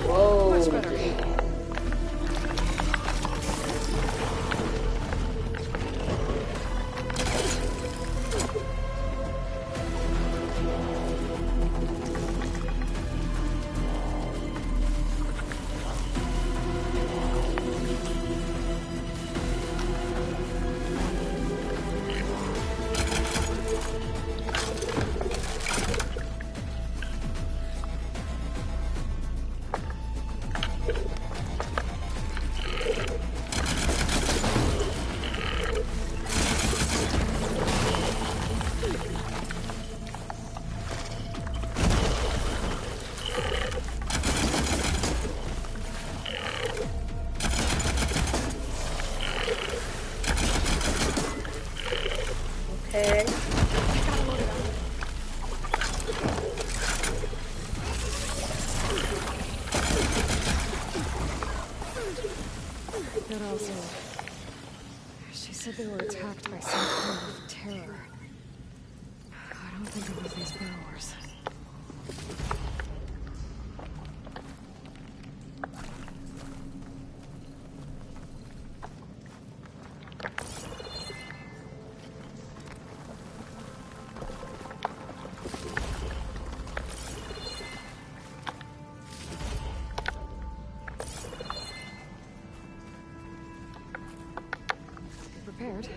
Whoa. Much better. But also, she said they were attacked by some kind of terror. I don't think it was these burrowers. Prepared.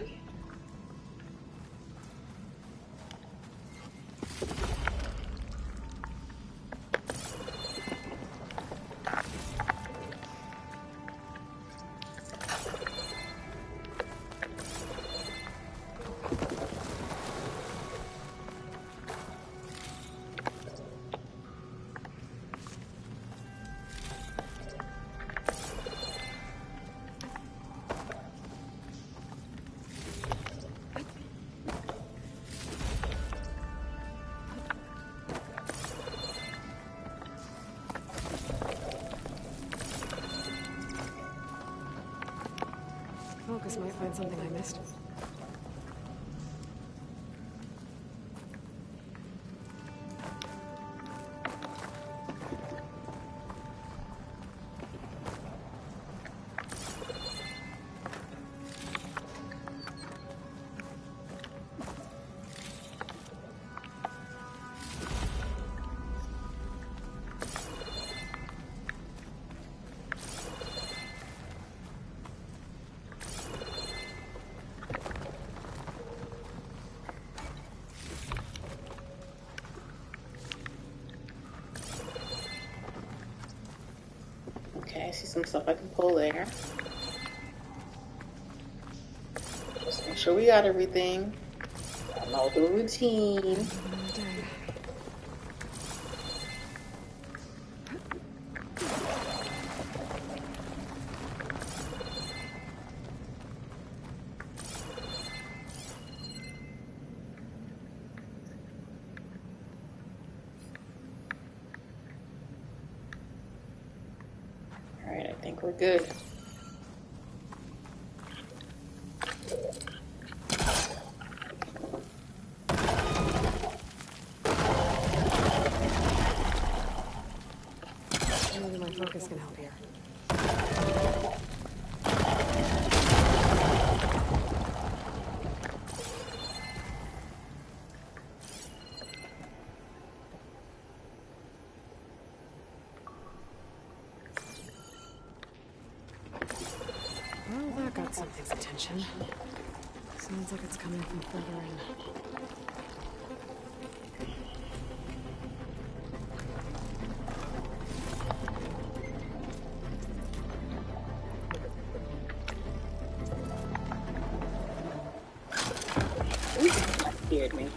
Focus might find something I missed. Okay, I see some stuff I can pull there. Just make sure we got everything. I know the routine. Alright, I think we're good. Maybe my focus can help here. Well, that got something's attention. Sounds like it's coming from further in. Scared me.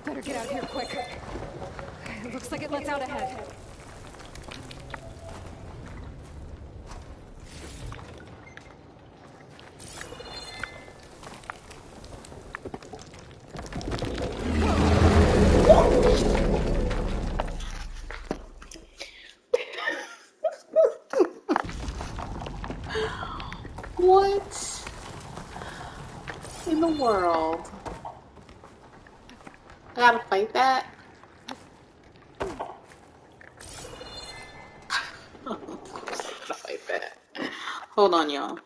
Better get out here quick. It looks like it lets out ahead. What in the world? I gotta fight that? Of course I gotta fight that. Hold on, y'all.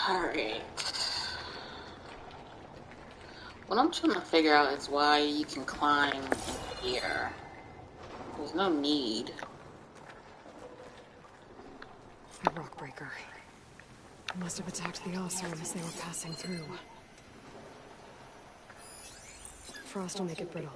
Alright. What I'm trying to figure out is why you can climb in here. There's no need. A rock breaker. It must have attacked the Osram as they were passing through. Frost will make it brittle.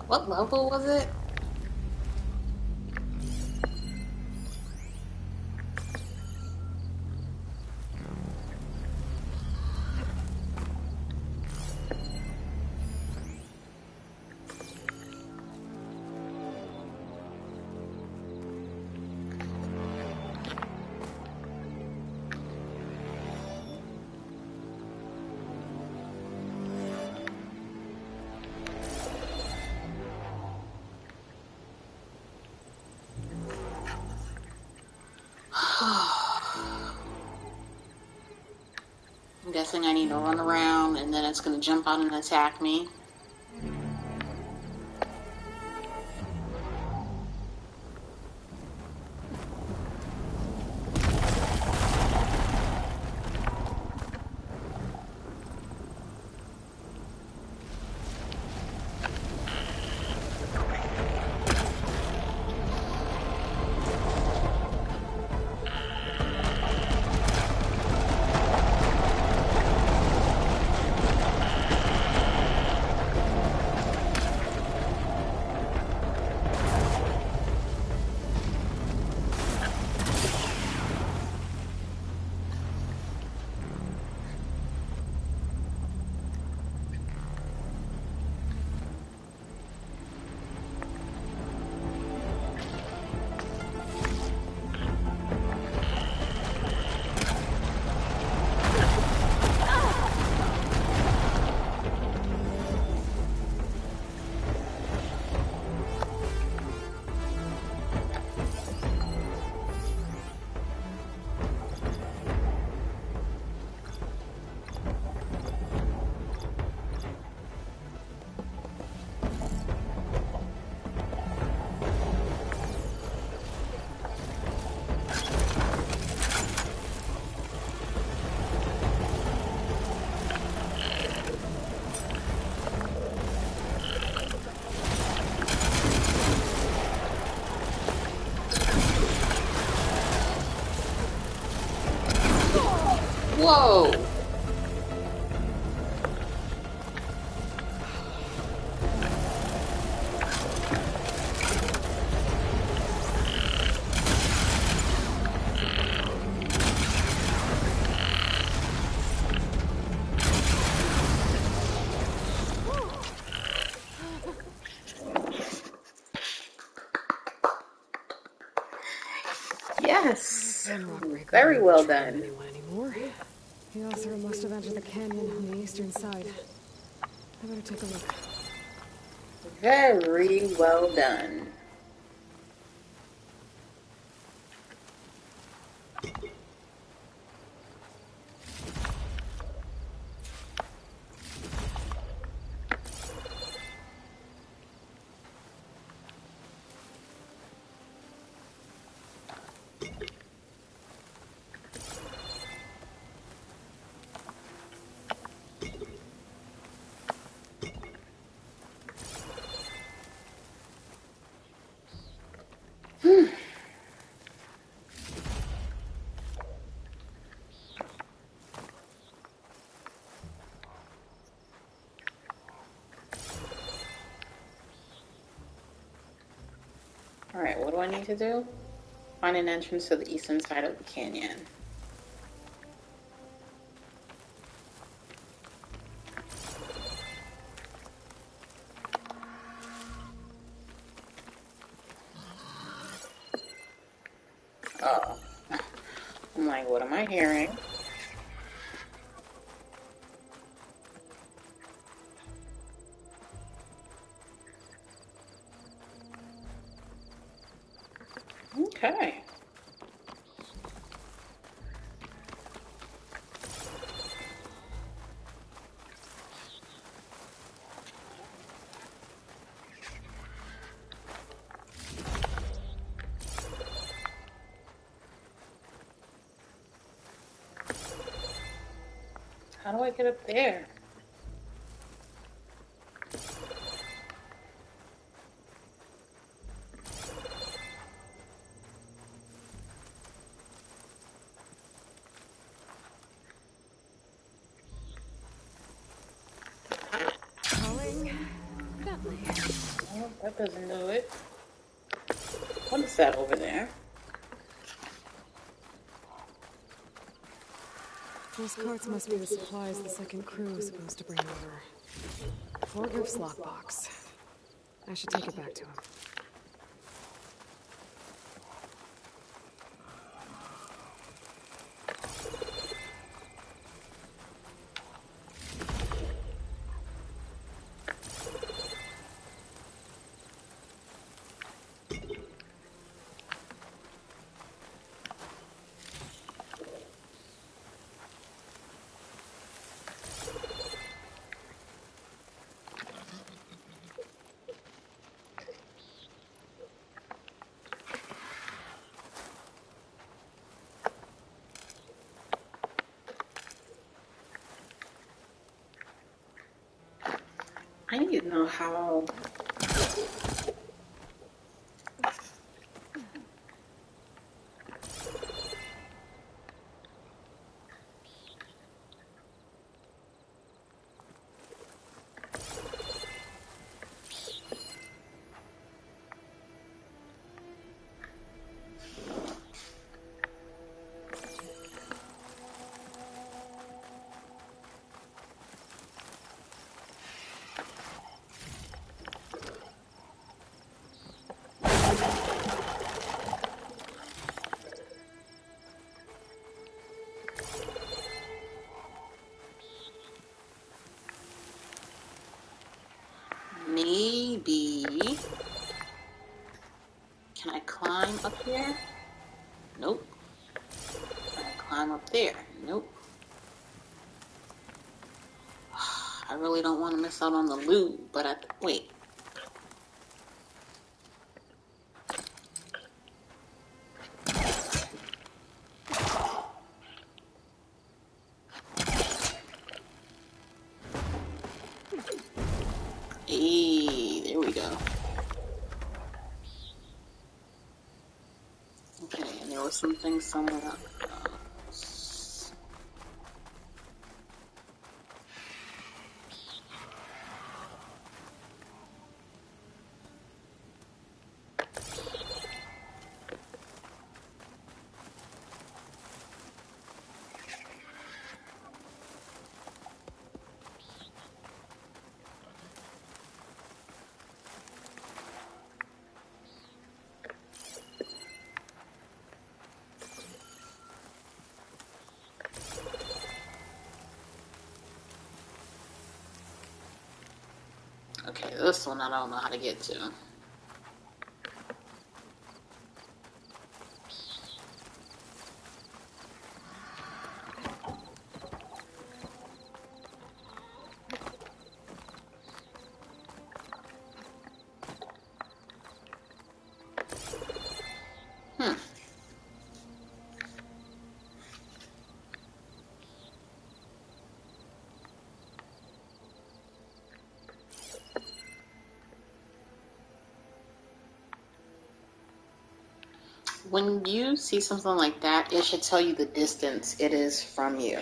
What level was it? I'm guessing I need to run around and then it's going to jump out and attack me. Whoa! Yes! Very well done. Anymore. The Osram must have entered the canyon on the eastern side. I better take a look. Very well done. I need to do? Find an entrance to the eastern side of the canyon. Oh. I'm like, what am I hearing? Okay. How do I get up there? Calling Bentley. Oh, that doesn't do it. What is that over there? Those carts must be the supplies the second crew is supposed to bring over. Forgriff's lockbox. I should take it back to him. I need to know how. Maybe. Can I climb up here? Nope. Can I climb up there? Nope. I really don't want to miss out on the loot, but wait. Hey, there we go. Okay, and there was something somewhere else. Okay, this one I don't know how to get to. When you see something like that, it should tell you the distance it is from you.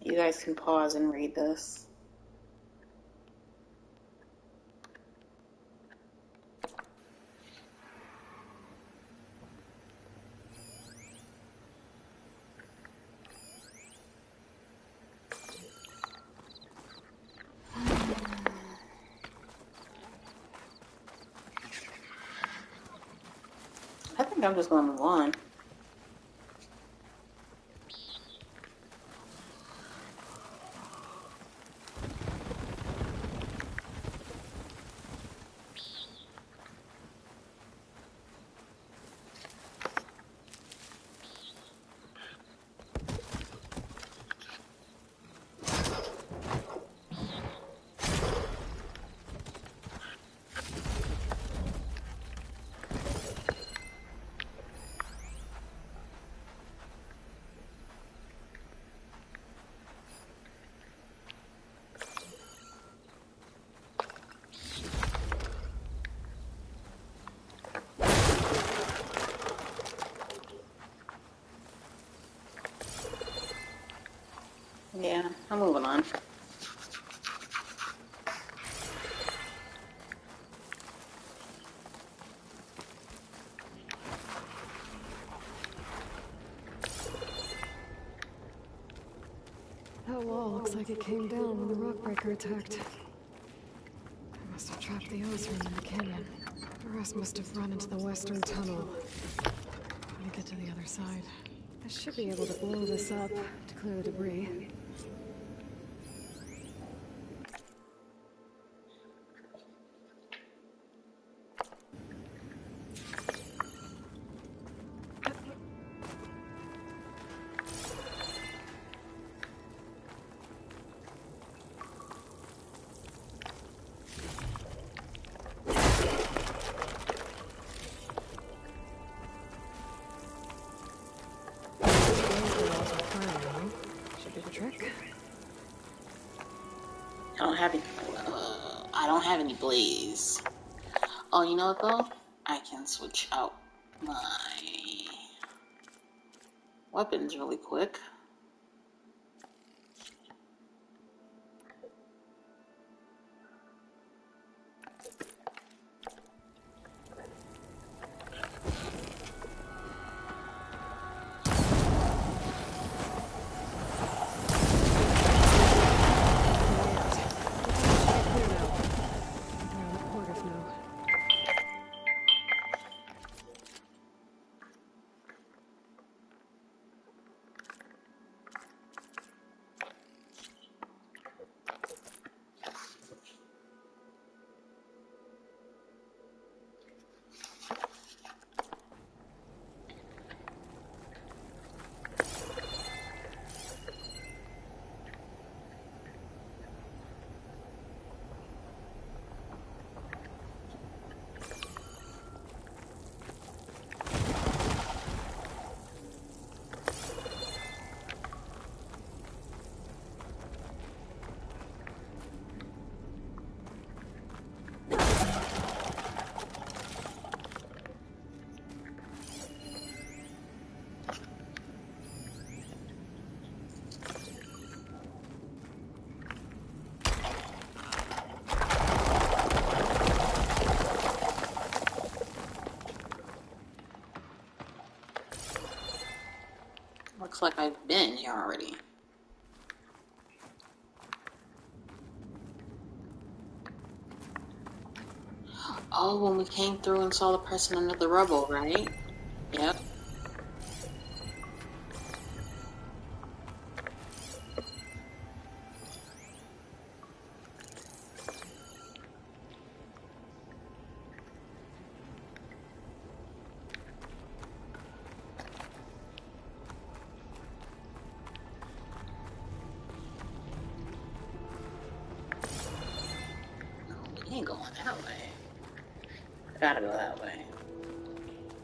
You guys can pause and read this. I think I'm just going to move on. Yeah, I'm moving on. That wall looks like it came down when the rockbreaker attacked. I must have trapped the Ozrim in the canyon. The rest must have run into the western tunnel. Let me get to the other side. I should be able to blow this up to clear the debris. Should be the trick. I don't have any blaze. Oh, you know what though? I can switch out my weapons really quick. Looks like I've been here already. Oh, when we came through and saw the person under the rubble, right? Yep. We ain't going that way. Gotta go that way.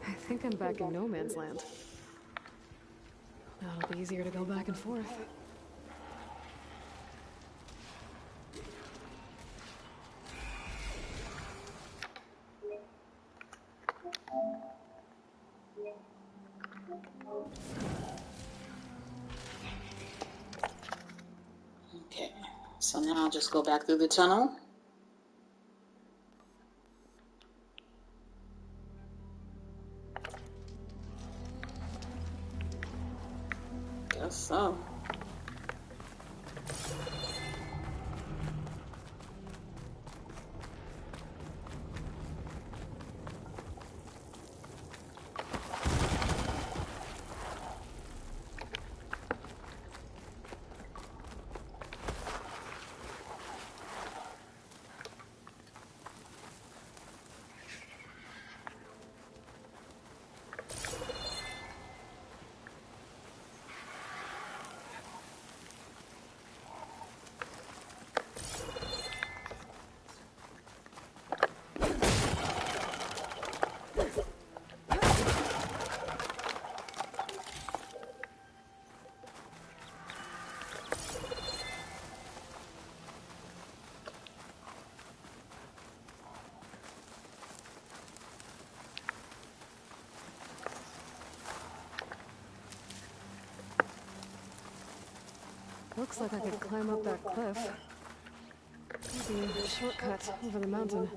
I think I'm back in no man's land. Now it'll be easier to go back and forth. So now I'll just go back through the tunnel. Guess so. Looks like I could climb up that cliff. Maybe a shortcut over the mountain.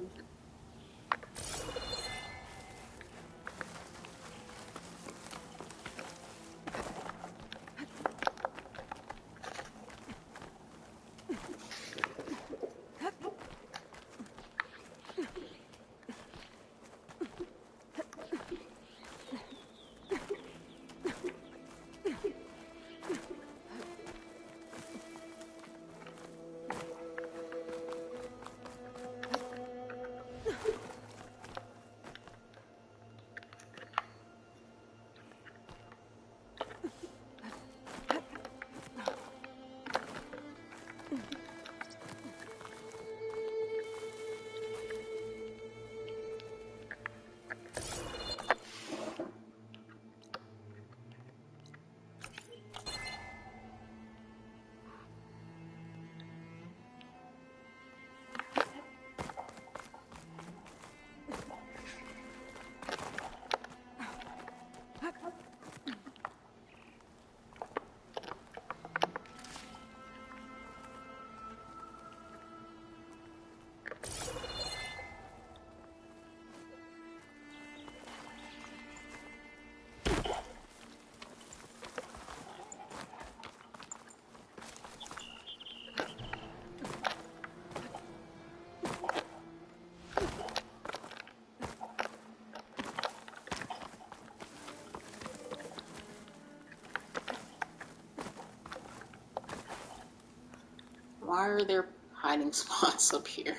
Why are there hiding spots up here?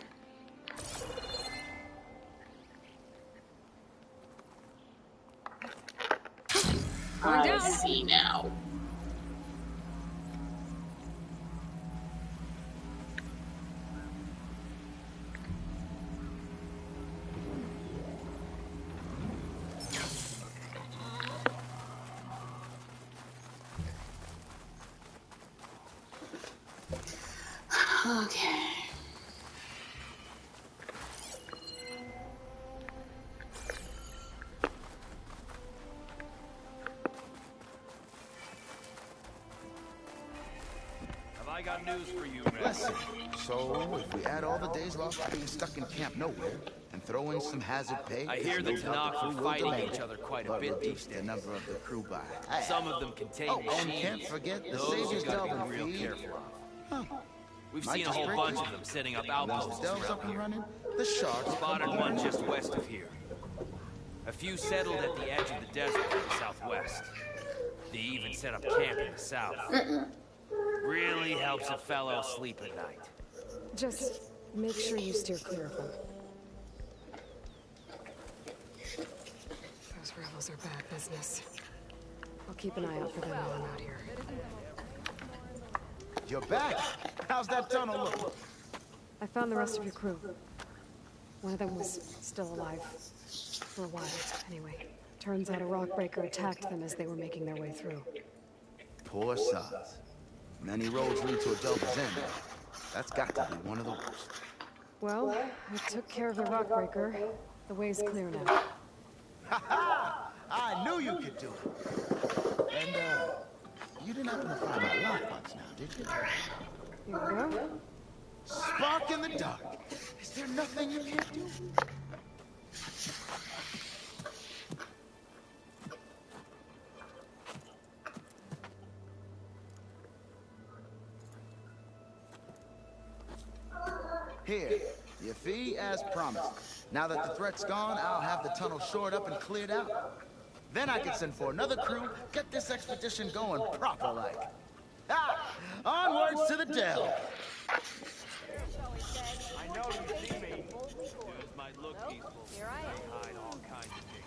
I see now. Okay. Have I got news for you, Red? Listen, so if we add all the days lost to being stuck in camp nowhere and throw in some hazard pay, I hear the Tanakh are fighting each other quite a bit these days. The number of the crew by. Some of them contain and machines. can't forget the Those you Savior's gotta Delvin be real feed. careful of. We've Might seen a just whole break bunch it. of them setting up Once outposts the Delv's around up and here. running, the sharks Spotted one just west of here. A few settled at the edge of the desert to the southwest. They even set up camp in the south. Really helps a fellow sleep at night. Just make sure you steer clear of them. Those rebels are bad business. I'll keep an eye out for them while I'm out here. You're back. How's that tunnel look? I found the rest of your crew. One of them was still alive. For a while, anyway. Turns out a rockbreaker attacked them as they were making their way through. Poor sods. Many roads lead to a Delver's end. That's got to be one of the worst. Well, I took care of the rockbreaker. The way's clear now. Ha ha! I knew you could do it. And, you didn't happen to find my lockbox now, did you? Here we go. Spark in the dark. Is there nothing you can't do? Here, your fee as promised. Now that the threat's gone, I'll have the tunnel shored up and cleared out. Then I can send for another crew, get this expedition going proper like. Ah! Onwards to the Dell! I know you see me. Dudes might look peaceful. Here I am. They hide all kinds of things.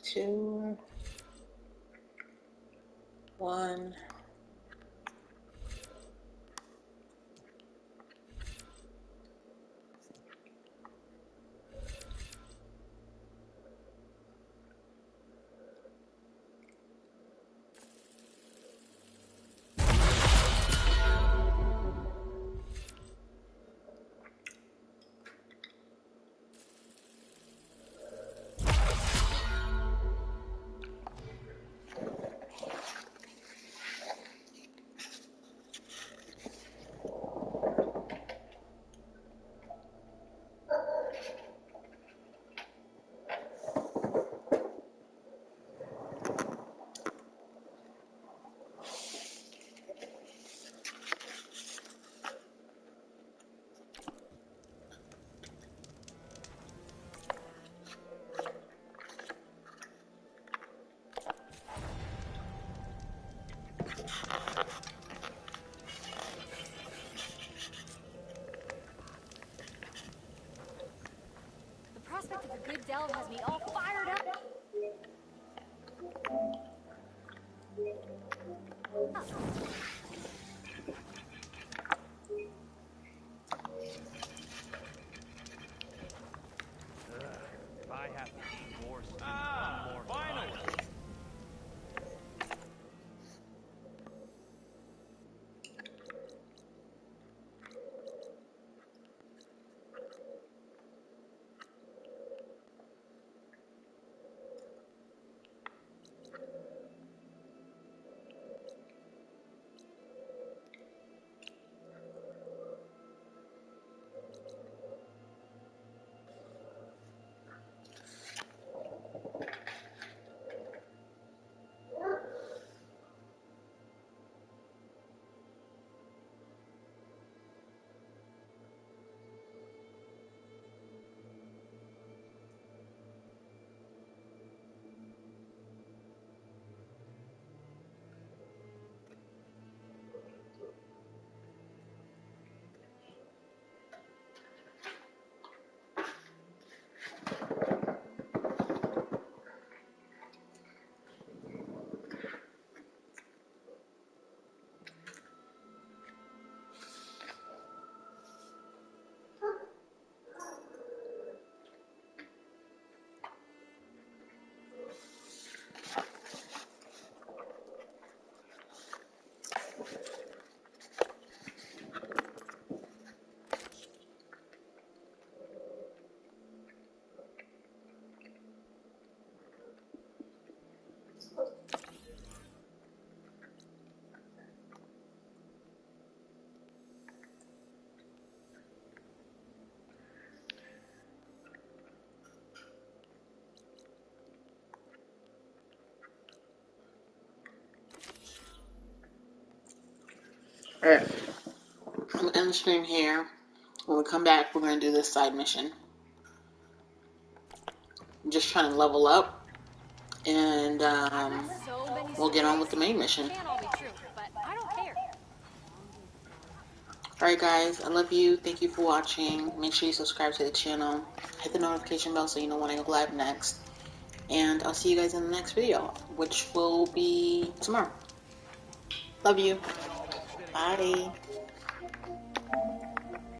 Two, one. The prospect of a good delve has me all fired up. If I have to eat more stew, I'm more finally. Alright, I'm going to end the stream here. When we come back, we're going to do this side mission. I'm just trying to level up, and we'll get on with the main mission. Can't all be true, but I don't care. Alright guys, I love you. Thank you for watching. Make sure you subscribe to the channel. Hit the notification bell so you know when I go live next. And I'll see you guys in the next video, which will be tomorrow. Love you. Bye.